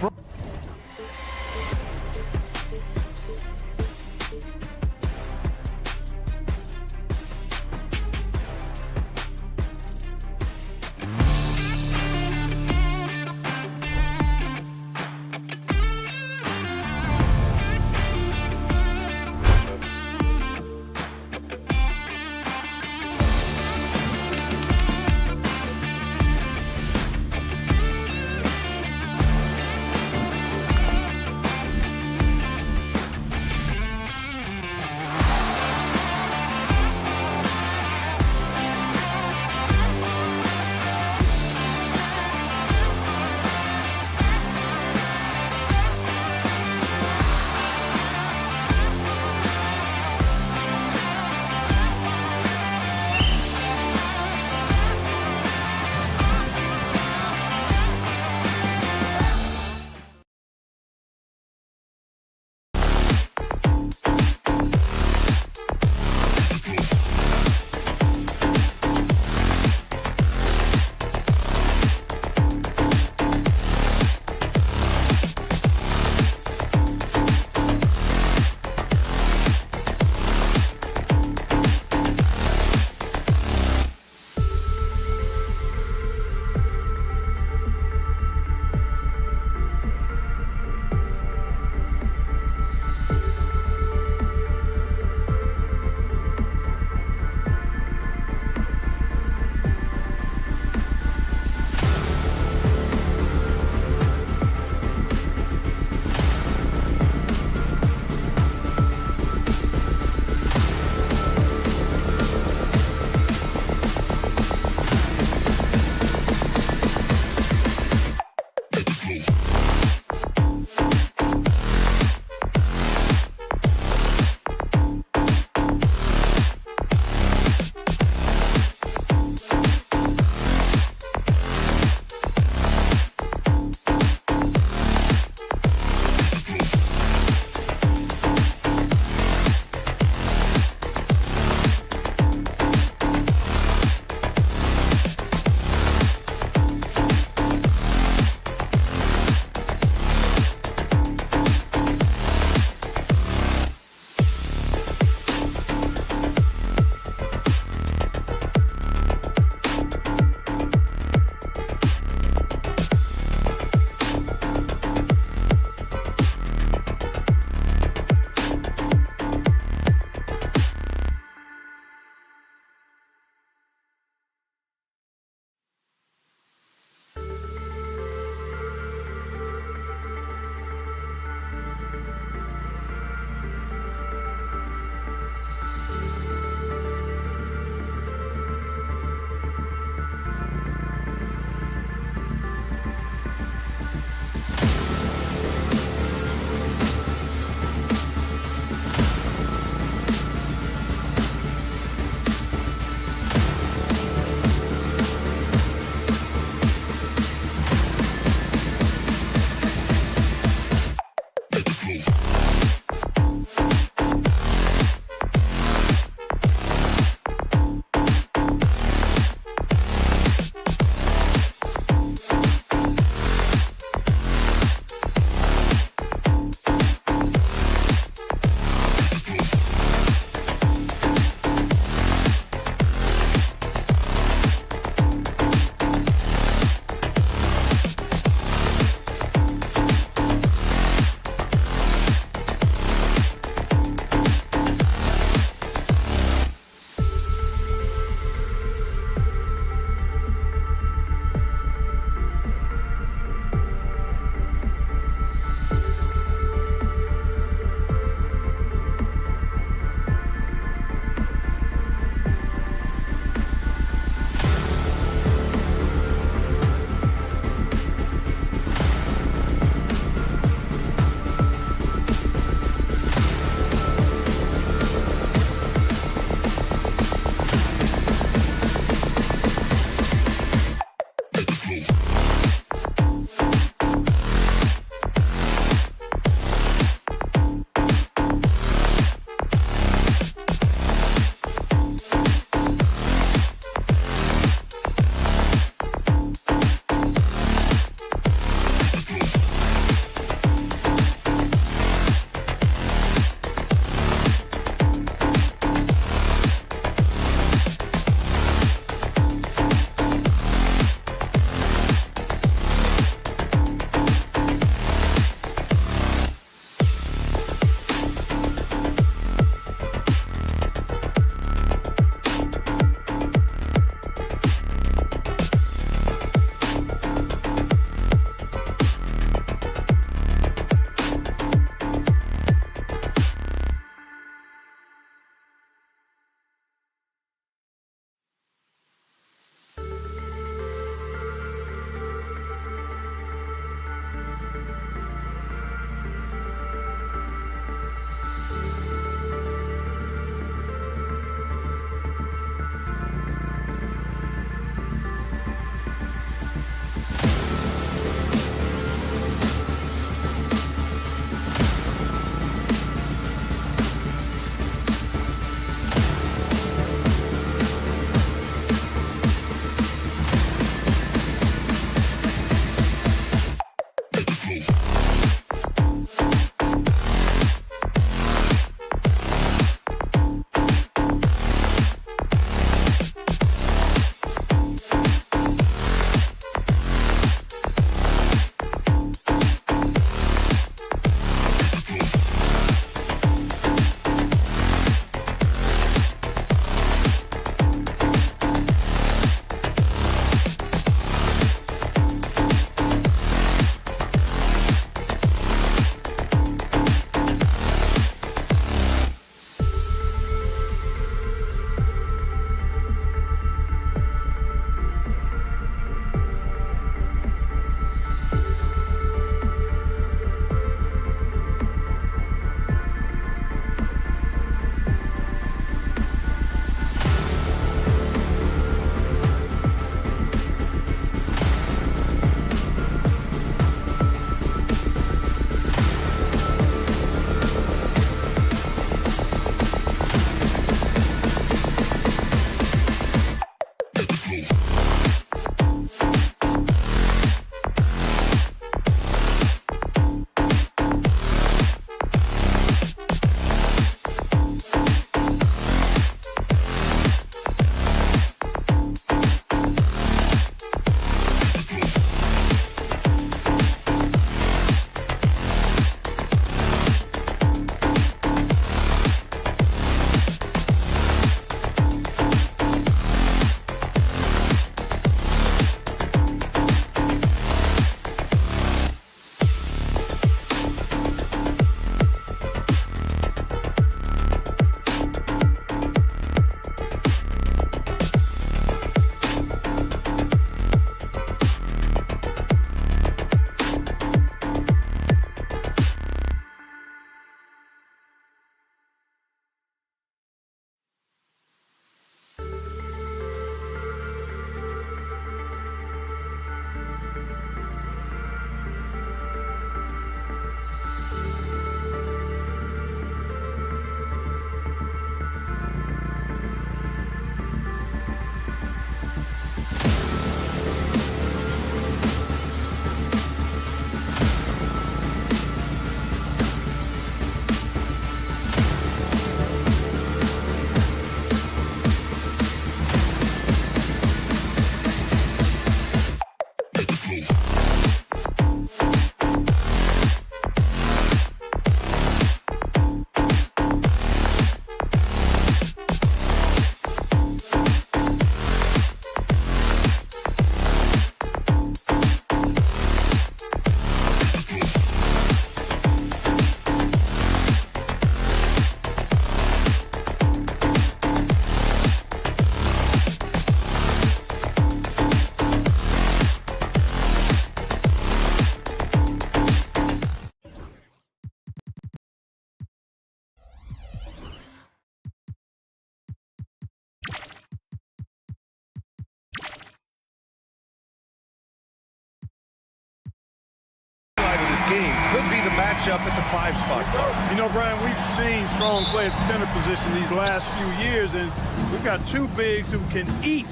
game could be the matchup at the 5 spot. You know, Brian, we've seen strong play at the center position these last few years, and we've got 2 bigs who can each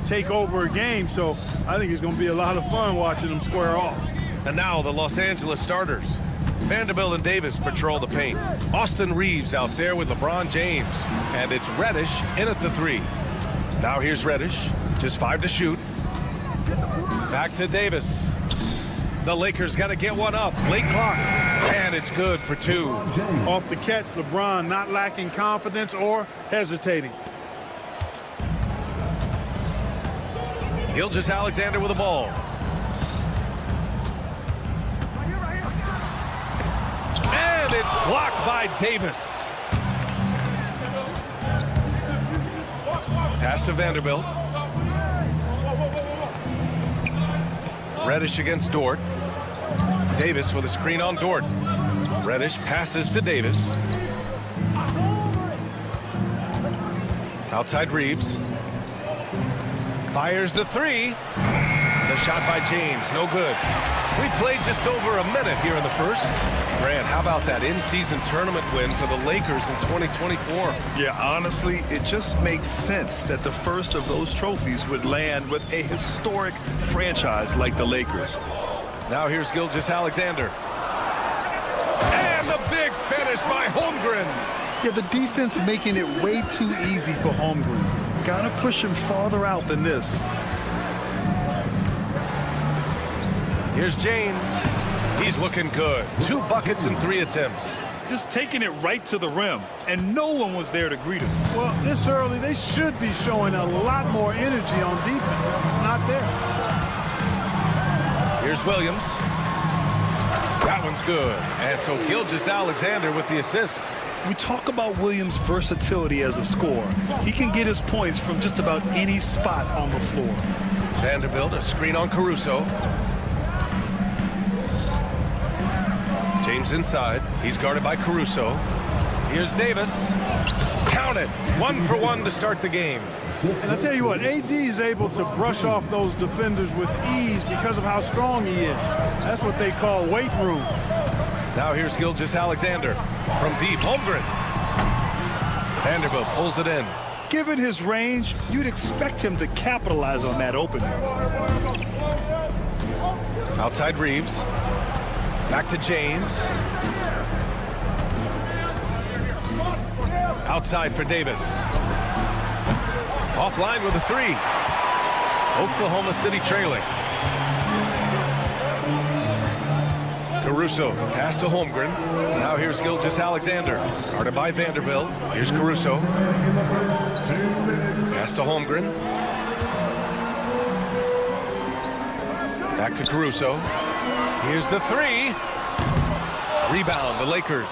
take over a game, so I think it's going to be a lot of fun watching them square off. And now the Los Angeles starters. Vanderbilt and Davis patrol the paint. Austin Reeves out there with LeBron James. And it's Reddish in at the 3. Now here's Reddish, just 5 to shoot. Back to Davis. The Lakers got to get one up. Late clock. And it's good for 2. Off the catch, LeBron not lacking confidence or hesitating. Gilgeous-Alexander with the ball. And it's blocked by Davis. Pass to Vanderbilt. Reddish against Dort. Davis with a screen on Dort. Reddish passes to Davis. Outside Reeves. Fires the 3. The shot by James, no good. We played just over a minute here in the first. Grant, how about that in-season tournament win for the Lakers in 2024? Yeah, honestly, it just makes sense that the first of those trophies would land with a historic franchise like the Lakers. Now here's Gilgeous-Alexander. And the big finish by Holmgren. Yeah, the defense making it way too easy for Holmgren. Gotta push him farther out than this. Here's James. He's looking good. 2 buckets in 3 attempts. Just taking it right to the rim, and no one was there to greet him. Well, this early, they should be showing a lot more energy on defense. It's not there. Here's Williams. That one's good. And so Gilgeous-Alexander with the assist. We talk about Williams' versatility as a scorer. He can get his points from just about any spot on the floor. Vanderbilt, a screen on Caruso. James inside. He's guarded by Caruso. Here's Davis. Count it. 1 for 1 to start the game. And I tell you what, AD is able to brush off those defenders with ease because of how strong he is. That's what they call weight room. Now here's Gilgeous-Alexander from deep. Holmgren. Vanderbilt pulls it in. Given his range, you'd expect him to capitalize on that opening. Outside Reeves. Back to James. Outside for Davis. Offline with a 3. Oklahoma City trailing. Caruso, pass to Holmgren. Now here's Gilgeous-Alexander. Guarded by Vanderbilt. Here's Caruso. Pass to Holmgren. Back to Caruso. Here's the 3. Rebound, the Lakers.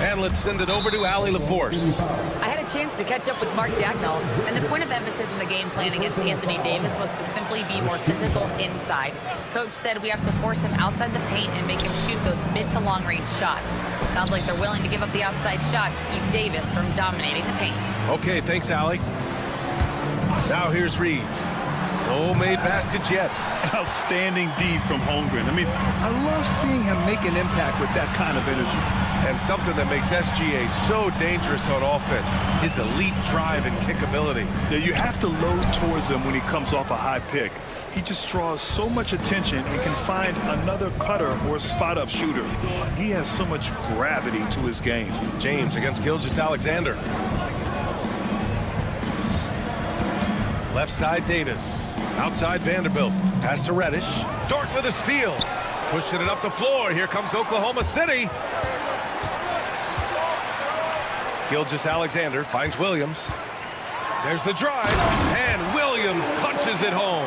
And let's send it over to Allie LaForce. I had a chance to catch up with Mark Dagnall, and the point of emphasis in the game plan against Anthony Davis was to simply be more physical inside. Coach said we have to force him outside the paint and make him shoot those mid to long range shots. Sounds like they're willing to give up the outside shot to keep Davis from dominating the paint. Okay, thanks, Allie. Now here's Reeves. No made baskets yet. Outstanding D from Holmgren. I mean, I love seeing him make an impact with that kind of energy. And something that makes SGA so dangerous on offense, his elite drive and kickability. Yeah, you have to load towards him when he comes off a high pick. He just draws so much attention and can find another cutter or spot-up shooter. He has so much gravity to his game. James against Gilgeous-Alexander. Left side, Davis. Outside, Vanderbilt. Pass to Reddish. Dort with a steal. Pushing it up the floor. Here comes Oklahoma City. Gilgeous-Alexander finds Williams. There's the drive. And Williams punches it home.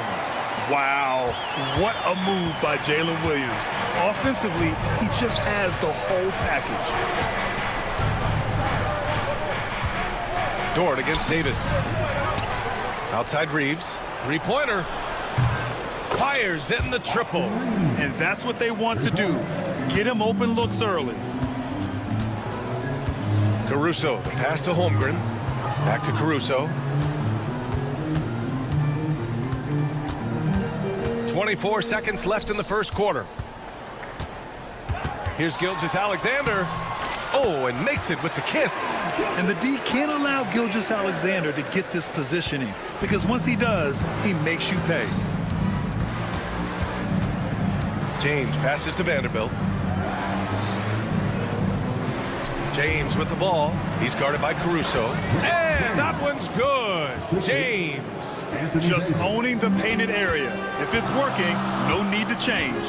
Wow, what a move by Jalen Williams. Offensively, he just has the whole package. Dort against Davis. Outside Reeves. Three-pointer. Fires in the triple. And that's what they want to do. Get him open looks early. Caruso, the pass to Holmgren. Back to Caruso. 24 seconds left in the first quarter. Here's Gilgeous-Alexander. Oh, and makes it with the kiss. And the D can't allow Gilgeous-Alexander to get this positioning, because once he does, he makes you pay. James passes to Vanderbilt. James with the ball. He's guarded by Caruso. And that one's good. James. Just owning the painted area. If it's working, no need to change.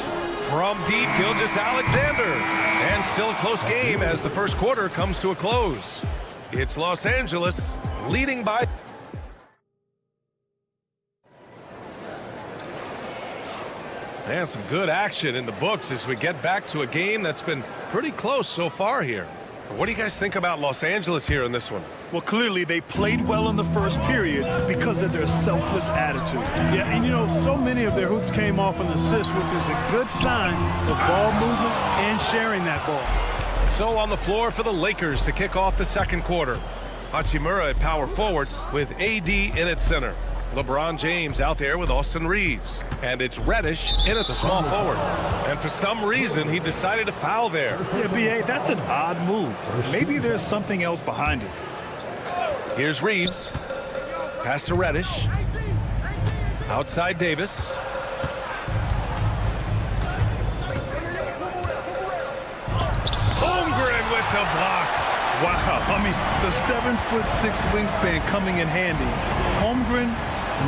From deep, Gilgeous-Alexander. And still a close game as the first quarter comes to a close. It's Los Angeles leading by... And some good action in the books as we get back to a game that's been pretty close so far here. What do you guys think about Los Angeles here in this one? Well, clearly they played well in the first period because of their selfless attitude. Yeah, and you know, so many of their hoops came off an assist, which is a good sign of ball movement and sharing that ball. So on the floor for the Lakers to kick off the second quarter. Hachimura at power forward with AD in at center. LeBron James out there with Austin Reeves. And it's Reddish in at the small forward. And for some reason, he decided to foul there. Yeah, B.A., that's an odd move. Maybe there's something else behind it. Here's Reeves. Pass to Reddish. Outside Davis. Holmgren with the block. Wow, I mean, the 7'6" wingspan coming in handy. Holmgren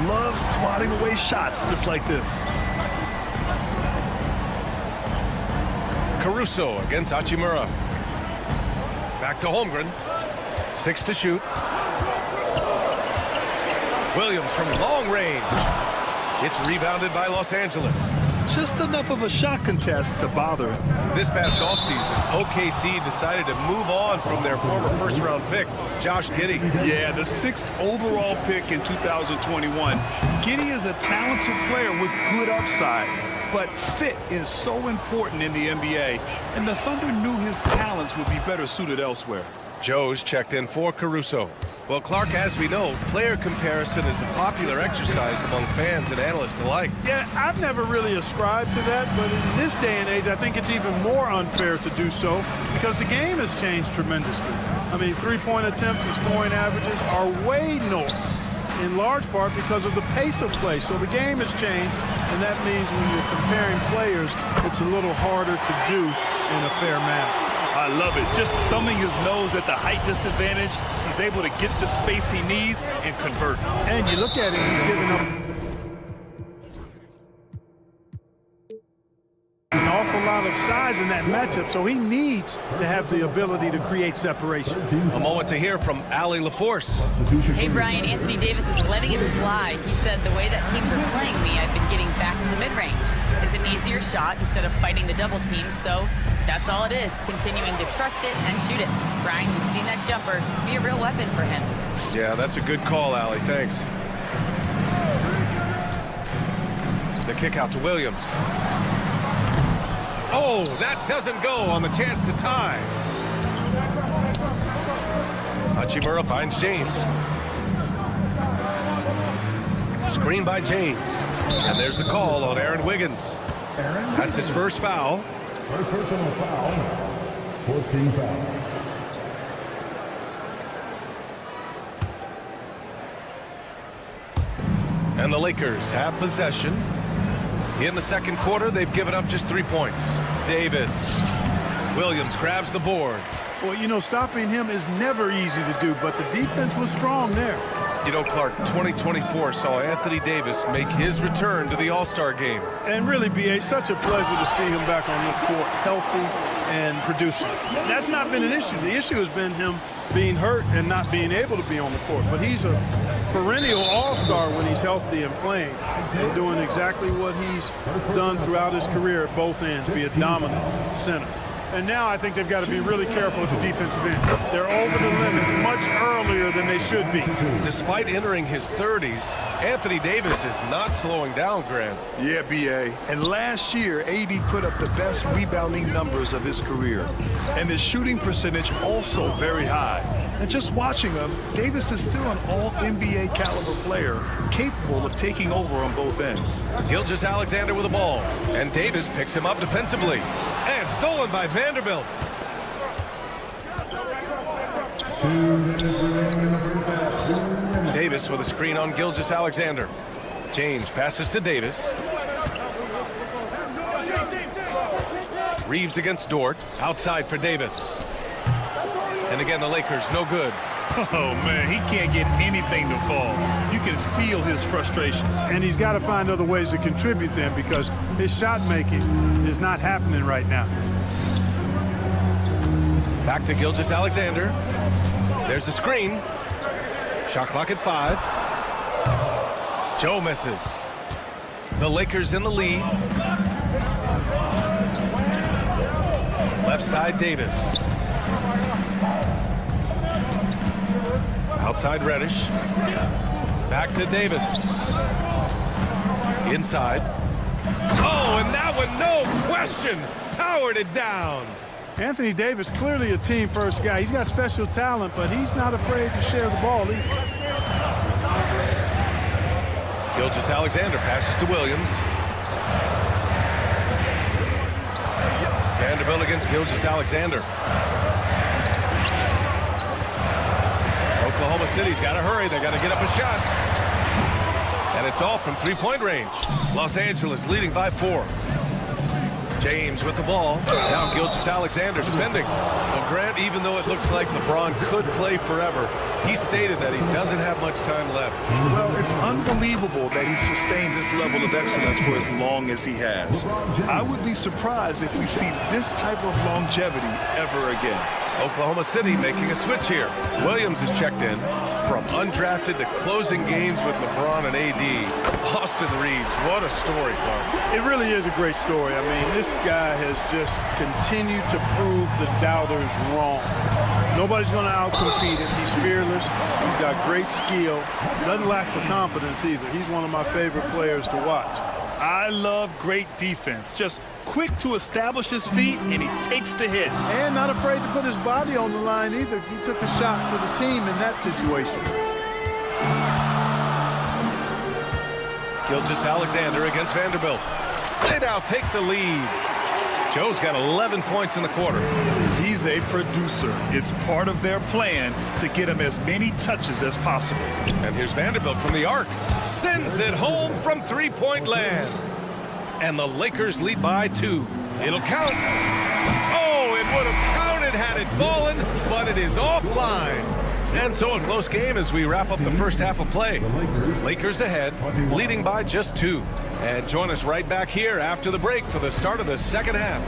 loves swatting away shots just like this. Caruso against Hachimura. Back to Holmgren. 6 to shoot. Williams from long range. It's rebounded by Los Angeles. Just enough of a shot contest to bother. This past offseason, OKC decided to move on from their former first-round pick, Josh Giddey. Yeah, the 6th overall pick in 2021. Giddey is a talented player with good upside, but fit is so important in the NBA, and the Thunder knew his talents would be better suited elsewhere. Joe's checked in for Caruso. Well, Clark, as we know, player comparison is a popular exercise among fans and analysts alike. Yeah, I've never really ascribed to that, but in this day and age, I think it's even more unfair to do so because the game has changed tremendously. I mean, three-point attempts and scoring averages are way north, in large part because of the pace of play. So the game has changed, and that means when you're comparing players, it's a little harder to do in a fair manner. I love it. Just thumbing his nose at the height disadvantage. He's able to get the space he needs and convert. And you look at him, he's giving up an awful lot of size in that matchup, so he needs to have the ability to create separation. A moment to hear from Allie LaForce. Hey, Brian, Anthony Davis is letting it fly. He said, the way that teams are playing me, I've been getting back to the mid-range. It's an easier shot instead of fighting the double team, so that's all it is, continuing to trust it and shoot it. Brian, we've seen that jumper be a real weapon for him. Yeah, that's a good call, Allie. Thanks. The kick out to Williams. Oh, that doesn't go on the chance to tie. Hachimura finds James. Screen by James. And there's the call on Aaron Wiggins. That's his first foul. First personal foul. 14 foul. And the Lakers have possession. In the second quarter, they've given up just 3 points. Davis. Williams grabs the board. Well, you know, stopping him is never easy to do, but the defense was strong there. You know, Clark, 2024 saw Anthony Davis make his return to the All-Star game. And really, B.A., such a pleasure to see him back on the court, healthy and producing. That's not been an issue. The issue has been him being hurt and not being able to be on the court. But he's a perennial all-star when he's healthy and playing and doing exactly what he's done throughout his career at both ends, be a dominant center. And now I think they've got to be really careful at the defensive end. They're over the limit much earlier than they should be. Despite entering his 30s, Anthony Davis is not slowing down, Grant. Yeah, B.A. And last year, AD put up the best rebounding numbers of his career. And his shooting percentage also very high. And just watching him, Davis is still an all-NBA caliber player, capable of taking over on both ends. Gilgeous-Alexander with the ball, and Davis picks him up defensively. And stolen by Vanderbilt. 2 minutes remaining in the first half. 2 minutes. Davis with a screen on Gilgeous-Alexander. James passes to Davis. Reeves against Dort. Outside for Davis. And again, the Lakers, no good. Oh, man, he can't get anything to fall. You can feel his frustration. And he's got to find other ways to contribute then, because his shot making is not happening right now. Back to Gilgeous-Alexander. There's the screen. Shot clock at 5. Joe misses. The Lakers in the lead. Left side, Davis. Outside, Reddish. Back to Davis. Inside. Oh, and that one, no question, powered it down. Anthony Davis, clearly a team-first guy. He's got special talent, but he's not afraid to share the ball either. Gilgeous-Alexander passes to Williams. Vanderbilt against Gilgeous-Alexander. Oklahoma City's got to hurry. They got to get up a shot. And it's off from three-point range. Los Angeles leading by 4. James with the ball. Now Gilgeous-Alexander defending. Well, Grant, even though it looks like LeBron could play forever, he stated that he doesn't have much time left. Well, it's unbelievable that he's sustained this level of excellence for as long as he has. I would be surprised if we see this type of longevity ever again. Oklahoma City making a switch here. Williams is checked in. From undrafted to closing games with LeBron and AD. Austin Reeves, what a story, Clark. It really is a great story. I mean, this guy has just continued to prove the doubters wrong. Nobody's going to outcompete him. He's fearless. He's got great skill. Doesn't lack for confidence either. He's one of my favorite players to watch. I love great defense. Just quick to establish his feet, and he takes the hit. And not afraid to put his body on the line either. He took a shot for the team in that situation. Gilgeous-Alexander against Vanderbilt. They now take the lead. Joe's got 11 points in the quarter. He's a producer. It's part of their plan to get him as many touches as possible. And here's Vanderbilt from the arc. Sends it home from three-point land. And the Lakers lead by 2. It'll count. Oh, it would have counted had it fallen, but it is offline. And so a close game as we wrap up the first half of play. Lakers ahead, leading by just 2. And join us right back here after the break for the start of the second half.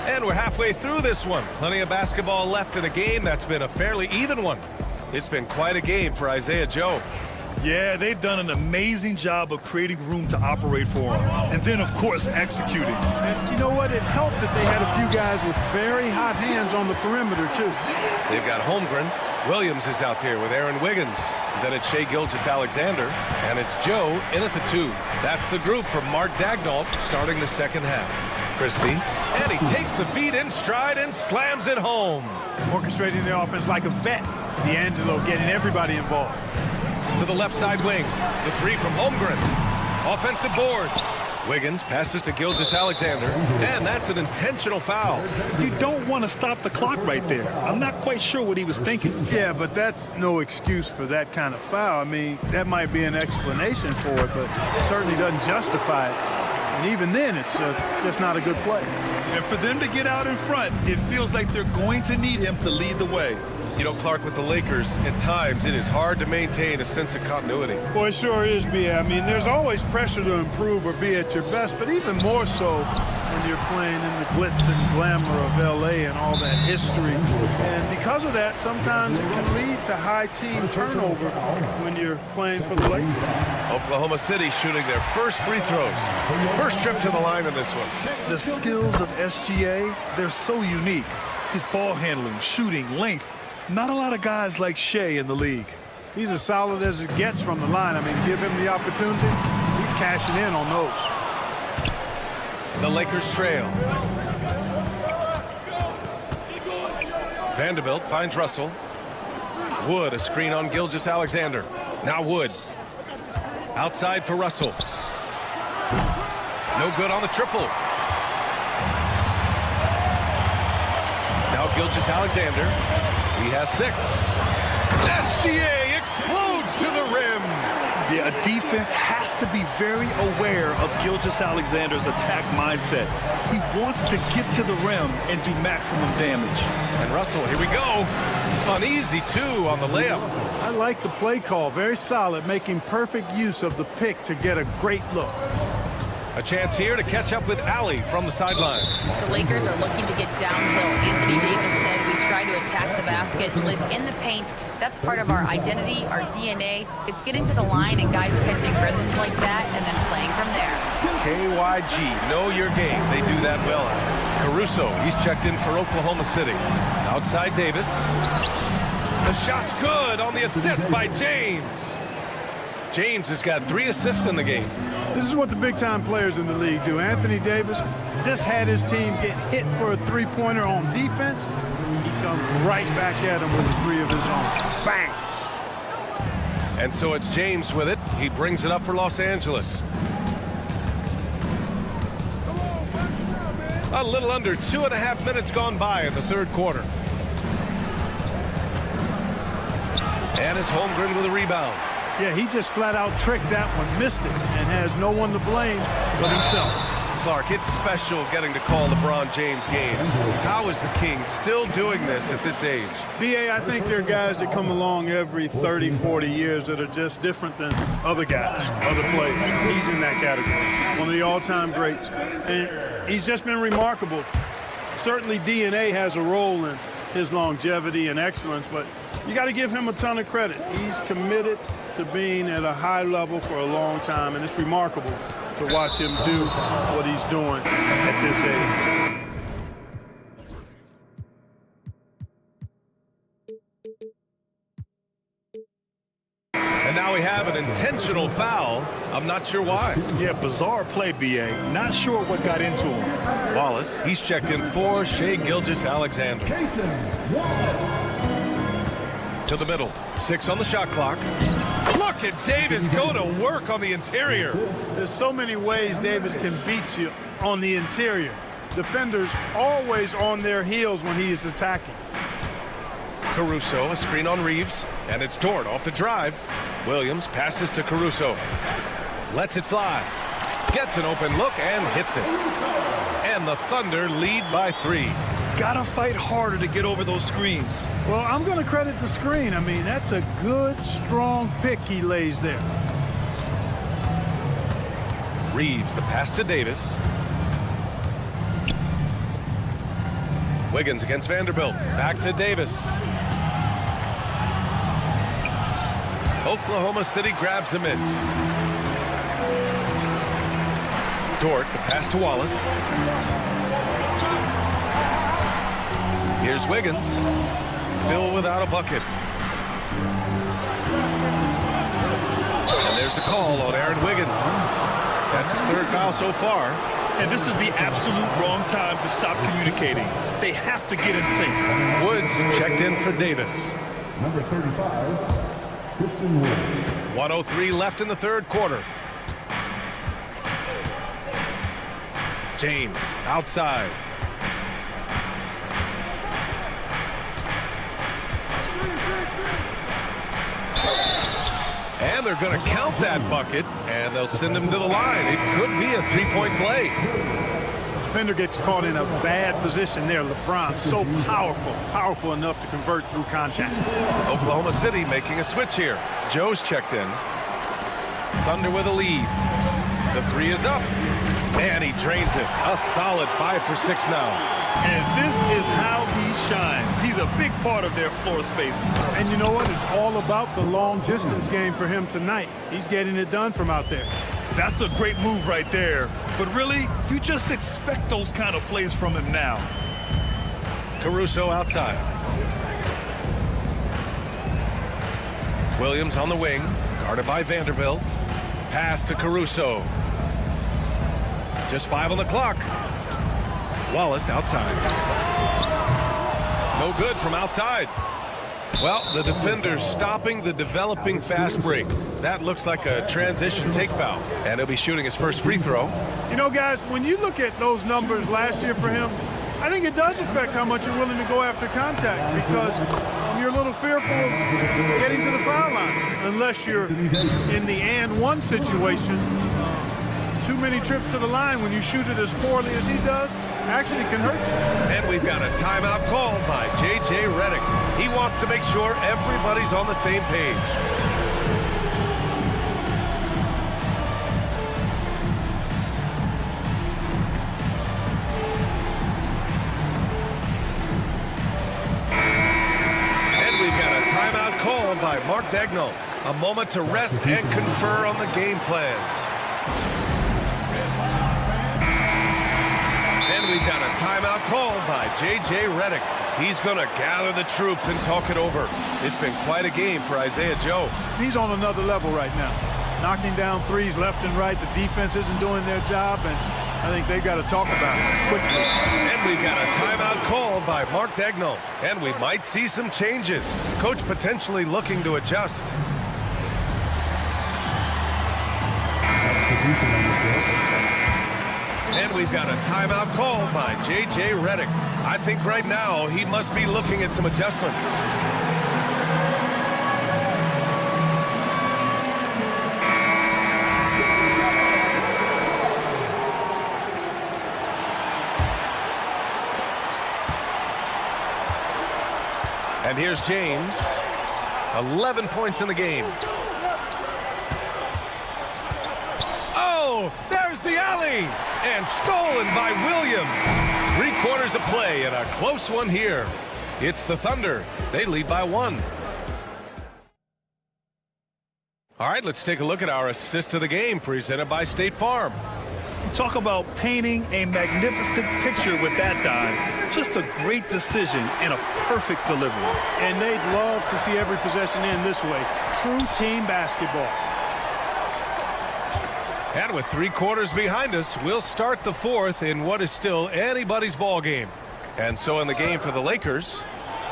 And we're halfway through this one. Plenty of basketball left in a game that's been a fairly even one. It's been quite a game for Isaiah Joe. Yeah, they've done an amazing job of creating room to operate for him. And then, of course, executing. And you know what? It helped that they had a few guys with very hot hands on the perimeter, too. They've got Holmgren. Williams is out there with Aaron Wiggins. Then it's Shai Gilgeous-Alexander. And it's Joe in at the 2. That's the group from Mark Daigneault starting the second half. Christie. And he takes the feed in stride and slams it home. Orchestrating the offense like a vet. D'Angelo getting everybody involved. To the left side wing. The 3 from Holmgren. Offensive board. Wiggins passes to Gilgeous-Alexander. And that's an intentional foul. You don't want to stop the clock right there. I'm not quite sure what he was thinking. Yeah, but that's no excuse for that kind of foul. I mean, that might be an explanation for it, but it certainly doesn't justify it. And even then, it's just not a good play. And for them to get out in front, it feels like they're going to need him to lead the way. You know, Clark, with the Lakers, at times it is hard to maintain a sense of continuity. Well, it sure is, B.A. I mean, there's always pressure to improve or be at your best, but even more so when you're playing in the glitz and glamour of L.A. and all that history. And because of that, sometimes it can lead to high team turnover when you're playing for the Lakers. Oklahoma City shooting their first free throws. First trip to the line in this one. The skills of SGA, they're so unique. His ball handling, shooting, length. Not a lot of guys like Shea in the league. He's as solid as it gets from the line. I mean, give him the opportunity, he's cashing in on those. The Lakers trail. Vanderbilt finds Russell. Wood, a screen on Gilgeous-Alexander. Now Wood. Outside for Russell. No good on the triple. Now Gilgeous-Alexander. He has 6. SGA explodes to the rim. Yeah, a defense has to be very aware of Gilgeous-Alexander's attack mindset. He wants to get to the rim and do maximum damage. And Russell, here we go. Uneasy, too, on the layup. I like the play call. Very solid, making perfect use of the pick to get a great look. A chance here to catch up with Allie from the sideline. The Lakers are looking to get downhill. Anthony Davis said we try to attack the basket, live in the paint. That's part of our identity, our DNA. It's getting to the line and guys catching rhythms like that and then playing from there. KYG, know your game. They do that well. Caruso, he's checked in for Oklahoma City. Outside Davis. The shot's good on the assist by James. James has got 3 assists in the game. This is what the big-time players in the league do. Anthony Davis just had his team get hit for a three-pointer on defense. He comes right back at him with a 3 of his own. Bang! And so it's James with it. He brings it up for Los Angeles. A little under 2.5 minutes gone by in the third quarter. And it's Holmgren with a rebound. Yeah, he just flat out tricked that one, missed it, and has no one to blame but himself. Clark, it's special getting to call LeBron James games. How is the King still doing this at this age? B.A., I think there are guys that come along every 30, 40 years that are just different than other guys, other players. He's in that category. One of the all-time greats. And he's just been remarkable. Certainly DNA has a role in his longevity and excellence, but you got to give him a ton of credit. He's committed to being at a high level for a long time, and it's remarkable to watch him do what he's doing at this age. And now we have an intentional foul. I'm not sure why. Yeah, bizarre play, B.A. Not sure what got into him. Wallace, he's checked in for Shea Gilgeous-Alexander. To the middle. 6 on the shot clock. Look at Davis go to work on the interior. There's so many ways Davis can beat you on the interior. Defenders always on their heels when he is attacking. Caruso, a screen on Reeves, and it's Dort off the drive. Williams passes to Caruso. Lets it fly. Gets an open look and hits it. And the Thunder lead by 3. Gotta fight harder to get over those screens. Well, I'm going to credit the screen. I mean, that's a good, strong pick he lays there. Reeves, the pass to Davis. Wiggins against Vanderbilt. Back to Davis. Oklahoma City grabs a miss. Dort, the pass to Wallace. Here's Wiggins, still without a bucket. And there's the call on Aaron Wiggins. That's his 3rd foul so far. And this is the absolute wrong time to stop communicating. They have to get in sync. Woods checked in for Davis. Number 35, Christian Wood. 1:03 left in the third quarter. James outside. And they're going to count that bucket, and they'll send him to the line. It could be a 3-point play. Defender gets caught in a bad position there. LeBron, so powerful enough to convert through contact. Oklahoma City making a switch here. Joe's checked in. Thunder with a lead. The 3 is up. And he drains it. A solid 5 for 6 now. And this is how he shines. He's a big part of their floor space. And you know what? It's all about the long distance game for him tonight. He's getting it done from out there. That's a great move right there. But really, you just expect those kind of plays from him now. Caruso outside. Williams on the wing, guarded by Vanderbilt. Pass to Caruso. Just 5 on the clock. Wallace outside. No good from outside. Well, the defender's stopping the developing fast break. That looks like a transition take foul, and he'll be shooting his first free throw. You know, guys, when you look at those numbers last year for him, I think it does affect how much you're willing to go after contact, because you're a little fearful of getting to the foul line unless you're in the and one situation. Too many trips to the line when you shoot it as poorly as he does actually can hurt you. And we've got a timeout called by J.J. Redick. He wants to make sure everybody's on the same page. And we've got a timeout called by Mark Daigneault. A moment to rest and confer on the game plan. And we've got a timeout called by J.J. Redick. He's going to gather the troops and talk it over. It's been quite a game for Isaiah Joe. He's on another level right now. Knocking down threes left and right. The defense isn't doing their job, and I think they've got to talk about it quickly. And we've got a timeout called by Mark Daigneault. And we might see some changes. Coach potentially looking to adjust. And we've got a timeout called by J.J. Redick. I think right now he must be looking at some adjustments. And here's James. 11 points in the game. Oh, there's the alley. And stolen by Williams. 3/4 of play and a close one here. It's the Thunder. They lead by 1. All right, let's take a look at our assist of the game presented by State Farm. Talk about painting a magnificent picture with that dive. Just a great decision and a perfect delivery. And they'd love to see every possession end this way. True team basketball. And with 3/4 behind us, we'll start the 4th in what is still anybody's ball game. And so in the game for the Lakers,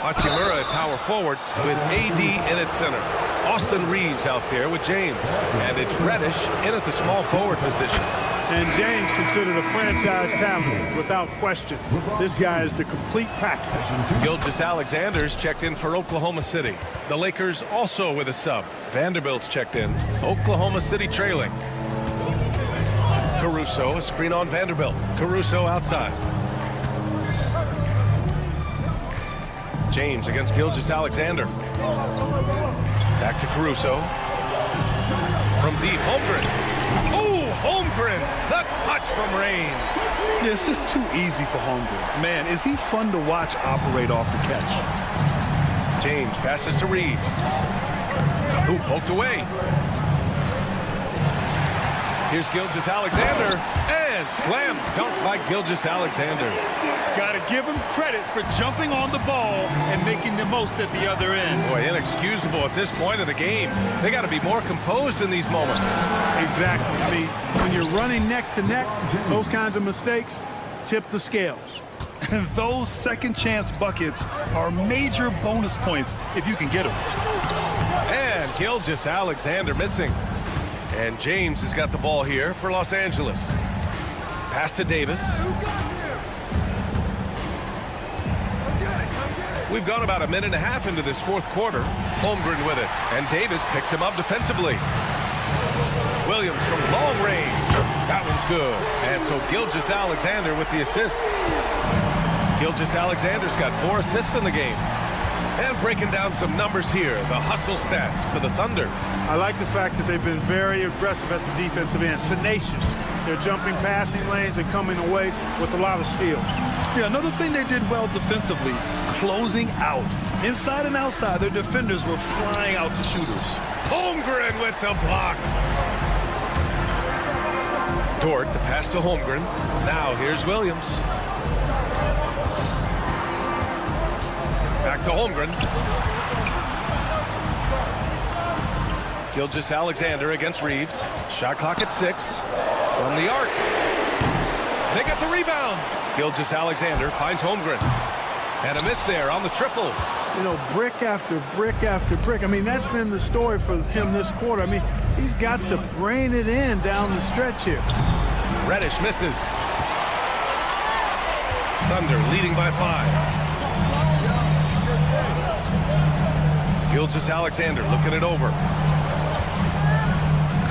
Hachimura at power forward with AD in at center. Austin Reeves out there with James. And it's Reddish in at the small forward position. And James considered a franchise talent without question. This guy is the complete package. Gilgeous-Alexander's checked in for Oklahoma City. The Lakers also with a sub. Vanderbilt's checked in. Oklahoma City trailing. Caruso, a screen on Vanderbilt. Caruso outside. James against Gilgeous-Alexander. Back to Caruso. From deep, Holmgren. Oh, Holmgren, the touch from range. Yeah, it's just too easy for Holmgren. Man, is he fun to watch operate off the catch. James passes to Reeves. Who poked away. Here's Gilgeous-Alexander, and slam dunk by Gilgeous-Alexander. Got to give him credit for jumping on the ball and making the most at the other end. Boy, inexcusable at this point of the game. They got to be more composed in these moments. Exactly. I mean, when you're running neck to neck, those kinds of mistakes tip the scales. And those second chance buckets are major bonus points if you can get them. And Gilgeous-Alexander missing. And James has got the ball here for Los Angeles. Pass to Davis. We've gone about a minute and a half into this 4th quarter. Holmgren with it. And Davis picks him up defensively. Williams from long range. That one's good. And so Gilgeous-Alexander with the assist. Gilgeous-Alexander's got 4 assists in the game. And breaking down some numbers here, the hustle stats for the Thunder. I like the fact that they've been very aggressive at the defensive end, tenacious. They're jumping passing lanes and coming away with a lot of steals. Yeah, another thing they did well defensively, closing out. Inside and outside, their defenders were flying out to shooters. Holmgren with the block. Dort, the pass to Holmgren. Now here's Williams. Back to Holmgren. Gilgeous-Alexander against Reeves. Shot clock at 6. From the arc. They get the rebound. Gilgeous-Alexander finds Holmgren. And a miss there on the triple. You know, brick after brick after brick. I mean, that's been the story for him this quarter. I mean, he's got to brain it in down the stretch here. Reddish misses. Thunder leading by 5. Gilgeous-Alexander looking it over.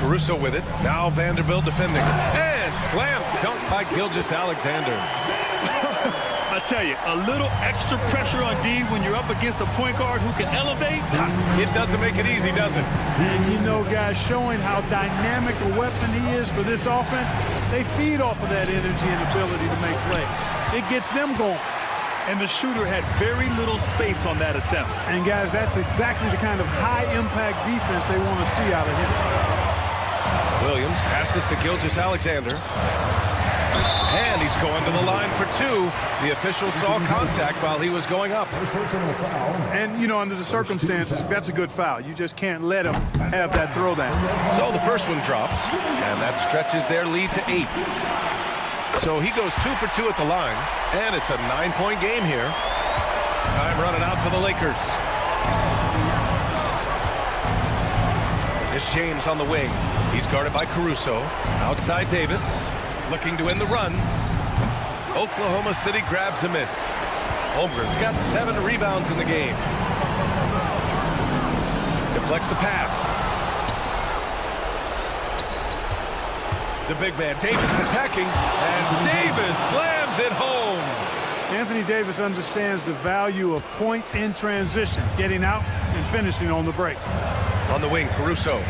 Caruso with it. Now Vanderbilt defending. And slam dunk by Gilgeous-Alexander. I tell you, a little extra pressure on D when you're up against a point guard who can elevate. It doesn't make it easy, does it? And you know, guys, showing how dynamic a weapon he is for this offense, they feed off of that energy and ability to make plays. It gets them going. And the shooter had very little space on that attempt. And, guys, that's exactly the kind of high-impact defense they want to see out of him. Williams passes to Gilgeous-Alexander. And he's going to the line for 2. The official saw contact while he was going up. And, you know, under the circumstances, that's a good foul. You just can't let him have that throwdown. So the first one drops, and that stretches their lead to 8. So he goes 2 for 2 at the line, and it's a 9-point game here. Time running out for the Lakers. It's James on the wing. He's guarded by Caruso. Outside Davis, looking to end the run. Oklahoma City grabs a miss. Holmgren's got 7 rebounds in the game. Deflects the pass. The big man, Davis attacking, and Davis slams it home. Anthony Davis understands the value of points in transition, getting out and finishing on the break. On the wing, Caruso.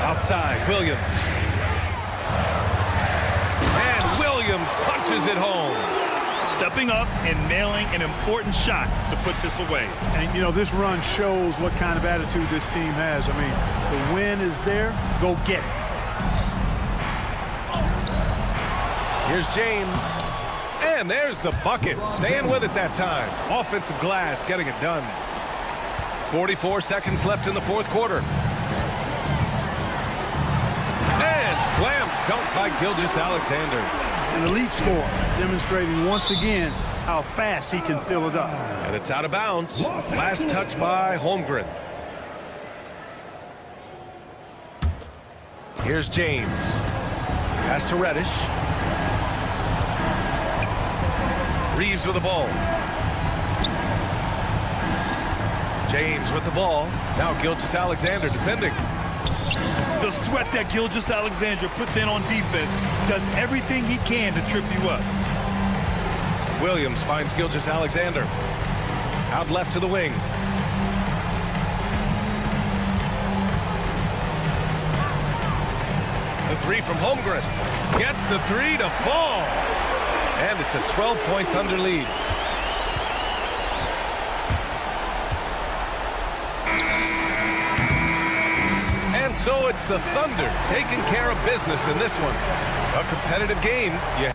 Outside, Williams. And Williams punches it home. Stepping up and nailing an important shot to put this away. And, you know, this run shows what kind of attitude this team has. I mean, the win is there. Go get it. Here's James. And there's the bucket. Staying with it that time. Offensive glass getting it done. 44 seconds left in the fourth quarter. And slam dunk by Gilgeous-Alexander. An elite scorer, demonstrating once again how fast he can fill it up. And it's out of bounds. Last touch by Holmgren. Here's James. Pass to Reddish. Reeves with the ball. James with the ball. Now Gilgeous-Alexander defending. The sweat that Gilgeous-Alexander puts in on defense does everything he can to trip you up. Williams finds Gilgeous-Alexander. Out left to the wing. The 3 from Holmgren. Gets the 3 to fall. And it's a 12-point Thunder lead. And so it's the Thunder taking care of business in this one. A competitive game. Yeah.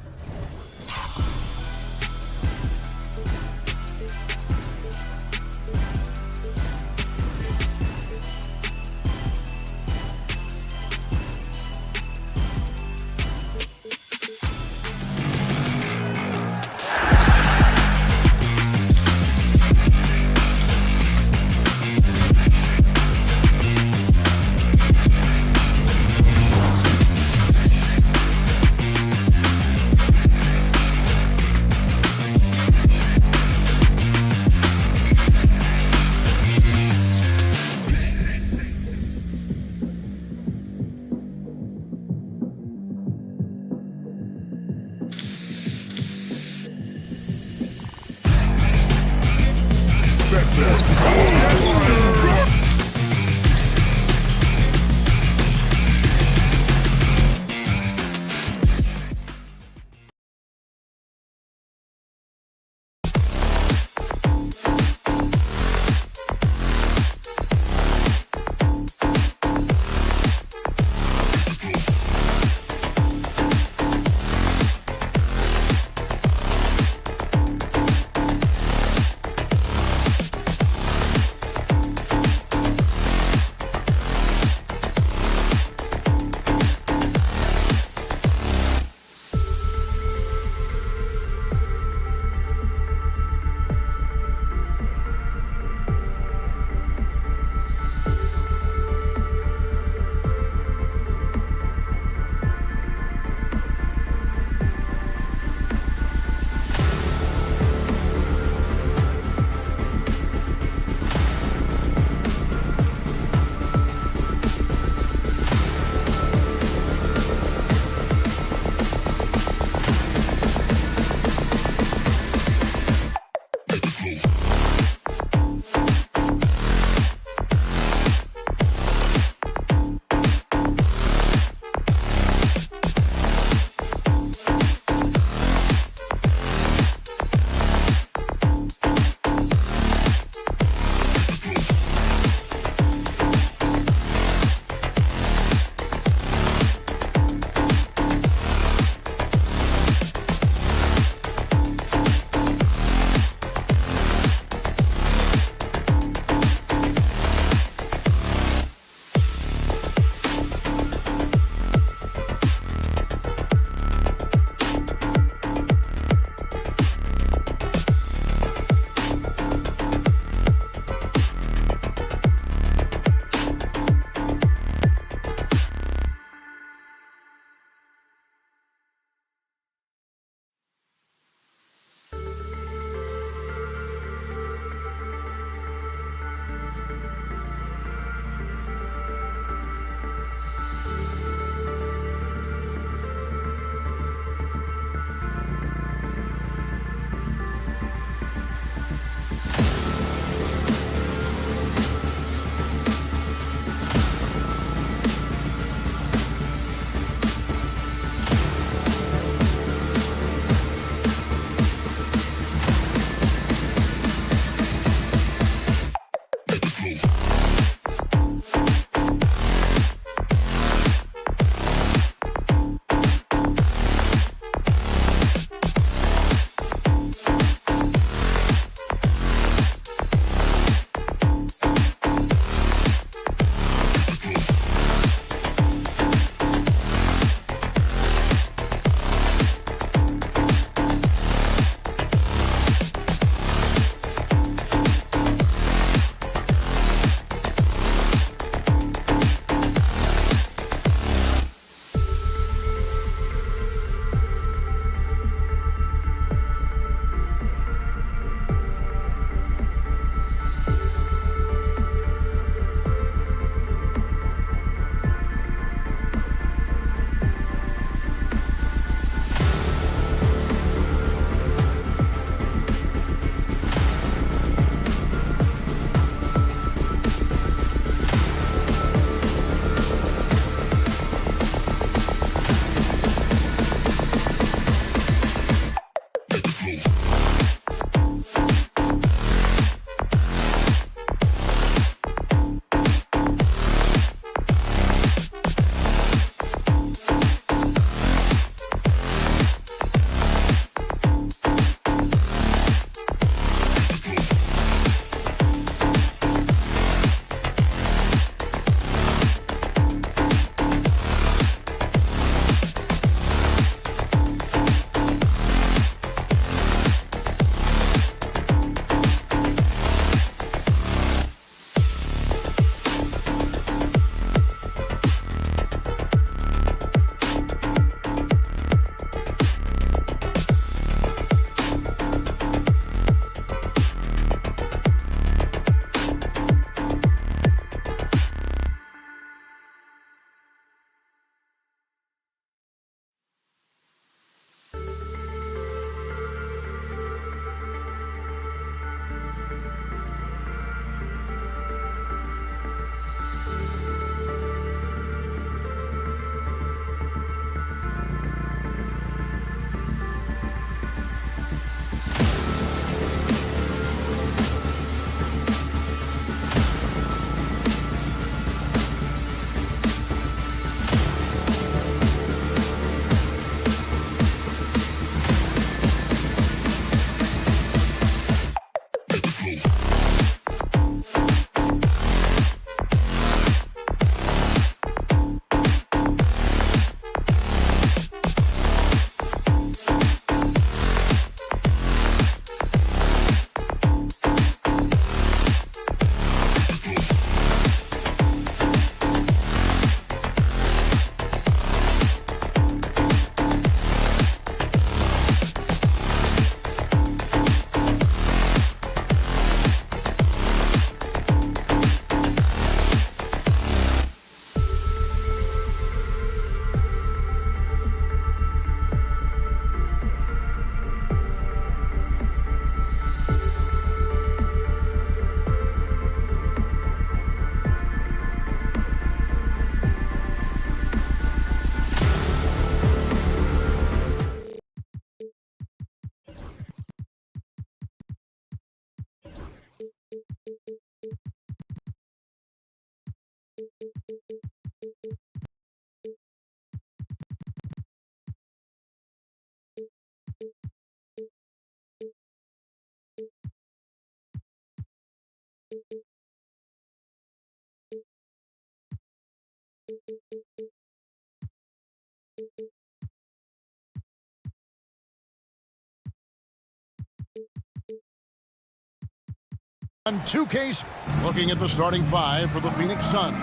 On 2K, looking at the starting five for the Phoenix Suns.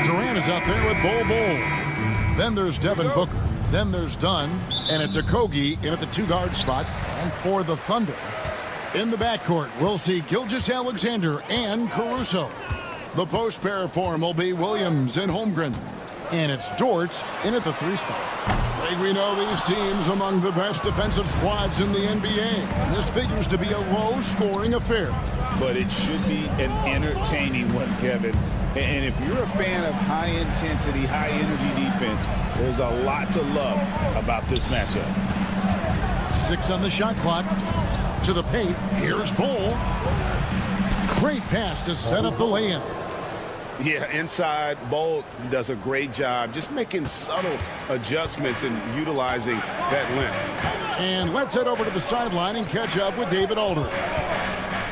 Durant is out there with Bol. Then there's Devin Booker. Then there's Dunn. And it's Okogie in at the two-guard spot. And for the Thunder, in the backcourt, we'll see Gilgeous-Alexander and Caruso. The post pair form will be Williams and Holmgren. And it's Dort in at the three spot. Like we know, these teams among the best defensive squads in the NBA. This figures to be a low-scoring affair. But it should be an entertaining one, Kevin. And if you're a fan of high-intensity, high-energy defense, there's a lot to love about this matchup. 6 on the shot clock. To the paint. Here's Bol. Great pass to set up the lay-in. Yeah, inside, Bol does a great job just making subtle adjustments and utilizing that length. And let's head over to the sideline and catch up with David Aldridge.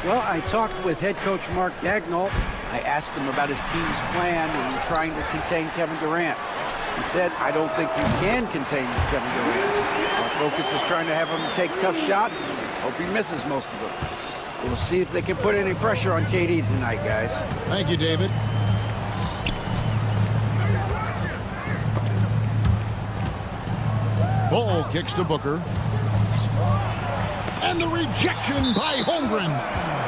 Well, I talked with head coach Mark Daigneault. I asked him about his team's plan in trying to contain Kevin Durant. He said, I don't think you can contain Kevin Durant. Our focus is trying to have him take tough shots. Hope he misses most of them. We'll see if they can put any pressure on KD tonight, guys. Thank you, David. Bol kicks to Booker. And the rejection by Holmgren.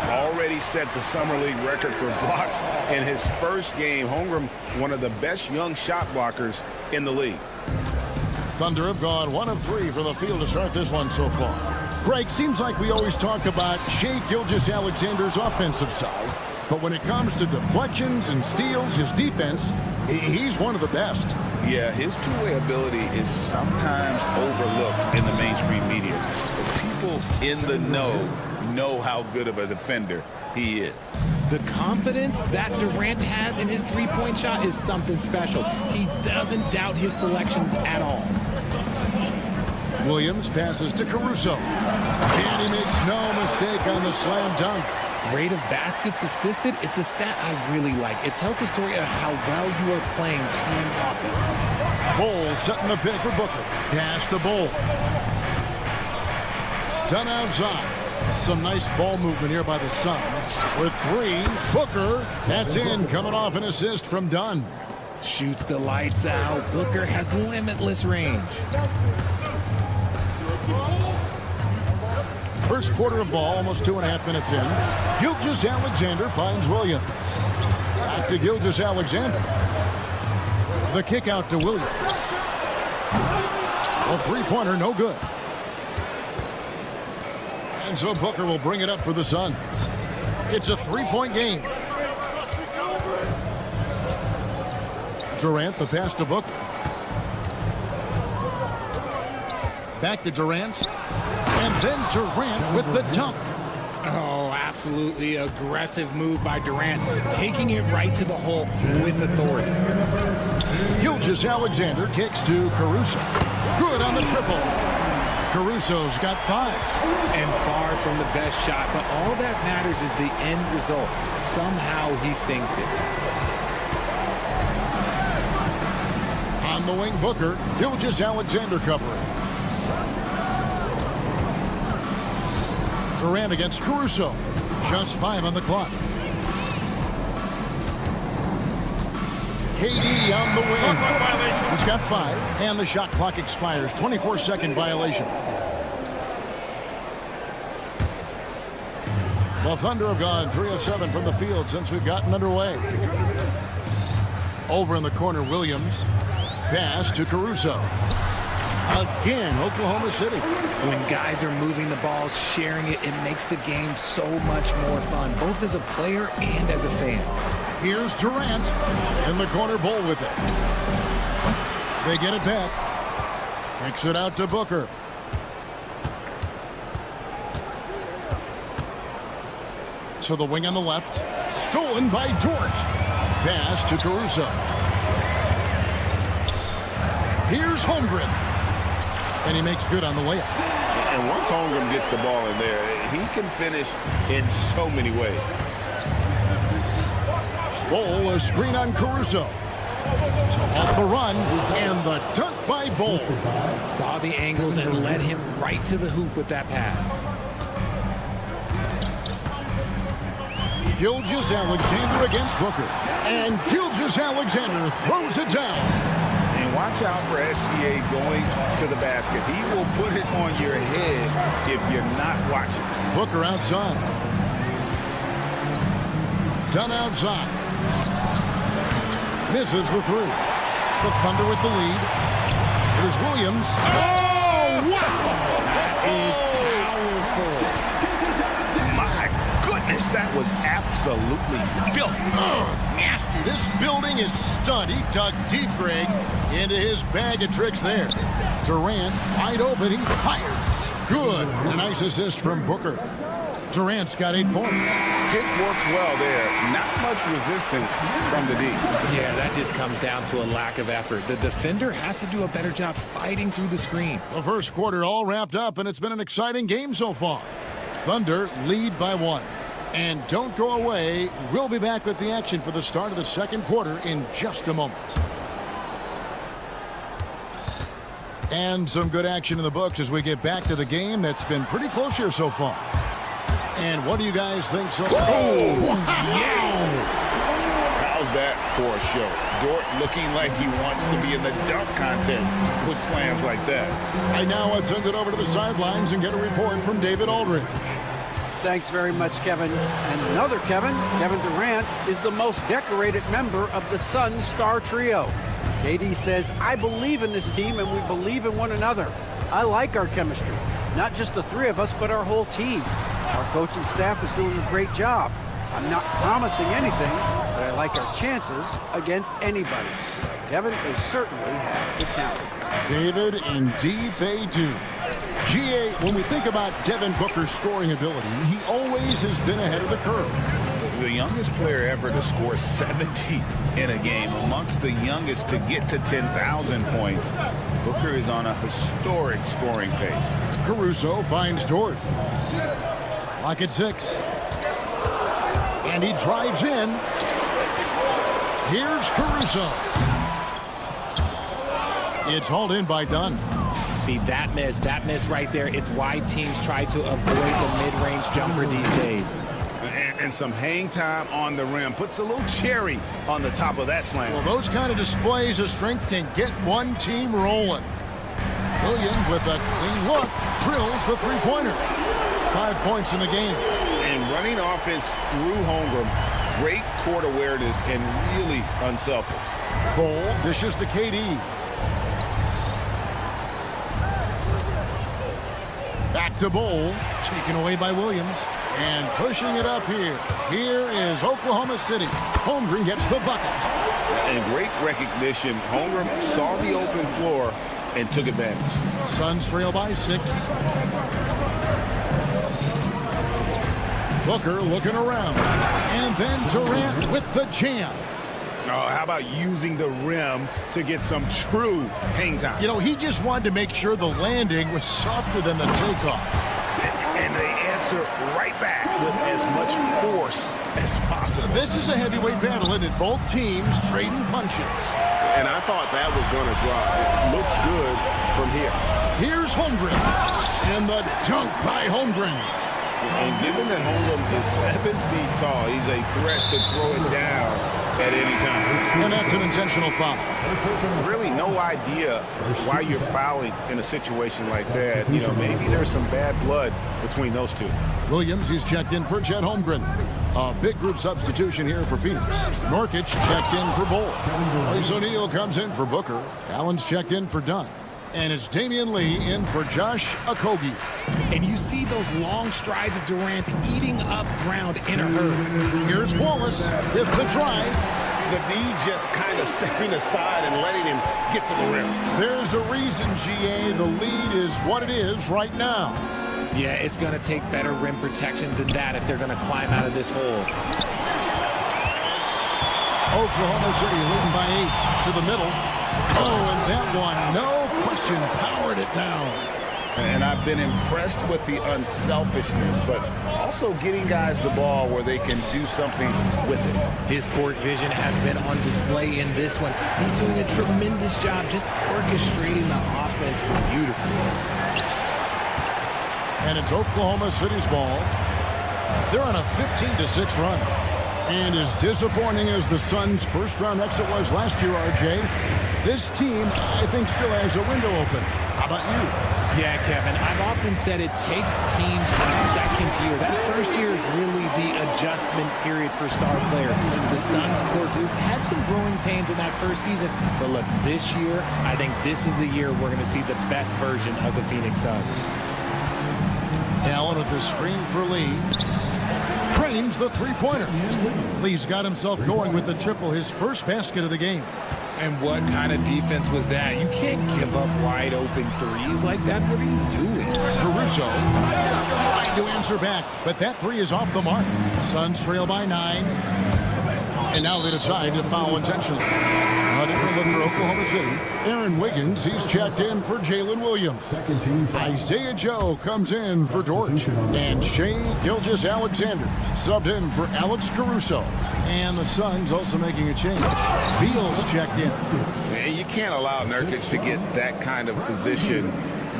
Already set the Summer League record for blocks in his first game. Holmgren, one of the best young shot blockers in the league. Thunder have gone 1 of 3 from the field to start this one so far. Greg, seems like we always talk about Shai Gilgeous-Alexander's offensive side, but when it comes to deflections and steals, his defense, he's one of the best. Yeah, his two-way ability is sometimes overlooked in the mainstream media. But people in the know how good of a defender he is. The confidence that Durant has in his three-point shot is something special. He doesn't doubt his selections at all. Williams passes to Caruso. And he makes no mistake on the slam dunk. Rate of baskets assisted, it's a stat I really like. It tells the story of how well you are playing team offense. Bol setting the pick for Booker. Pass to Bol. Done outside. Some nice ball movement here by the Suns. With 3, Booker. That's in, coming off an assist from Dunn. Shoots the lights out. Booker has limitless range. First quarter of ball, almost 2.5 minutes in. Gilgeous-Alexander finds Williams. Back to Gilgeous-Alexander. The kick out to Williams. A three-pointer, no good. And so Booker will bring it up for the Suns. It's a three-point game. Durant, the pass to Booker. Back to Durant. And then Durant with the dunk. Oh, absolutely aggressive move by Durant, taking it right to the hole with authority. Gilgeous-Alexander kicks to Caruso. Good on the triple. Caruso's got 5. And far from the best shot, but all that matters is the end result. Somehow he sinks it. On the wing, Booker. Gilgeous-Alexander covering. Durant against Caruso. Just 5 on the clock. KD on the wing. He's got 5, and the shot clock expires. 24-second violation. The Thunder have gone 3 of 7 from the field since we've gotten underway. Over in the corner, Williams. Pass to Caruso. Again, Oklahoma City. When guys are moving the ball, sharing it, it makes the game so much more fun, both as a player and as a fan. Here's Durant in the corner, Bol with it. They get it back. Kicks it out to Booker. To the wing on the left. Stolen by Dort. Pass to Caruso. Here's Holmgren. And he makes good on the layup. And once Holmgren gets the ball in there, he can finish in so many ways. Bol, a screen on Caruso. To off the run, and the dunk by Bol. Saw the angles and led him right to the hoop with that pass. Gilgeous-Alexander against Booker. And Gilgeous-Alexander throws it down. And watch out for SGA going to the basket. He will put it on your head if you're not watching. Booker outside. Dunn outside. Misses the three. The Thunder with the lead. Here's Williams. Oh, wow! That is powerful. My goodness, that was absolutely filthy. Oh, nasty. This building is stunned. He dug deep, Greg, into his bag of tricks there. Durant, wide open. He fires. Good. And a nice assist from Booker. Durant's got 8 points. Kick works well there. Not much resistance from the D. Yeah, that just comes down to a lack of effort. The defender has to do a better job fighting through the screen. The first quarter all wrapped up, and it's been an exciting game so far. Thunder lead by 1. And don't go away. We'll be back with the action for the start of the second quarter in just a moment. And some good action in the books as we get back to the game that's been pretty close here so far. And what do you guys think so far? Oh, yes! How's that for a show? Dort looking like he wants to be in the dunk contest with slams like that. Right now, let's send it over to the sidelines and get a report from David Aldridge. Thanks very much, Kevin. And another Kevin Durant, is the most decorated member of the Suns star trio. KD says, I believe in this team and we believe in one another. I like our chemistry. Not just the three of us, but our whole team. Our coaching staff is doing a great job. I'm not promising anything, but I like our chances against anybody. Kevin, they certainly have the talent. David, indeed they do. GA, when we think about Devin Booker's scoring ability, he always has been ahead of the curve. The youngest player ever to score 70 in a game, amongst the youngest to get to 10,000 points. Booker is on a historic scoring pace. Caruso finds Dort. Clock at 6. And he drives in. Here's Caruso. It's hauled in by Dunn. See, that miss right there. It's why teams try to avoid the mid-range jumper these days. And some hang time on the rim. Puts a little cherry on the top of that slam. Well, those kind of displays of strength can get one team rolling. Williams with a clean look drills the three-pointer. 5 points in the game. And running offense through Holmgren. Great court awareness and really unselfish. Bol dishes to KD. Back to Bol. Taken away by Williams. And pushing it up here. Here is Oklahoma City. Holmgren gets the bucket. And great recognition. Holmgren saw the open floor and took advantage. Suns trail by 6. Booker looking around. And then Durant with the jam. Oh, how about using the rim to get some true hang time? You know, he just wanted to make sure the landing was softer than the takeoff. And they answer right back with as much force as possible. This is a heavyweight battle, and both teams trading punches. And I thought that was going to drop. It looked good from here. Here's Holmgren. And the dunk by Holmgren. And given that Holmgren is 7 feet tall, he's a threat to throw it down at any time. And that's an intentional foul. Really no idea why you're fouling in a situation like that. You know, maybe there's some bad blood between those two. Williams, he's checked in for Chet Holmgren. A big group substitution here for Phoenix. Nurkic checked in for Bol. Royce O'Neal comes in for Booker. Allen's checked in for Dunn. And it's Damian Lee in for Josh Okogie. And you see those long strides of Durant eating up ground in a hurry. Here's Wallace with the drive. The D just kind of stepping aside and letting him get to the rim. There's a reason, GA, the lead is what it is right now. Yeah, it's going to take better rim protection than that if they're going to climb out of this hole. Oklahoma City leading by 8 to the middle. Oh, and that one, no question, powered it down. And I've been impressed with the unselfishness, but also getting guys the ball where they can do something with it. His court vision has been on display in this one. He's doing a tremendous job just orchestrating the offense beautifully. And it's Oklahoma City's ball. They're on a 15-6 run. And as disappointing as the Suns' first-round exit was last year, RJ, this team, I think, still has a window open. How about you? Yeah, Kevin, I've often said it takes teams a second year. That first year is really the adjustment period for star players. The Suns core group had some growing pains in that first season, but look, this year, I think this is the year we're going to see the best version of the Phoenix Suns. Allen with the screen for Lee. Frames the three-pointer. Lee's got himself going with the triple, his first basket of the game. And what kind of defense was that? You can't give up wide open threes like that. What are you doing? Caruso trying to answer back, but that three is off the mark. Suns trail by 9. And now they decide to foul intentionally. A different look for Oklahoma City. Aaron Wiggins, he's checked in for Jalen Williams. Isaiah Joe comes in for George. And Shai Gilgeous-Alexander subbed in for Alex Caruso. And the Suns also making a change. Beal's checked in. Man, you can't allow Nurkic to get that kind of position.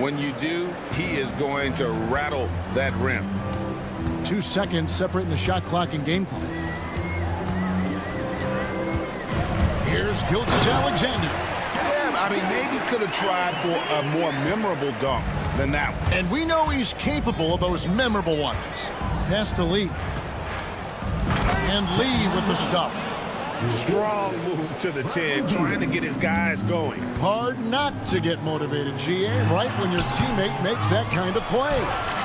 When you do, he is going to rattle that rim. 2 seconds separating the shot clock and game clock. Here's Gilgeous-Alexander. Yeah, I mean, maybe could have tried for a more memorable dunk than that one. And we know he's capable of those memorable ones. Pass to Lee. And Lee with the stuff. Strong move to the 10, trying to get his guys going. Hard not to get motivated, GA, right when your teammate makes that kind of play.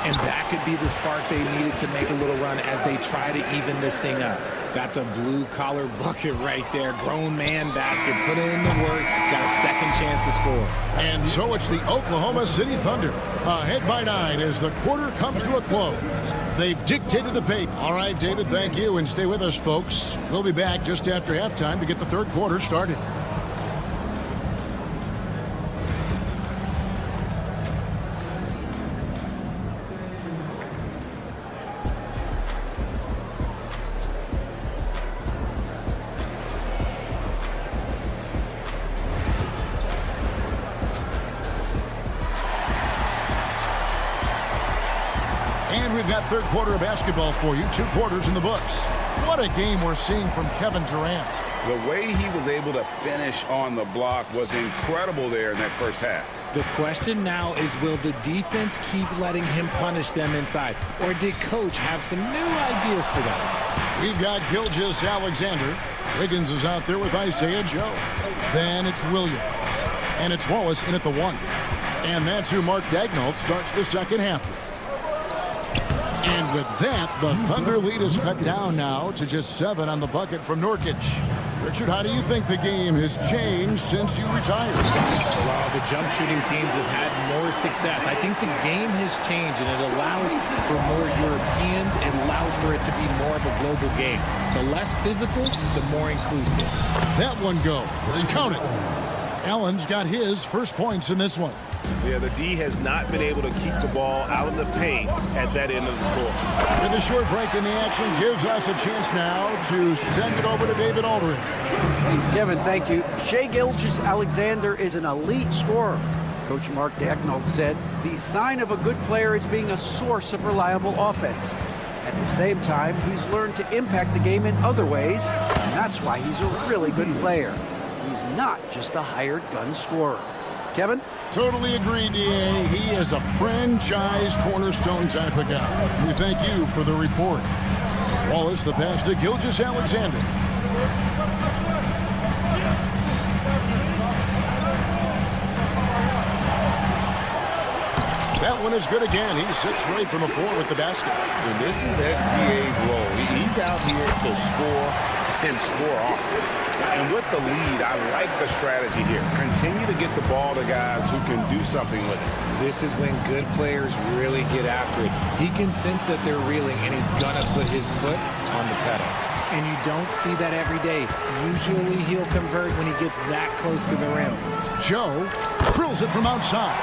And that could be the spark they needed to make a little run as they try to even this thing up. That's a blue-collar bucket right there. Grown man basket. Put in the work. Got a second chance to score. And so it's the Oklahoma City Thunder. Ahead by 9 as the quarter comes to a close. They've dictated the pace. All right, David, thank you. And stay with us, folks. We'll be back just after halftime to get the third quarter started. We've got third quarter of basketball for you. 2 quarters in the books. What a game we're seeing from Kevin Durant. The way he was able to finish on the block was incredible there in that first half. The question now is, will the defense keep letting him punish them inside? Or did Coach have some new ideas for them? We've got Gilgeous-Alexander. Wiggins is out there with Isaiah Joe. Then it's Williams. And it's Wallace in at the 1. And that's who Mark Daigneault starts the second half with. And with that, the Thunder lead is cut down now to just 7 on the bucket from Nurkic. Richard, how do you think the game has changed since you retired? Well, the jump shooting teams have had more success. I think the game has changed, and it allows for more Europeans. It allows for it to be more of a global game. The less physical, the more inclusive. That one goes. Count it. Allen's got his first points in this one. Yeah, the D has not been able to keep the ball out of the paint at that end of the court. With a short break in the action gives us a chance now to send it over to David Aldridge. Kevin, thank you. Shai Gilgeous-Alexander is an elite scorer. Coach Mark Daigneault said the sign of a good player is being a source of reliable offense. At the same time, he's learned to impact the game in other ways, and that's why he's a really good player. He's not just a hired gun scorer. Kevin? Totally agree, D.A. He is a franchise cornerstone type of guy. We thank you for the report. Wallace, the pass to Gilgeous-Alexander. That one is good again. He sits right from the floor with the basket. And this is SGA's role. He's out here to score and score often. And with the lead, I like the strategy here. Continue to get the ball to guys who can do something with it. This is when good players really get after it. He can sense that they're reeling, and he's going to put his foot on the pedal. And you don't see that every day. Usually he'll convert when he gets that close to the rim. Joe drills it from outside.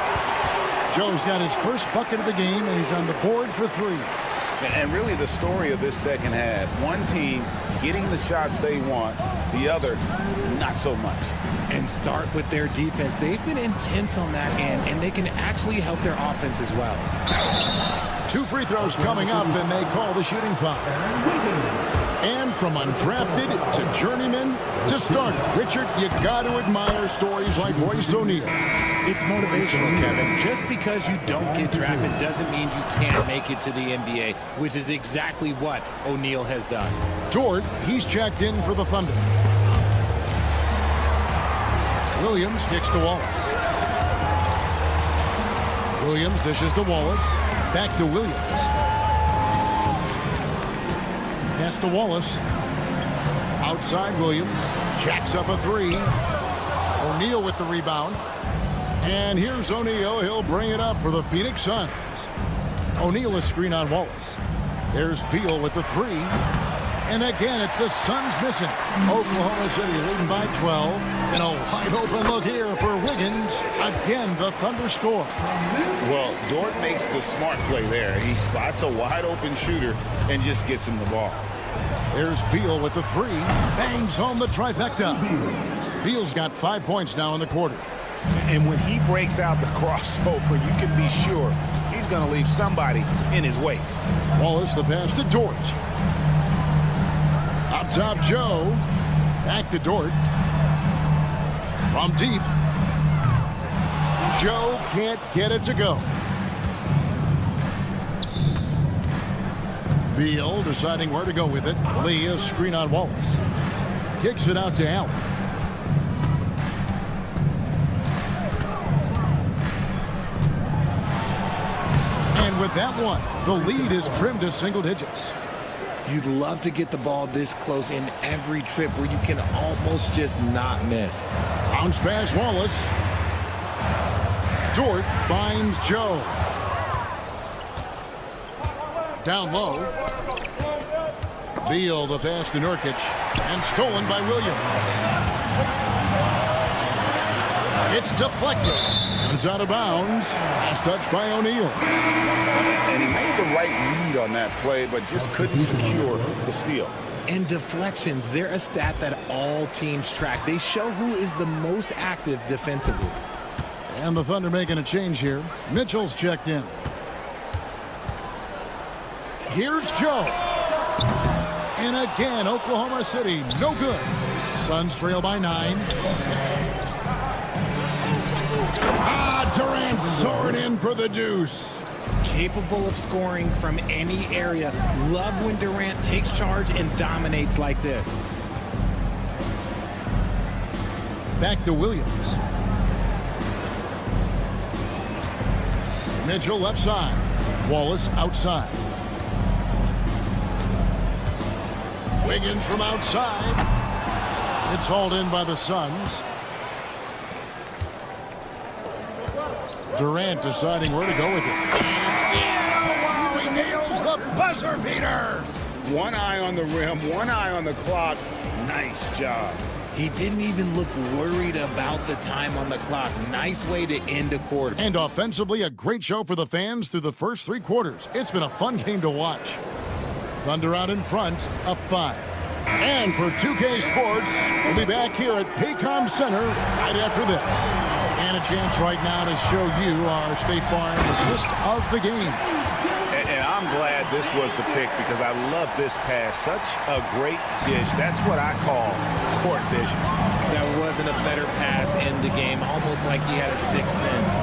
Joe's got his first bucket of the game, and he's on the board for 3. And really the story of this second half, one team getting the shots they want, the other not so much. And start with their defense. They've been intense on that end, and they can actually help their offense as well. 2 free throws coming up, and they call the shooting foul. And from undrafted to journeyman to starter, Richard, you got to admire stories like Royce O'Neal. It's motivational, Kevin. Just because you don't get drafted doesn't mean you can't make it to the NBA, which is exactly what O'Neal has done. Dort, he's checked in for the Thunder. Williams kicks to Wallace. Williams dishes to Wallace. Back to Williams. Pass to Wallace. Outside Williams. Jacks up a three. O'Neal with the rebound. And here's O'Neal. He'll bring it up for the Phoenix Suns. O'Neal is screen on Wallace. There's Beal with the three. And again, it's the Suns missing. Oklahoma City leading by 12. And a wide open look here for Wiggins. Again, the Thunder score. Well, Dort makes the smart play there. He spots a wide open shooter and just gets him the ball. There's Beal with the three. Bangs home the trifecta. Beal's got 5 points now in the quarter. And when he breaks out the crossover, you can be sure he's going to leave somebody in his wake. Wallace the pass to Dort. Up top, Joe. Back to Dort. From deep. Joe can't get it to go. Beal deciding where to go with it. Lee is screen on Wallace. Kicks it out to Allen. And with that one, the lead is trimmed to single digits. You'd love to get the ball this close in every trip where you can almost just not miss. Bounce pass Wallace. Dort finds Joe. Down low. Beal the pass to Nurkic. And stolen by Williams. It's deflected. Comes out of bounds. Last touch by O'Neal. And he made the right read on that play, but just couldn't secure the steal. And deflections, they're a stat that all teams track. They show who is the most active defensively. And the Thunder making a change here. Mitchell's checked in. Here's Joe. And again, Oklahoma City, no good. Suns trail by 9. Durant soaring in for the deuce. Capable of scoring from any area. Love when Durant takes charge and dominates like this. Back to Williams. Mitchell left side. Wallace outside. Wiggins from outside. It's hauled in by the Suns. Durant deciding where to go with it. Wow, he nails the buzzer beater. One eye on the rim, one eye on the clock. Nice job. He didn't even look worried about the time on the clock. Nice way to end a quarter. And offensively, a great show for the fans through the first 3 quarters. It's been a fun game to watch. Thunder out in front, up 5. And for 2K Sports, we'll be back here at Paycom Center right after this. And a chance right now to show you our State Farm assist of the game. And I'm glad this was the pick because I love this pass. Such a great dish. That's what I call court vision. There wasn't a better pass in the game, almost like he had a sixth sense.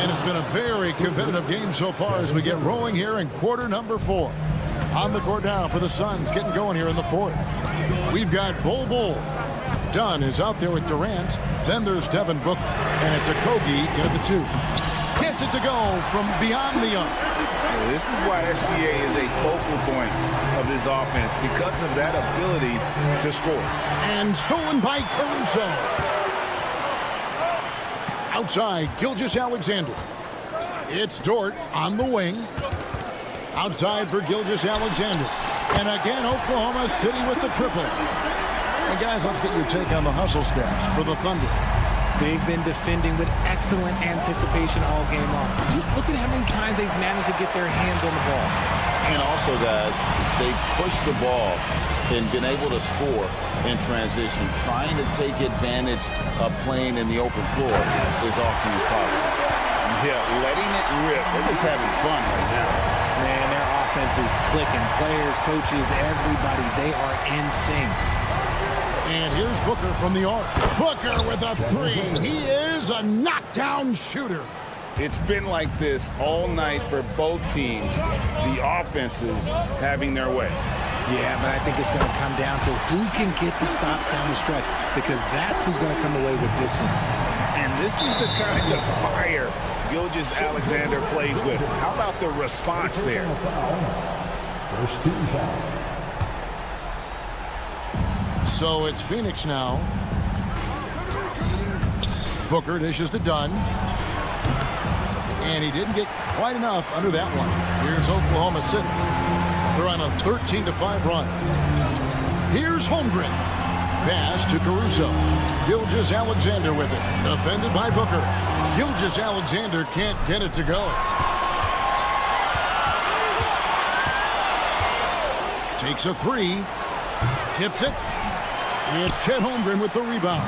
And it's been a very competitive game so far as we get rolling here in quarter number 4. On the court now for the Suns, getting going here in the 4th. We've got Bol. Dunn is out there with Durant. Then there's Devin Booker. And it's Okogie in at the 2. Gets it to go from beyond the arc. This is why SGA is a focal point of this offense because of that ability to score. And stolen by Caruso. Outside, Gilgeous-Alexander. It's Dort on the wing. Outside for Gilgeous-Alexander. And again, Oklahoma City with the triple. And guys, let's get your take on the hustle stats for the Thunder. They've been defending with excellent anticipation all game long. Just look at how many times they've managed to get their hands on the ball. And also, guys, they pushed the ball and been able to score in transition. Trying to take advantage of playing in the open floor as often as possible. Yeah, letting it rip. They're just having fun right now. Man, their offense is clicking. Players, coaches, everybody, they are in sync. And here's Booker from the arc. Booker with a three. He is a knockdown shooter. It's been like this all night for both teams. The offenses having their way. Yeah, but I think it's going to come down to who can get the stops down the stretch, because that's who's going to come away with this one. And this is the kind of fire Gilgeous-Alexander plays with. How about the response there? First team foul. So it's Phoenix now. Booker dishes to Dunn. And he didn't get quite enough under that one. Here's Oklahoma City. They're on a 13-5 run. Here's Holmgren. Pass to Caruso. Gilgeous-Alexander with it. Defended by Booker. Gilgeous-Alexander can't get it to go. Takes a three. Tips it. It's Chet Holmgren with the rebound.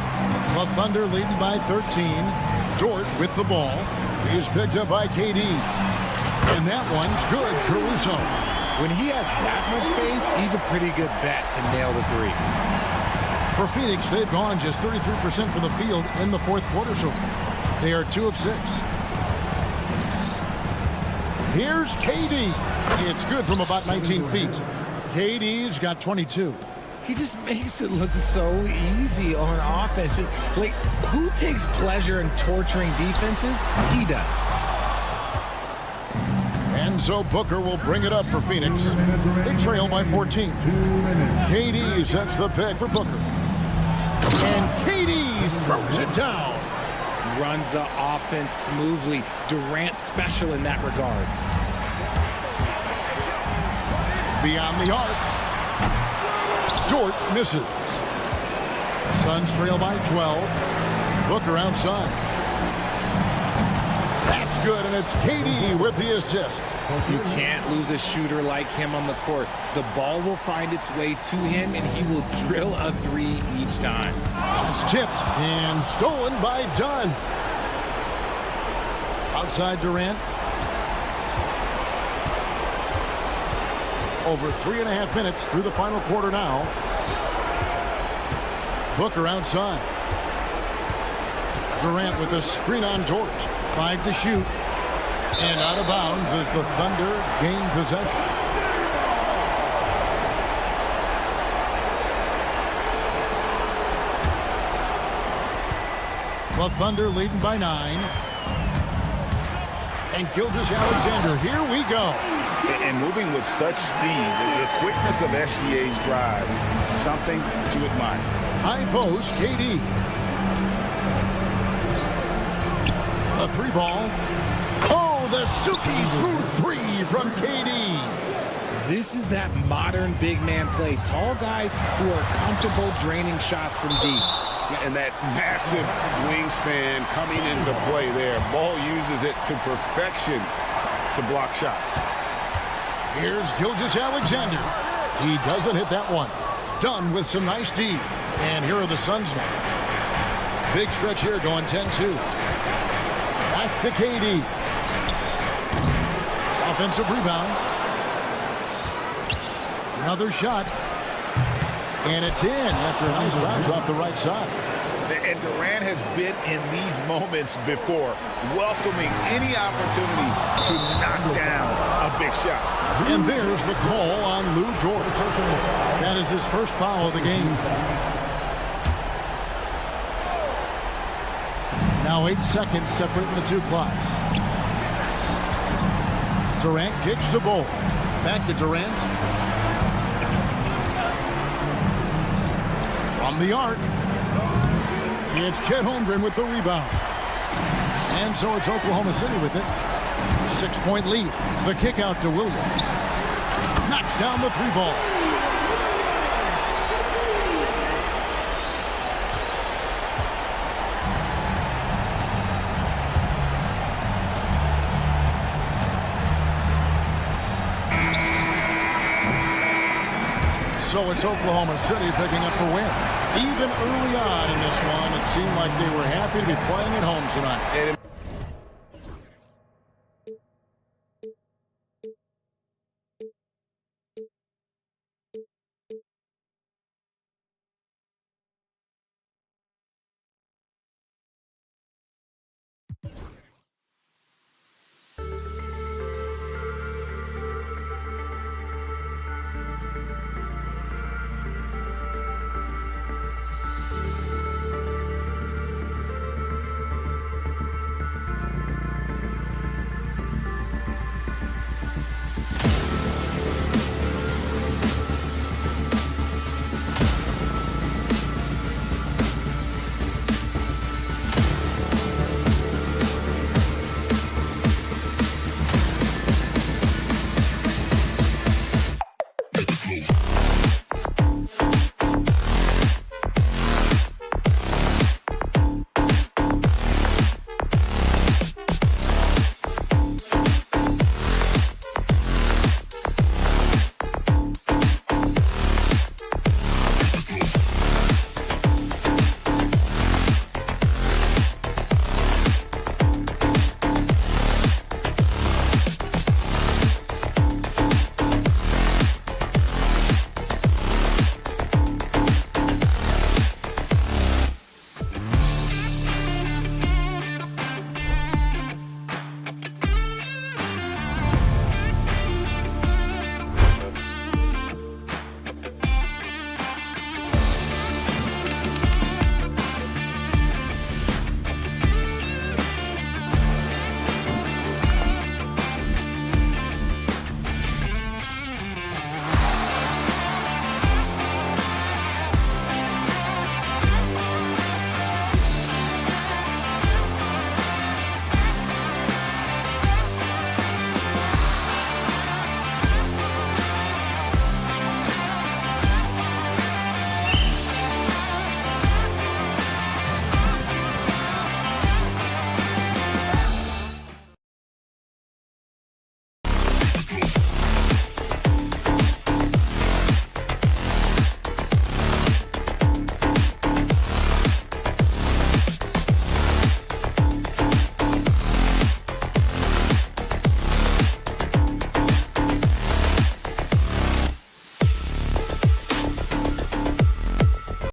The Thunder leading by 13. Dort with the ball. He's picked up by KD. And that one's good. Caruso. When he has that much space, he's a pretty good bet to nail the three. For Phoenix, they've gone just 33% from the field in the fourth quarter so far. They are 2 of 6. Here's KD. It's good from about 19 feet. KD's got 22. He just makes it look so easy on offense. Like, who takes pleasure in torturing defenses? He does. And so Booker will bring it up for Phoenix. They trail by 14. KD sets the pick for Booker. And KD throws it down. Runs the offense smoothly. Durant special in that regard. Beyond the arc. Dort misses. Suns trail by 12. Booker outside. That's good, and it's KD with the assist. You can't lose a shooter like him on the court. The ball will find its way to him, and he will drill a three each time. It's tipped and stolen by Dunn. Outside Durant. Over 3.5 minutes through the final quarter now. Booker outside. Durant with a screen on Dort. 5 to shoot. And out of bounds as the Thunder gain possession. The Thunder leading by 9. And Gilgeous-Alexander, here we go. And moving with such speed, the quickness of SGA's drive, something to admire. High post, KD. A 3-ball. Oh, the silky smooth 3 from KD. This is that modern big man play. Tall guys who are comfortable draining shots from deep. And that massive wingspan coming into play there. Ball uses it to perfection to block shots. Here's Gilgeous-Alexander. He doesn't hit that one. Dunn with some nice D. And here are the Suns now. Big stretch here going 10-2. Back to KD. Offensive rebound. Another shot. And it's in after a nice bounce off the right side. And Durant has been in these moments before, welcoming any opportunity to knock down a big shot. And there's the call on Lou Dort. That is his first foul of the game. Now 8 seconds separating the two clocks. Durant kicks the ball. Back to Durant. From the arc. It's Chet Holmgren with the rebound. And so it's Oklahoma City with it. 6-point lead. The kick out to Williams. Knocks down the 3-ball. So it's Oklahoma City picking up the win. Even early on in this one, it seemed like they were happy to be playing at home tonight.